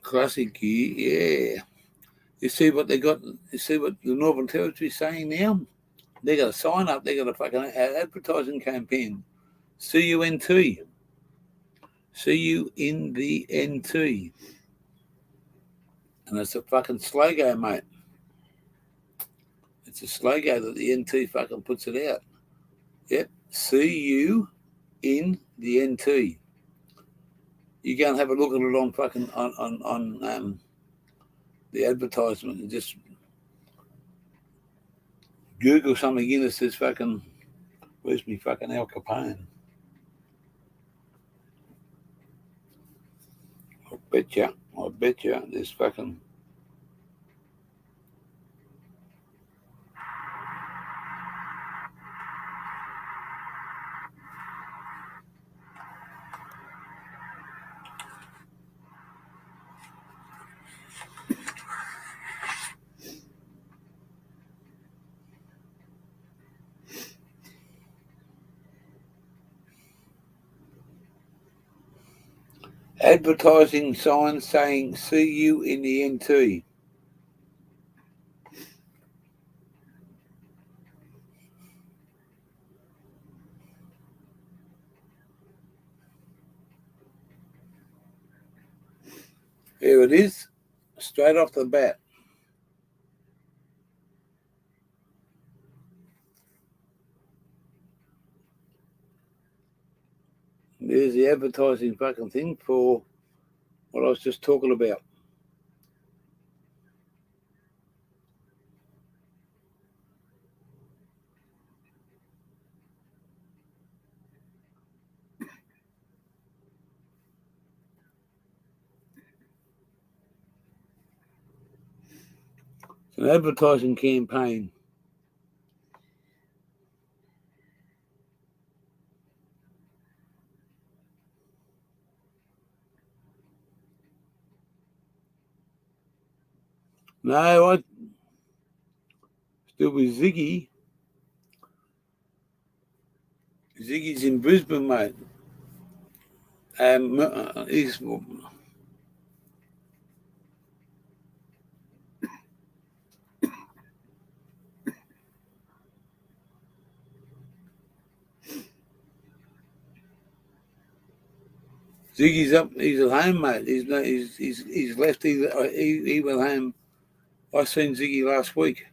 Classic Gear, yeah. You see what they got? You see what the Northern Territory is saying now? They got a sign up. They got a fucking advertising campaign. See you, N.T. See you in the N.T. And it's a fucking slogan, mate. It's a slogan that the N.T. fucking puts it out. Yep. See you in the N.T. You go and have a look at it on fucking on the advertisement and just Google something in that says fucking, where's me fucking Al Capone? I bet you there's fucking. Advertising signs saying "See you in the NT." Here it is, straight off the bat. There's the advertising fucking thing for what I was just talking about. It's an advertising campaign. No, I still with Ziggy. Ziggy's in Brisbane, mate. He's Ziggy's up. He's at home, mate. He's left. He went home. I seen Ziggy last week.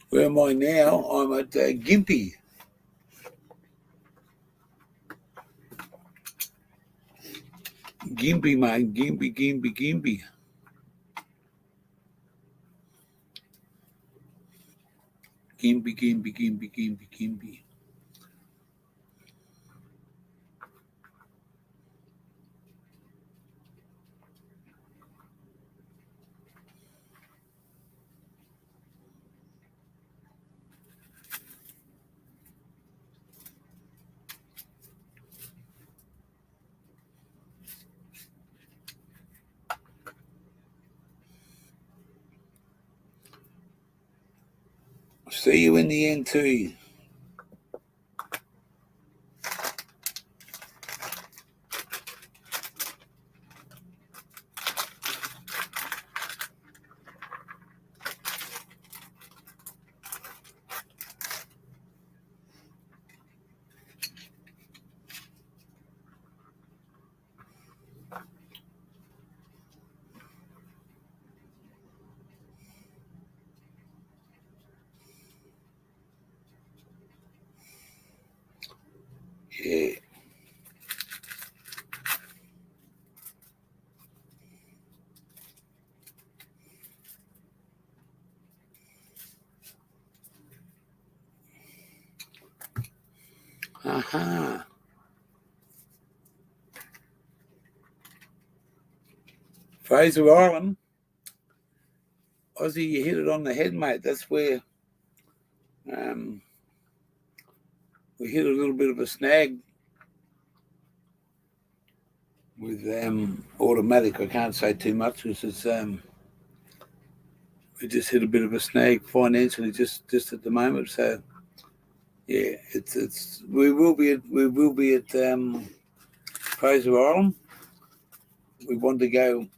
Where am I now? I'm at Gympie. Gympie, mate. Gympie. Gympie. See you in the NT. Yeah. Aha. Fraser Island. Ozzy, you hit it on the head, mate. That's where we hit a little bit of a snag with automatic. I can't say too much because it's we just hit a bit of a snag financially just at the moment. So yeah, it's we will be at Fraser Island. We want to go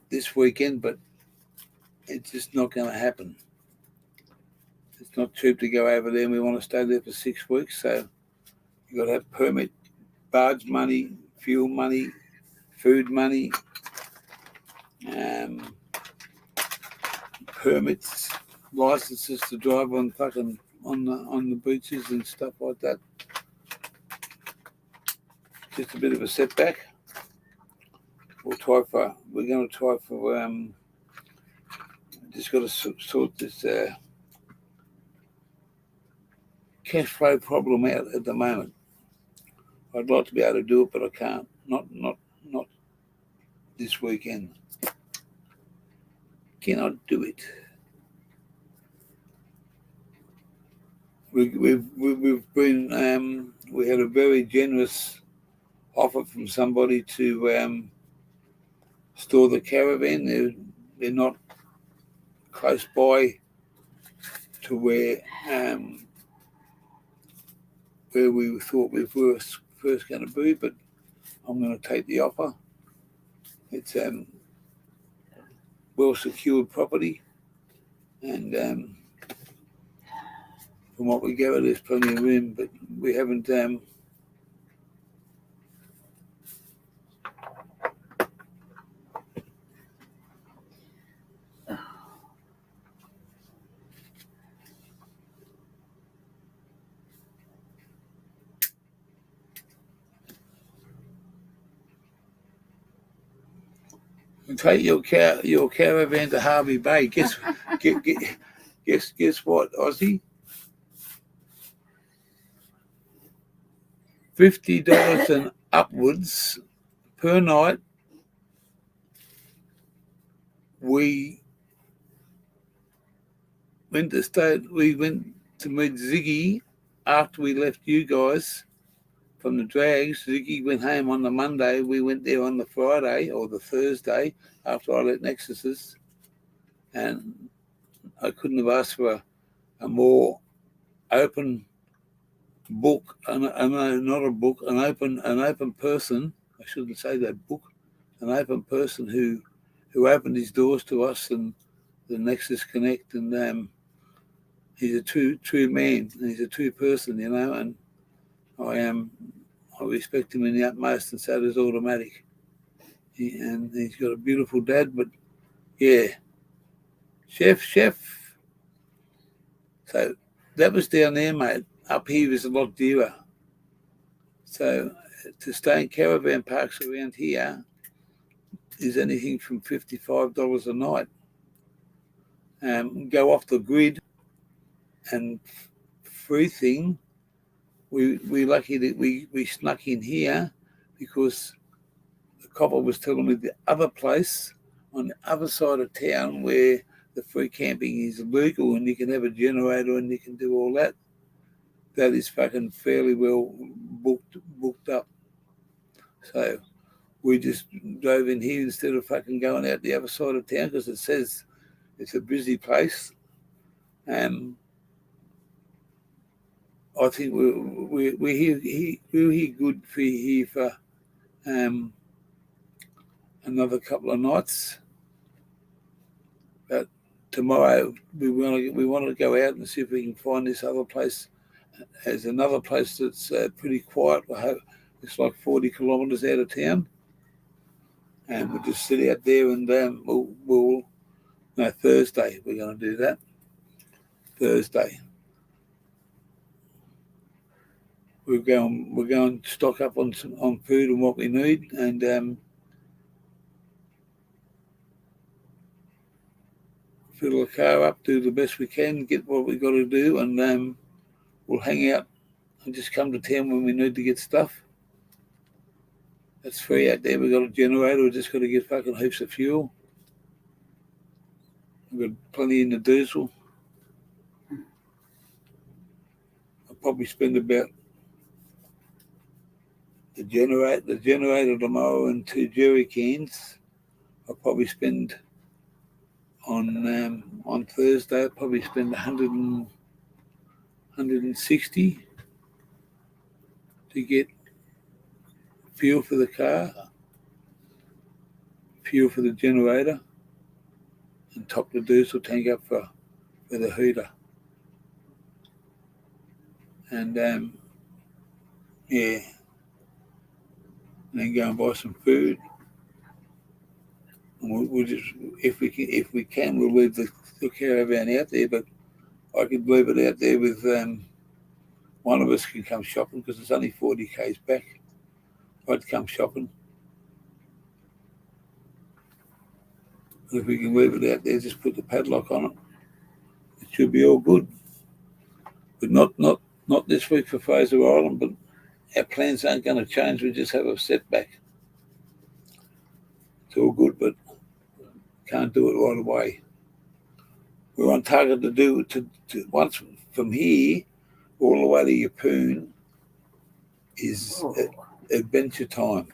this weekend, but it's just not going to happen. It's not cheap to go over there, and we want to stay there for 6 weeks. So you got to have permit, barge money, fuel money, food money, permits, licenses to drive on fucking on the beaches and stuff like that. Just a bit of a setback. We're going to try for just got to sort this cash flow problem out at the moment. I'd like to be able to do it, but I can't. Not this weekend. Cannot do it. We've been we had a very generous offer from somebody to store the caravan. They're not close by to where we thought we were first going to be, but I'm going to take the offer. It's well secured property, and from what we gather, there's plenty of room, but we haven't. Take your caravan to Harvey Bay. Guess what, Aussie? $50 and upwards per night. We went to meet Ziggy after we left you guys from the drags. Ziggy went home on the Monday. We went there on the Friday or the Thursday after I left Nexus's, and I couldn't have asked for a more open book, not a book, an open person. I shouldn't say that book. An open person who opened his doors to us and the Nexus Connect, and he's a true man. He's a true person, and I respect him in the utmost, and so does Automatic. And he's got a beautiful dad, but yeah, chef. So that was down there, mate. Up here is a lot dearer. So to stay in caravan parks around here is anything from $55 a night. Go off the grid, and free thing. We lucky that we snuck in here because the copper was telling me the other place on the other side of town where the free camping is legal and you can have a generator and you can do all that. That is fucking fairly well booked up. So we just drove in here instead of fucking going out the other side of town because it says it's a busy place. I think we're here good for here for another couple of nights. But tomorrow we want to go out and see if we can find this other place. There's another place that's pretty quiet. It's like 40 kilometres out of town, and we'll just sit out there and Thursday we're going to do that. Thursday. We're going to stock up on food and what we need, and fill the car up, do the best we can, get what we got to do, and we'll hang out and just come to town when we need to get stuff. That's free out there. We've got a generator. We've just got to get fucking heaps of fuel. We've got plenty in the diesel. I'll probably spend about the generator tomorrow and 2 jerry cans. I'll probably spend on Thursday. I'll probably spend 160 to get fuel for the car, fuel for the generator, and top the diesel tank up for the heater. And yeah, and then go and buy some food. And we'll just, if we can, we'll leave the caravan out there. But I could leave it out there with one of us can come shopping because it's only 40 k's back. I'd come shopping. If we can leave it out there, just put the padlock on it. It should be all good. But not this week for Fraser Island, but our plans aren't going to change. We just have a setback. It's all good, but can't do it right away. We're on target to do to once from here all the way to Yeppoon is adventure time.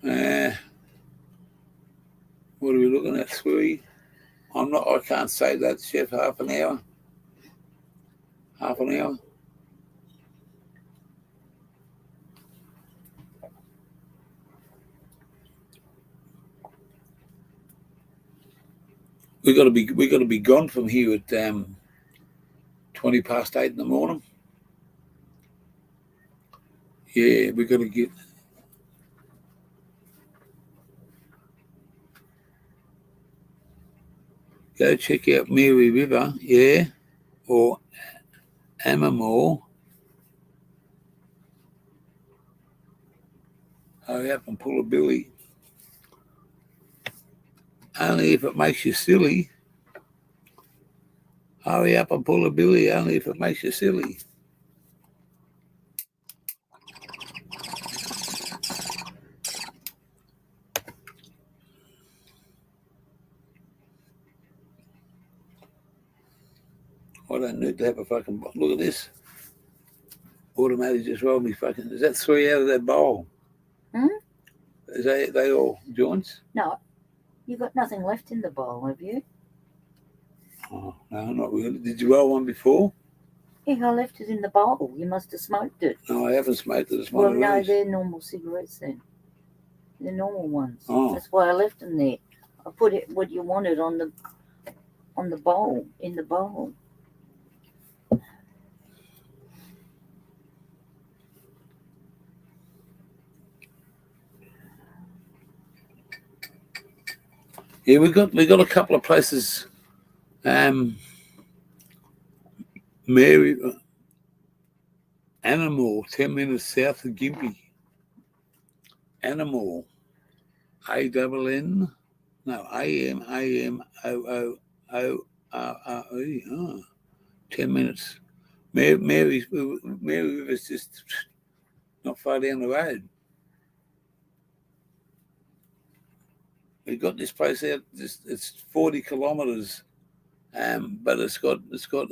What are we looking at? 3? I can't say that, Chef. Half an hour. Half an hour. We got to be gone from here at 20 past 8 in the morning. Yeah, we got to get. Go check out Mary River, yeah, or Amamore. Hurry up and pull a billy. Only if it makes you silly. Hurry up and pull a billy, only if it makes you silly. I don't need to have a fucking look at this. Automatically just rolled me fucking. Is that 3 out of that bowl? Is they all joints? No, you've got nothing left in the bowl, have you? Oh, no, not really. Did you roll one before? Yeah, I left it in the bowl. You must have smoked it. No, I haven't smoked it. It's Well, one of no, these. they're normal cigarettes then. They're normal ones. Oh. That's why I left them there. I put it what you wanted on the bowl, in the bowl. Yeah, we got a couple of places. Mary Animal, 10 minutes south of Gympie. Animal, ANN, no, AMAMOORRE. 10 minutes. Mary River's just not far down the road. We got this place out. It's 40 kilometres, but it's got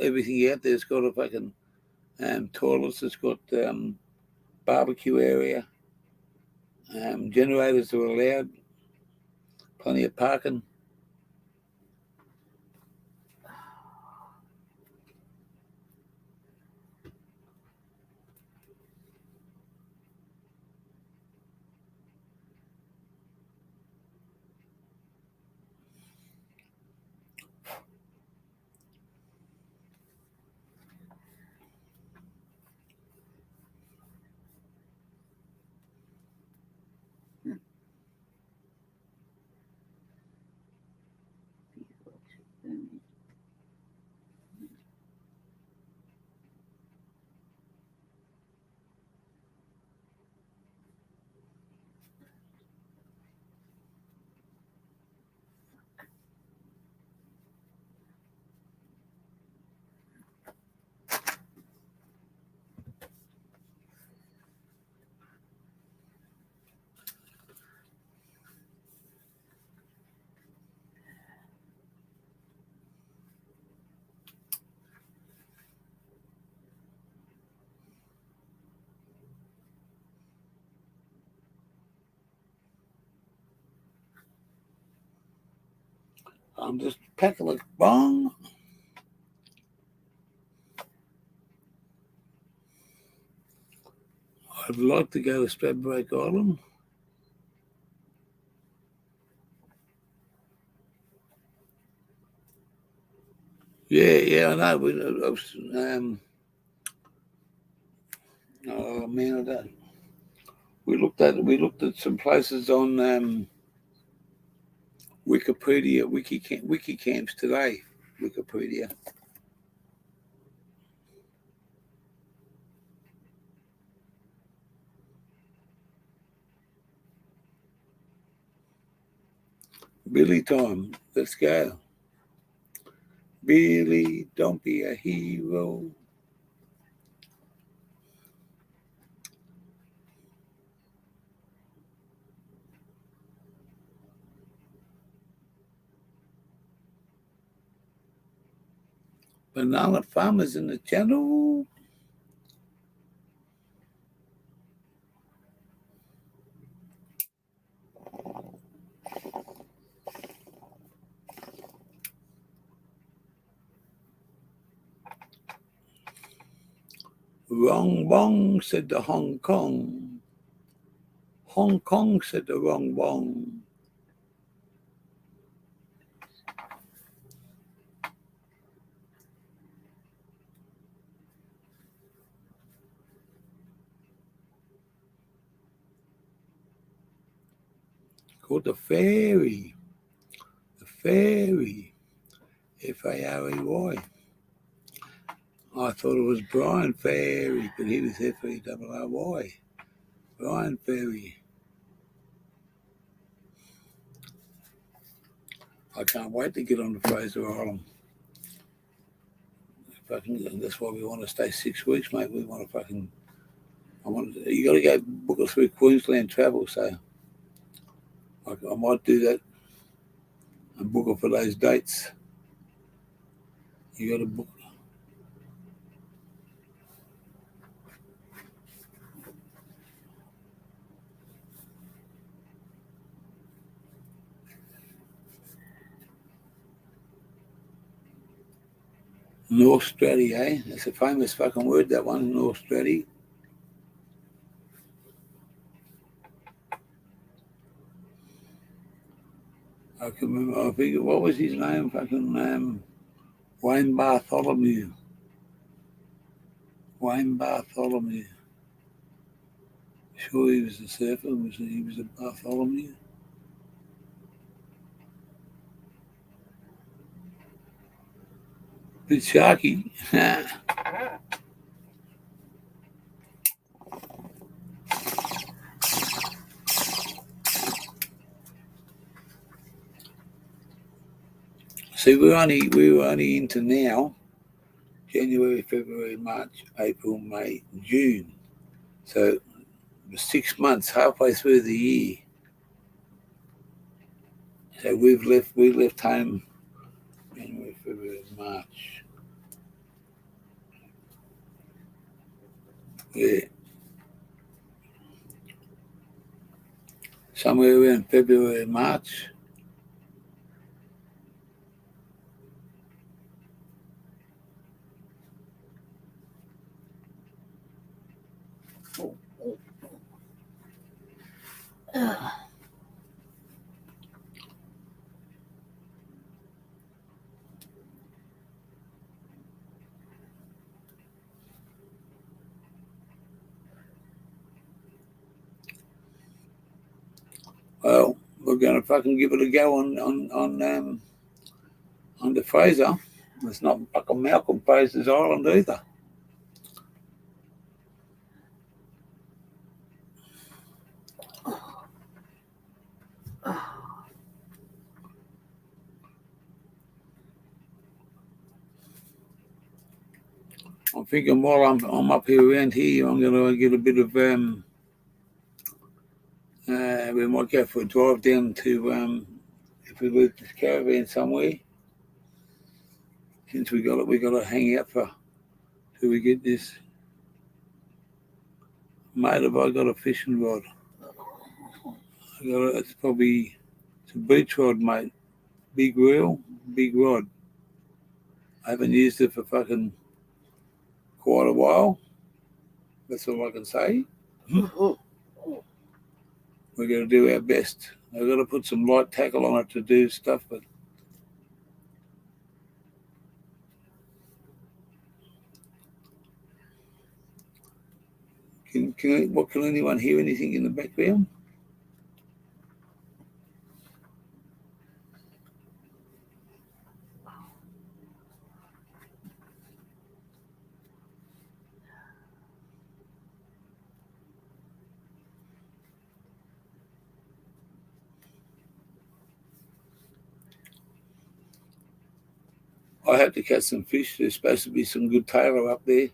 everything out there. It's got a fucking toilets. It's got barbecue area. Generators are allowed. Plenty of parking. I'm just packing a bong. I'd like to go to Stradbroke Island. Yeah, I know. Oh man, I don't. We looked at some places on Wikipedia, Wikicamps today. Wikipedia. Billy time. Let's go. Billy, don't be a hero. Banana farmers in the channel. Wrong bong, said the Hong Kong. Hong Kong, said the wrong bong. Called the Fairy. The Fairy. F-A-R-E-Y. I thought it was Brian Ferry, but he was F-E-R-R-Y. Brian Ferry. I can't wait to get on the Fraser Island. That's why we want to stay 6 weeks, mate. We want to fucking. You got to go book it through Queensland Travel, so I might do that and book it for those dates. You got to book. North Stratty, eh? That's a famous fucking word, that one, North Stratty. I can remember, I think, what was his name? Fucking Wayne Bartholomew. Wayne Bartholomew. Sure he was a surfer, he was a Bartholomew. Bit sharky. See, we're only into now January, February, March, April, May, June. So 6 months, halfway through the year. So we've left home January, February, March. Yeah. Somewhere around February, March. Well, we're going to fucking give it a go on the Fraser. It's not fucking Malcolm Fraser's Island either. I'm thinking while I'm up here around here, I'm going to get a bit of we might go for a drive down to if we leave this caravan somewhere. Since we got to hang out for till we get this. Mate, have I got a fishing rod? It's a beach rod, mate. Big reel, big rod. I haven't used it for fucking quite a while. That's all I can say. We're going to do our best. I've got to put some light tackle on it to do stuff, but can anyone hear anything in the background? I have to catch some fish. There's supposed to be some good tailor up there.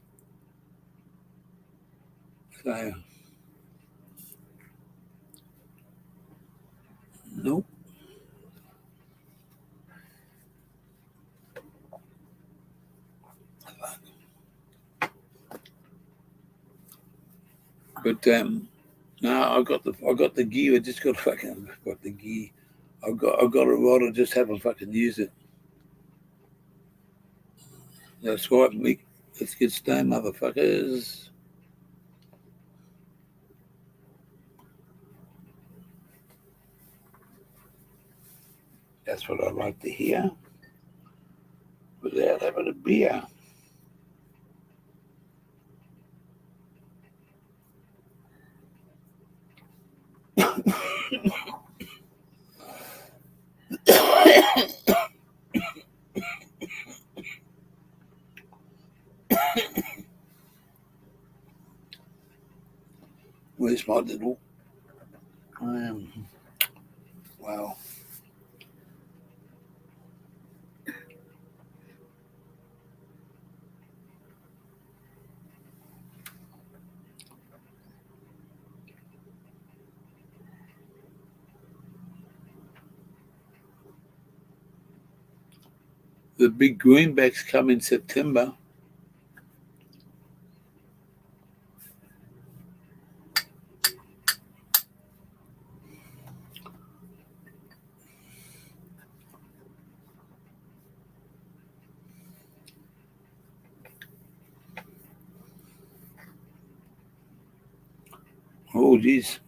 So, nope. But no, I got the gear. I just got the gear. I've got a rod. I just haven't fucking used it. That's right, Mick. Let's get stoned, motherfuckers. That's what I like to hear. Without having a beer. Where's my little? Wow. The big greenbacks come in September. Oh, geez.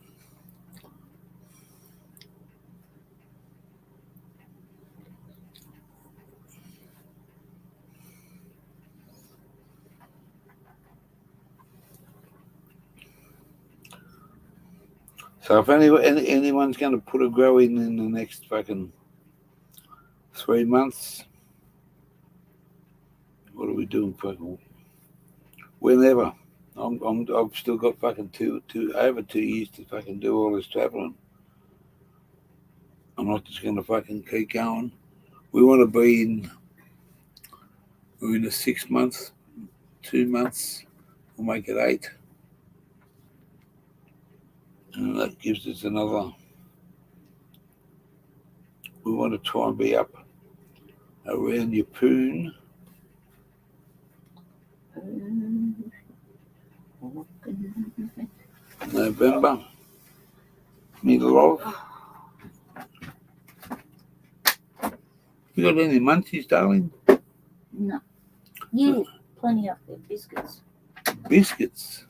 So if anyone's going to put a grow in the next fucking 3 months, what are we doing? Fucking whenever. I've still got fucking over 2 years to fucking do all this traveling. I'm not just going to fucking keep going. We want to be in. We're in a 6 months, 2 months. We'll make it 8. And that gives us another. We want to try and be up around Yeppoon. November. Middle of. You got any munchies, darling? No. You plenty up there, biscuits. Biscuits.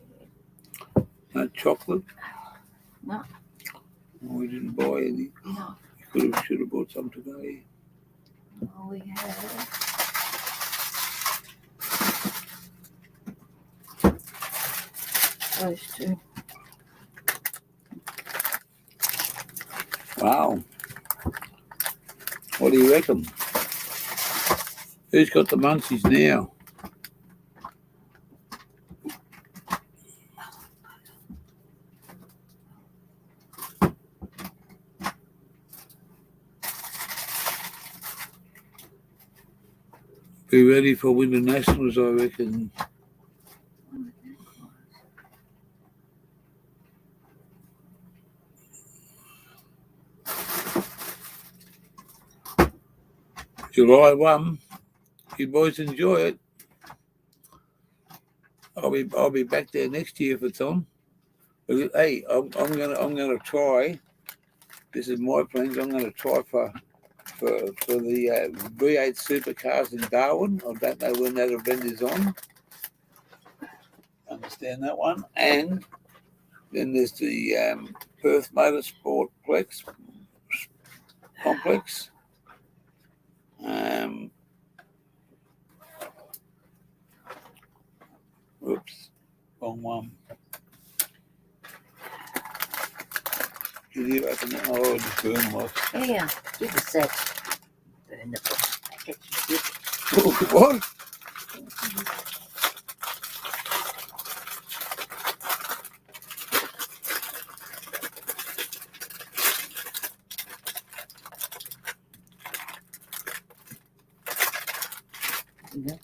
No chocolate. No. Oh, we didn't buy any. No. You should have bought some today. Oh, we have. Those two. Wow. What do you reckon? Who's got the munchies now? Be ready for Winter Nationals, I reckon. July 1. You boys enjoy it. I'll be back there next year if it's on. But hey, I'm gonna try. This is my plans. I'm gonna try for the V8 supercars in Darwin. I don't know when that event is on. Understand that one. And then there's the Perth Motorsport Complex. Oops, wrong one. Did you open it? Oh, I'll just burn them off. Yeah, give us that. Burn the packet. What? Yeah.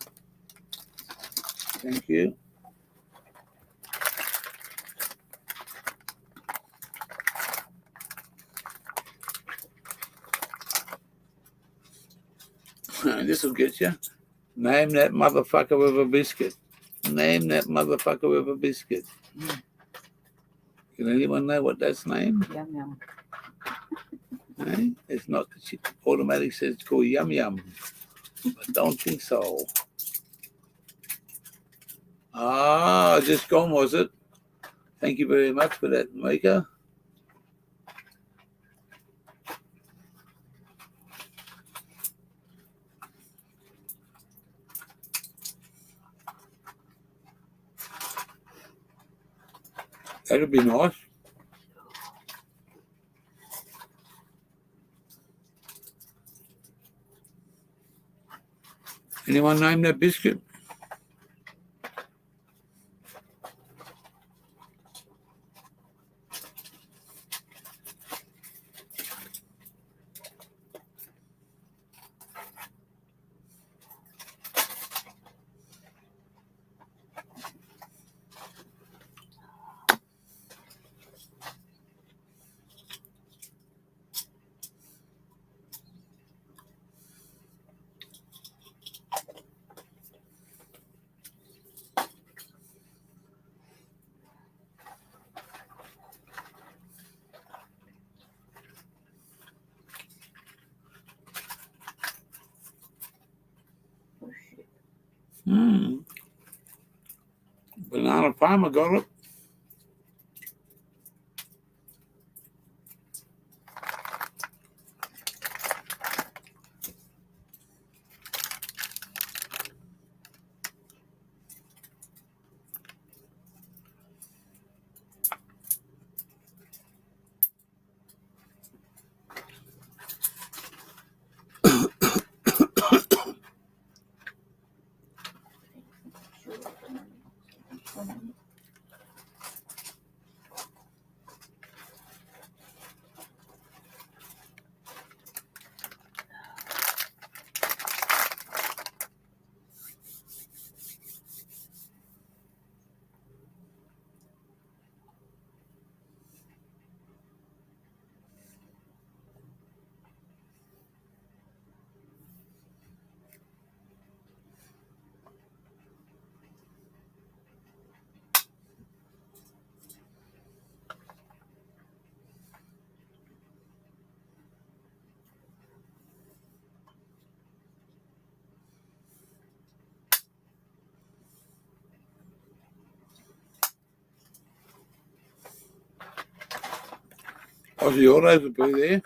Thank you. This will get you. Name that motherfucker with a biscuit. Name that motherfucker with a biscuit. Can anyone know what that's named? Yum yum. Eh? It's not. She automatically says it's called Yum Yum. I don't think so. Ah, just gone, was it? Thank you very much for that, Mika. That'd be nice. Anyone name that biscuit? Oh, shit. Banana farmer got it. Aussie Autos would be there.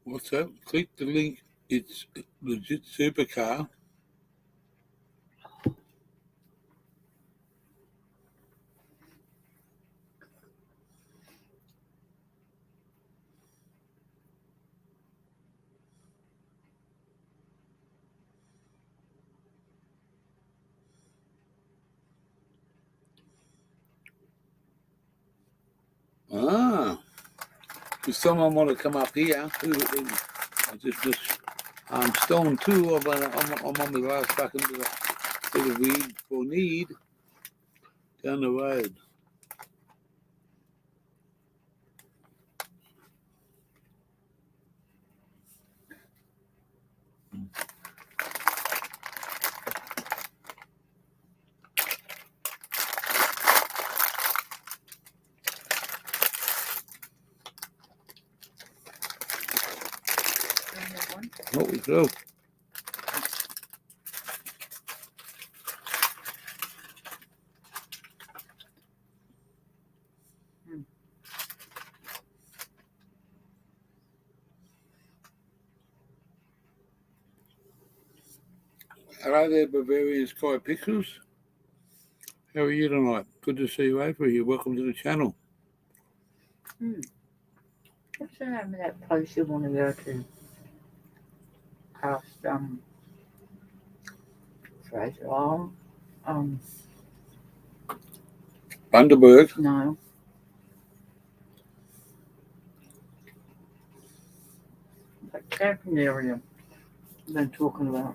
What's that? Click the link. It's legit supercar. Ah, does someone want to come up here? I just missed. I'm Stone 2. I'm on the last fucking bit of weed for need down the road. What we do? Hello there, Bavarian Sky Pixels. How are you tonight? Good to see you, April. You're welcome to the channel. What's the name of that place you want to go to? Past Fraser Isle? Bundaberg. No. That camping area I've been talking about.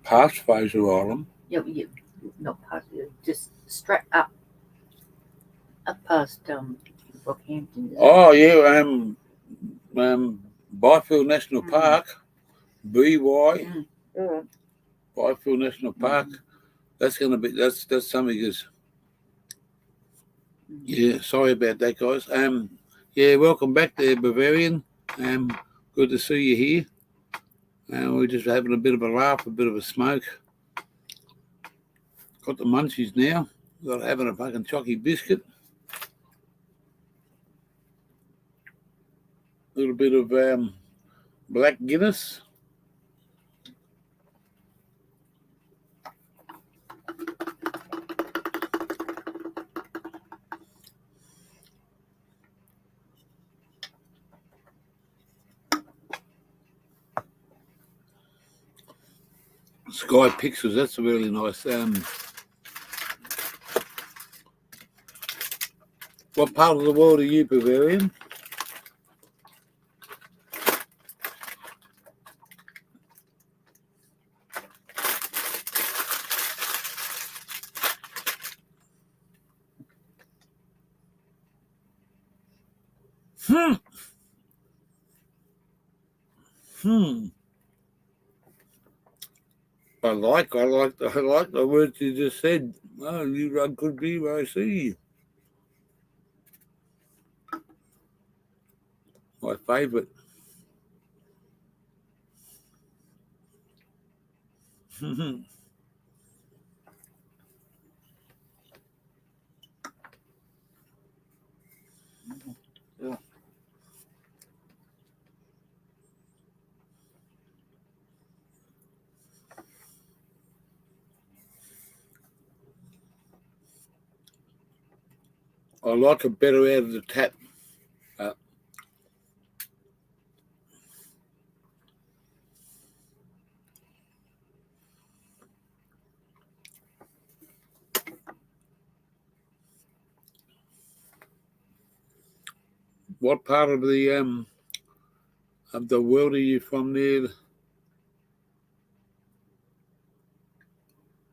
Past Fraser Island. Yeah, not past, just straight up past Rockhampton. Oh yeah, Byfield National Mm. Park, BY, Yeah. Byfield National Park. That's something is. Yeah, sorry about that, guys. Yeah, welcome back there, Bavarian. Good to see you here. We're just having a bit of a laugh, a bit of a smoke. Got the munchies now. Got having a fucking chocky biscuit. A little bit of black Guinness. Sky Pixels, that's really nice. What part of the world are you, Bavarian? I like the words you just said. Oh, you run good BYC. My favourite. Yeah. I like it better out of the tap. What part of the world are you from there?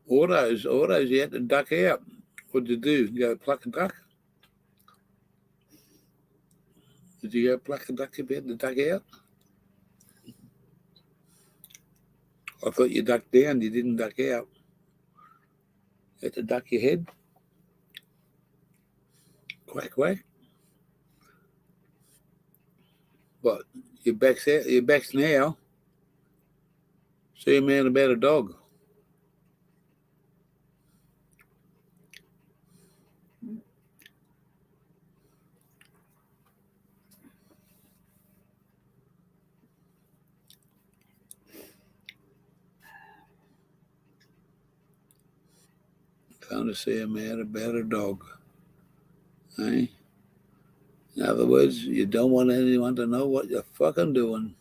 Autos, you had to duck out. What'd you do? You go pluck a duck? Did you go pluck a duck if you had to duck out? I thought you ducked down, you didn't duck out. You had to duck your head. Quack, quack. But your back's out, your back's now. See a man about a dog. Trying to see a man about a dog. Eh? In other words, you don't want anyone to know what you're fucking doing.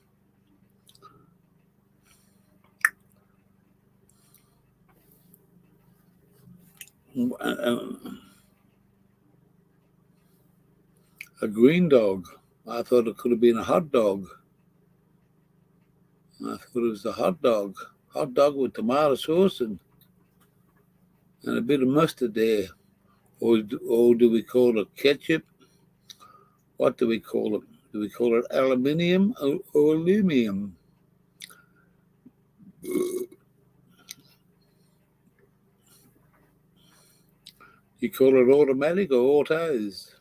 A green dog. I thought it could have been a hot dog. I thought it was a hot dog. Hot dog with tomato sauce and a bit of mustard there. Or do we call it ketchup? What do we call it? Do we call it aluminium or aluminum? You call it automatic or autos?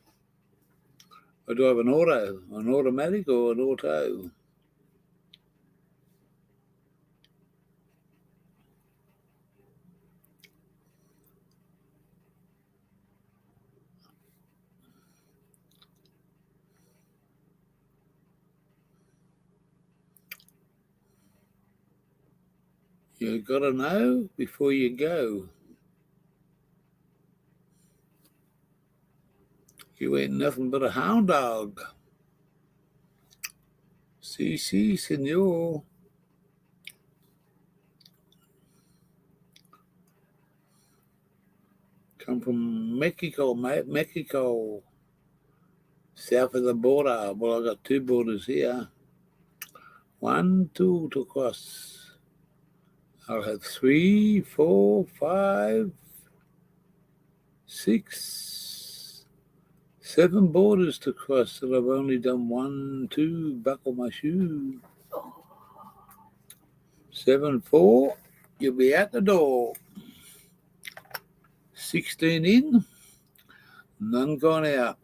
Or do I have an auto? An automatic or an auto? You gotta know before you go. You ain't nothing but a hound dog. Si, senor. Come from Mexico, mate. Mexico. south of the border. Well, I've got two borders here. 1, 2 to cross. I'll have 3, 4, 5, 6, 7 borders to cross, and I've only done 1, 2, buckle my shoe. 7, 4, you'll be out the door. 16 in, none gone out.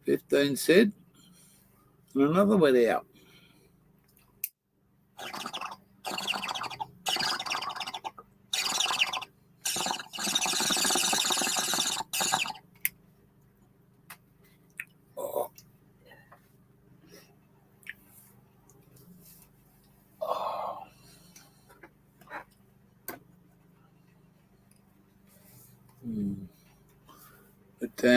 15 said, and another went out. Oh. Oh. But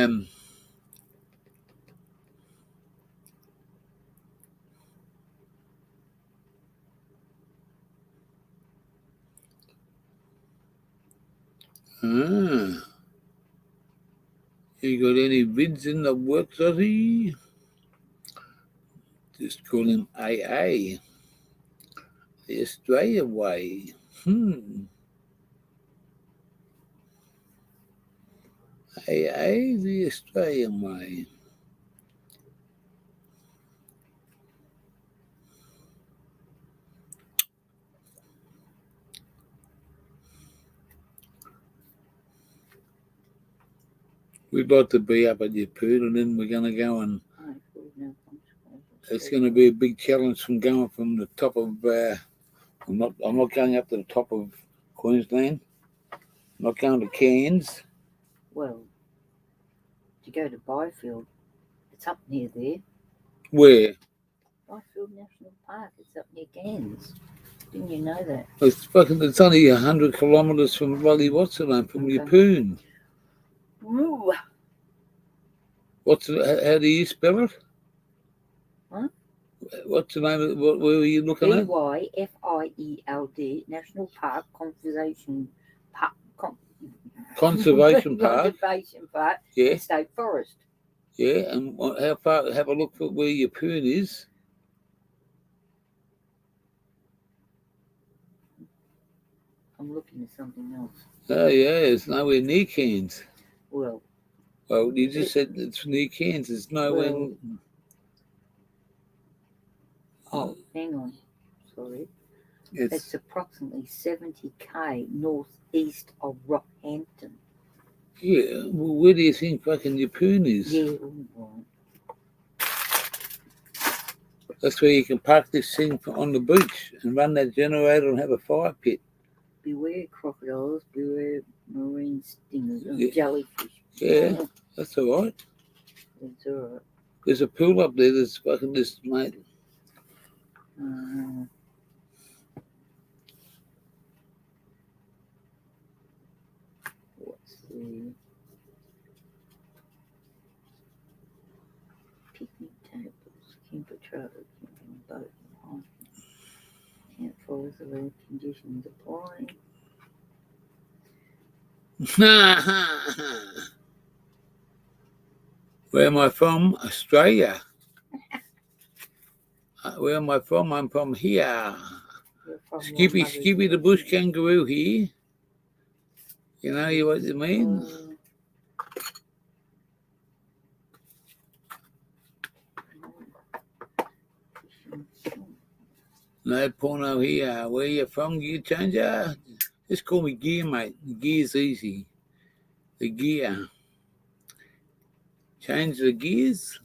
you got any vids in the works, Ozzy? Just call him AA. The Australian way. AA, the Australian way. We'd like to be up at your pool, and then we're going to go and it's going to be a big challenge from going from the top of. I'm not going up to the top of Queensland. I'm not going to Cairns. Well, to go to Byfield, it's up near there. Where? Byfield National Park. It's up near Cairns. Didn't you know that? It's only 100 kilometres from bloody from Yeppoon. Ooh. How do you spell it? Huh? What's the name of it? Where were you looking at? BYFIELD National Park Conservation Park. Conservation Park. Conservation Park. Yeah. State Forest. Yeah, and how far? Have a look at where Yeppoon is. I'm looking at something else. Oh yeah, it's nowhere near Cairns. Well, you just said it's near Cairns. It's nowhere. Oh, hang on. Sorry. It's approximately 70k northeast of Rockhampton. Yeah. Well, where do you think fucking Yeppoon is? Yeah, right. That's where you can park this thing on the beach and run that generator and have a fire pit. Beware crocodiles, beware marine stingers, and jellyfish. Yeah, that's all right. That's all right. There's a pool up there that's fucking this, mate. What's the picnic tables, camper trailer, camping boat, campfires, the weather conditions apply. Where am I from? Australia. Where am I from? I'm from here. Skippy the bush kangaroo here. You know what you mean? No porno here. Where you from, gear changer? Just call me Gear, mate. Gear's easy. The gear. Change the gears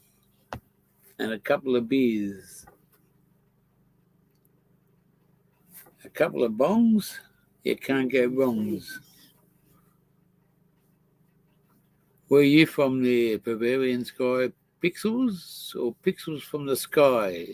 and a couple of beers. A couple of bongs, you can't go wrongs. Where are you from there, Bavarian Sky? Pixels or pixels from the sky?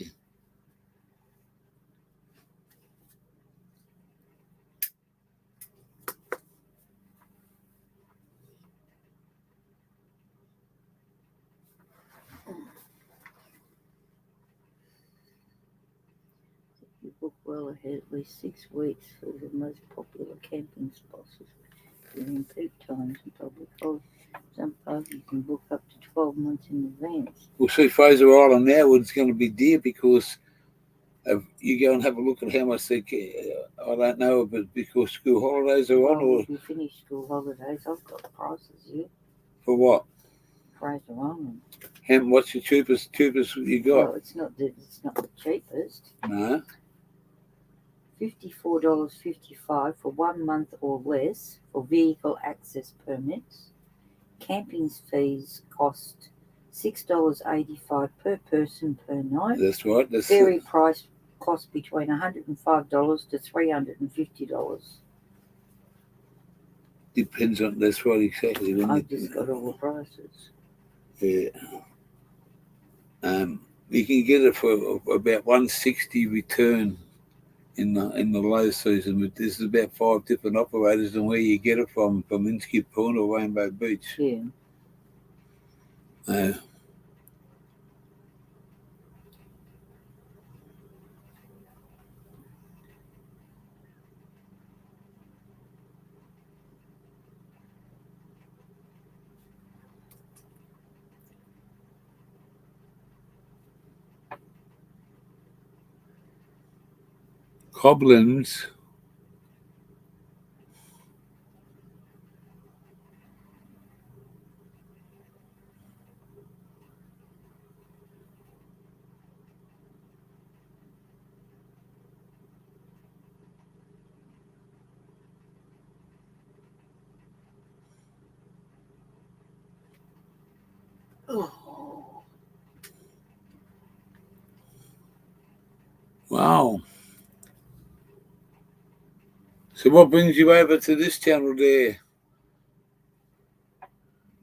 You book well ahead, at least 6 weeks for the most popular camping spots during peak times and public holidays. Some places you can book up to 12 months in advance. We'll see Fraser Island now. It's going to be dear because you go and have a look at how much they get. I don't know, but because school holidays are on, Well, or if you finish school holidays, I've got the prices here. for what? Fraser Island. What's the cheapest you got? Well, it's not the cheapest. No. $54.55 for 1 month or less for vehicle access permits. Camping fees cost $6.85 per person per night. That's right. That's Ferry price cost between $105 to $350. depends on. That's right, exactly. I've just got all the prices. Yeah. You can get it for about $160 return in the low season, but this is about 5 different operators, and where you get it from Inskip Point or Rainbow Beach. Yeah. Cobblins. Oh. Wow. So what brings you over to this channel there?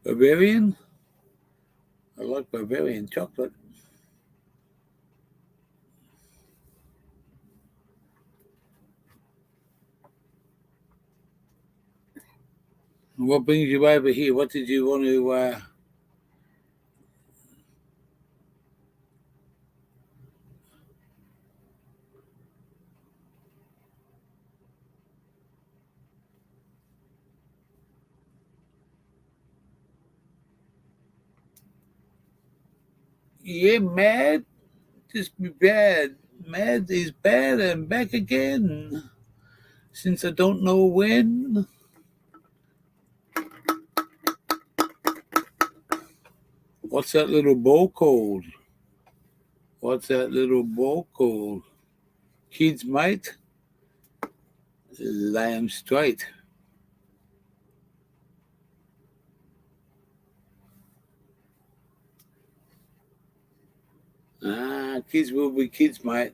Bavarian? I like Bavarian chocolate. What brings you over here? What did you want to... Yeah, mad. Just be bad. Mad is bad and back again. Since I don't know when. What's that little ball called? What's that little ball called? Kids, mate? Lay 'em straight. Kids will be kids, mate.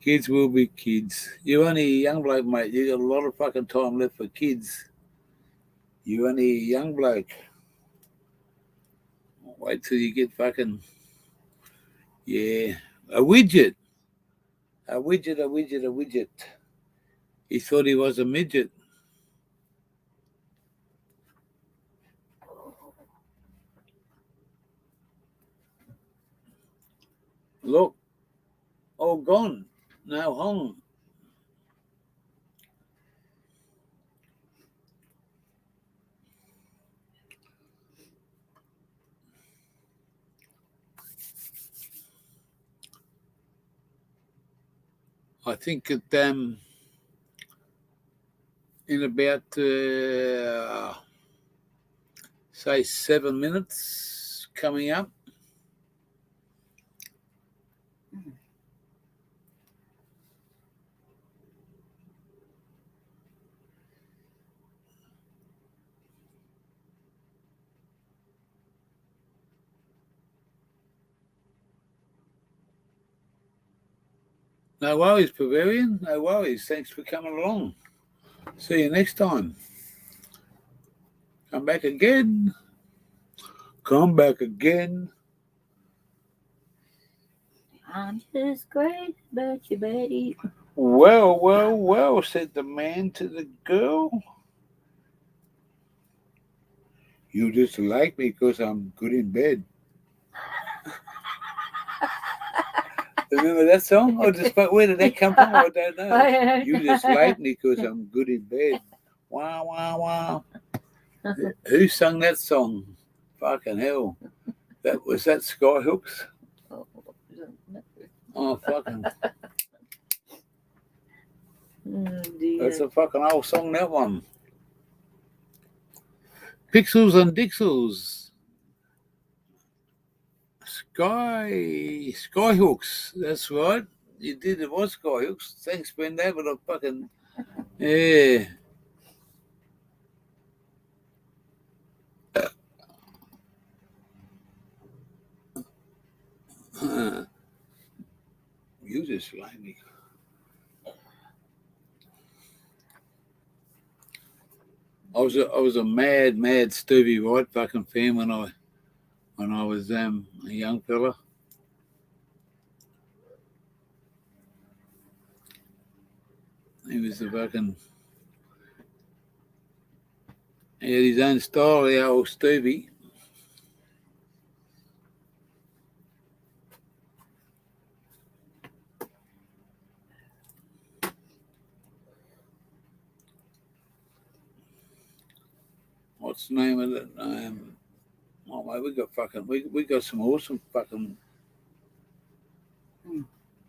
Kids will be kids. You're only a young bloke, mate. You got a lot of fucking time left for kids. You're only a young bloke. Wait till you get fucking... Yeah. A widget. A widget. He thought he was a midget. Look. All gone. Now hung. I think that in about say 7 minutes coming up. No worries, Bavarian. No worries. Thanks for coming along. See you next time. Come back again. Come back again. I'm just crazy about you, Betty. Well, said the man to the girl. You just like me because I'm good in bed. Remember that song? Or just, where did that come from? I don't know. You just like me because I'm good in bed. Wow, wow, wow. Who sung that song? Fucking hell. Was that Skyhooks? Oh, Oh, fucking. dear. That's a fucking old song, that one. Pixels and Dixels. Skyhooks. That's right. You did. It was Skyhooks. Thanks, Brenda, but I fucking. Yeah. You just like me. I was a mad Stevie Wright fucking fan when I was a young fella. He was a fucking. He had his own style, the old Stevie. What's the name of it? Oh mate, we got some awesome fucking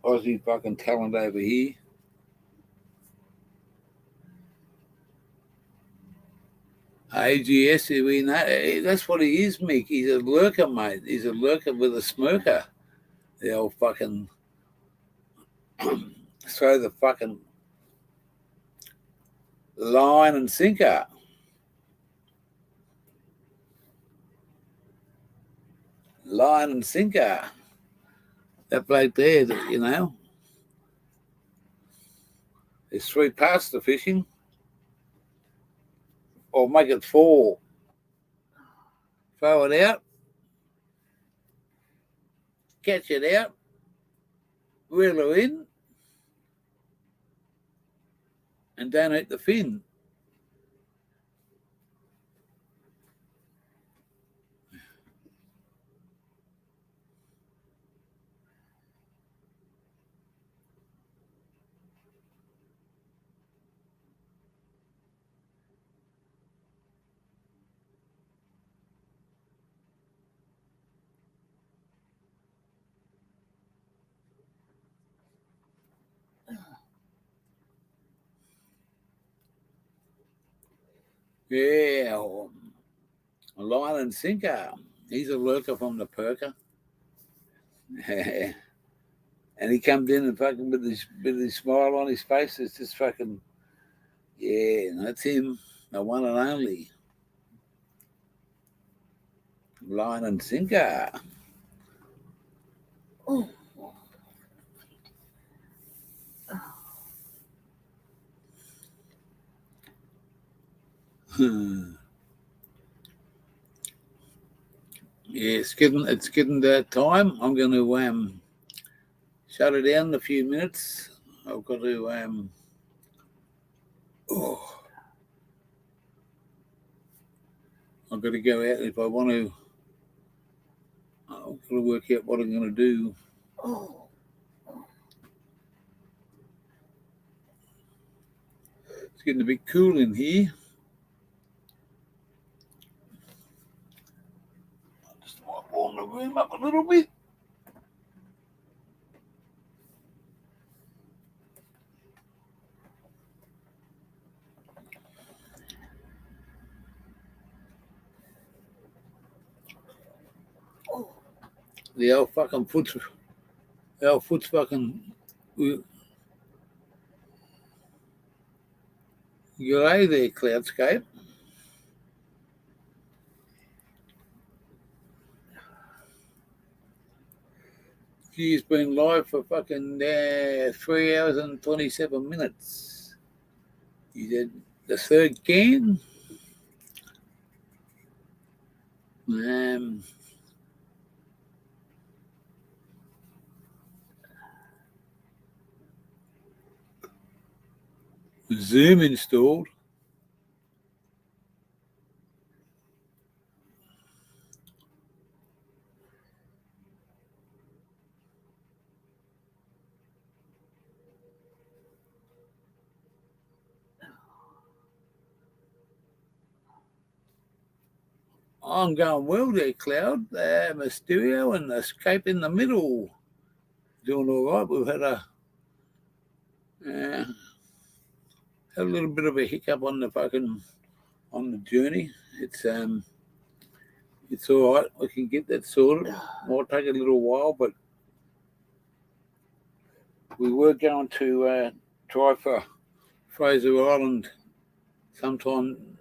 Aussie fucking talent over here. AGS, we know that's what he is, Mick. He's a lurker, mate. He's a lurker with a smirker. The old fucking throw the fucking line and sinker. Line and sinker. That bloke there, you know. There's 3 parts to fishing. Or make it 4. Throw it out. Catch it out. Reel her in. And don't eat the fin. Yeah, a line and sinker. He's a lurker from the Perker. And he comes in and fucking with his smile on his face. It's just fucking, yeah, that's him, the one and only. Line and sinker. Oh. Yeah, it's getting that time. I'm going to shut it down in a few minutes. I've got to I've got to go out if I want to. I've got to work out what I'm going to do. Oh. It's getting a bit cool in here. I just might warm the room up a little bit. The old foot's fucking. You're out there, Cloudscape. She's been live for fucking 3 hours and 27 minutes. You did the third can. Zoom installed. I'm going well there, Cloud. Mysterio and Escape in the middle. Doing all right. We've had a little bit of a hiccup on the journey. It's all right. We can get that sorted. Might take a little while, but we were going to try for Fraser Island sometime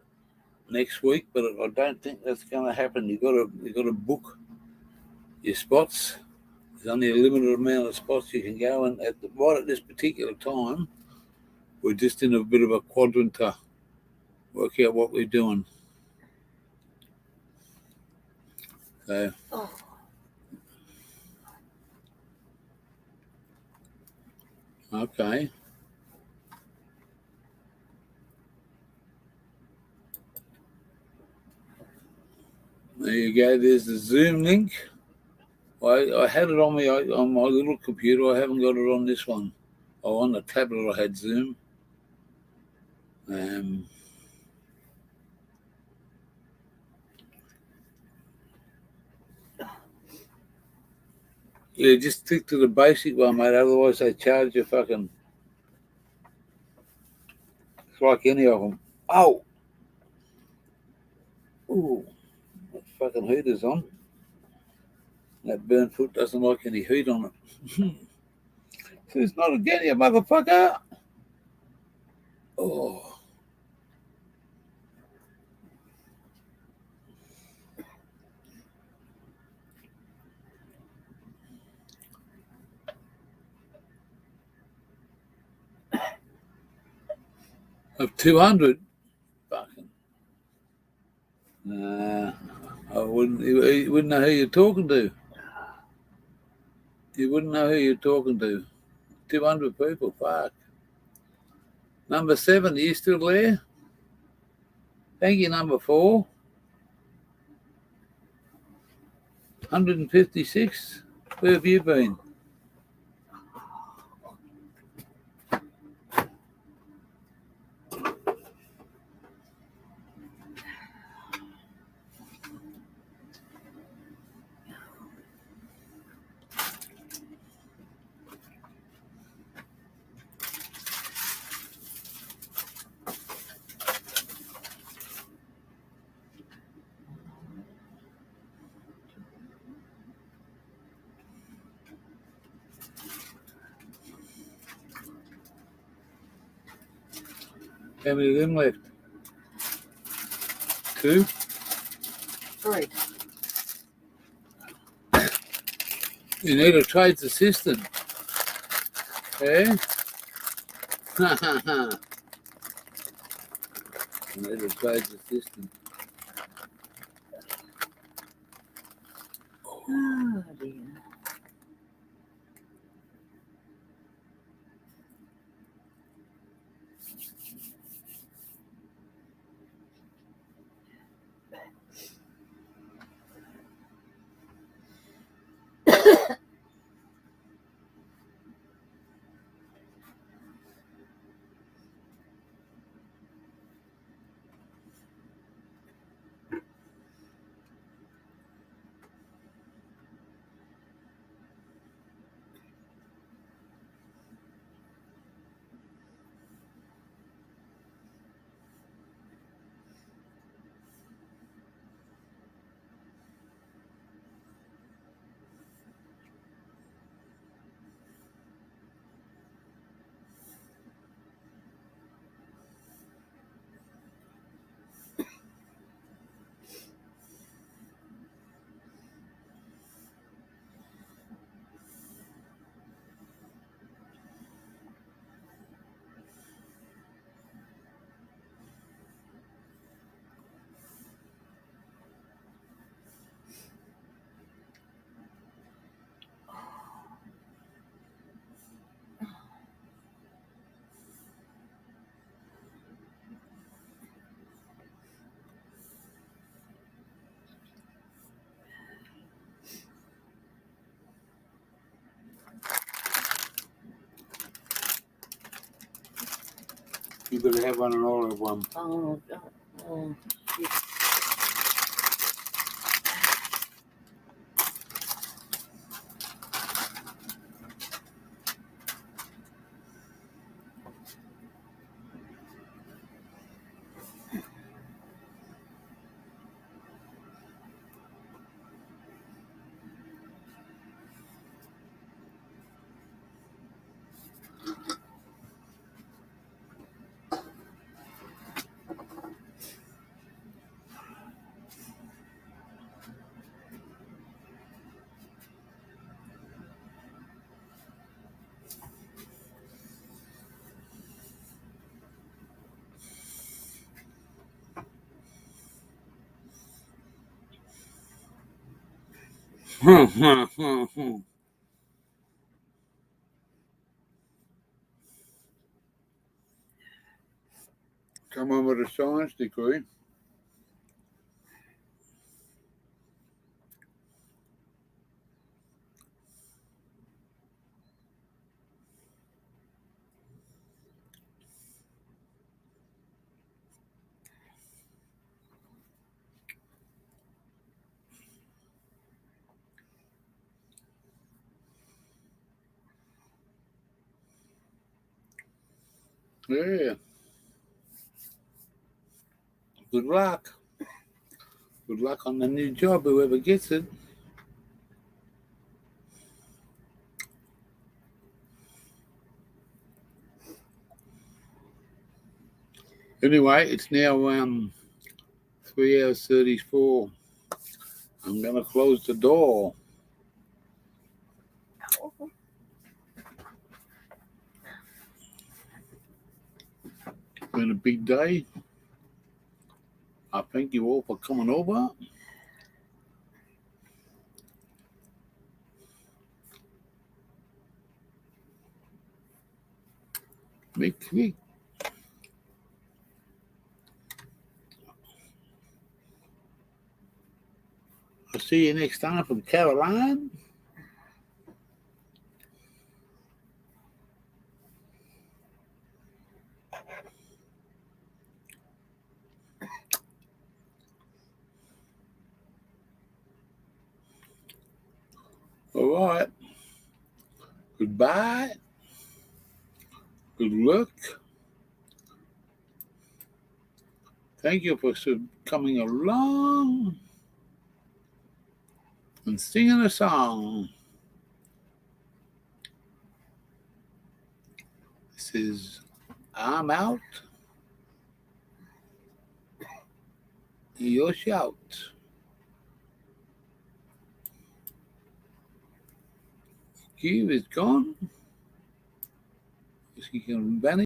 next week, but I don't think that's going to happen. You got to book your spots. There's only a limited amount of spots you can go, and right at this particular time, we're just in a bit of a quadrant to work out what we're doing. So, okay. There you go. There's the Zoom link. I had it on my little computer. I haven't got it on this one. Oh, on the tablet I had Zoom. Yeah, just stick to the basic one, mate. Otherwise, they charge you fucking. It's like any of them. Oh! Ooh. That fucking heater's on. That burnt foot doesn't like any heat on it. It's not again, you motherfucker! Oh. Of 200? Fucking. I wouldn't. You wouldn't know who you're talking to. You wouldn't know who you're talking to. 200 people. Fuck. Number 7, are you still there? Thank you, number 4. 156. Where have you been? How many of them left? 2? 3. You need a trades assistant. Eh? You need a trades assistant. Oh, dear. You better have one and all have one. Oh, shit. Someone with a science degree. Yeah. Good luck. Good luck on the new job, whoever gets it. Anyway, it's now 3 hours 34. I'm gonna close the door. Been a big day. I thank you all for coming over. Mick. I'll see you next time from Caroline. All right. Goodbye. Good luck. Thank you for coming along and singing a song. This is I'm Out. Your shout. Steve is gone. He can vanish.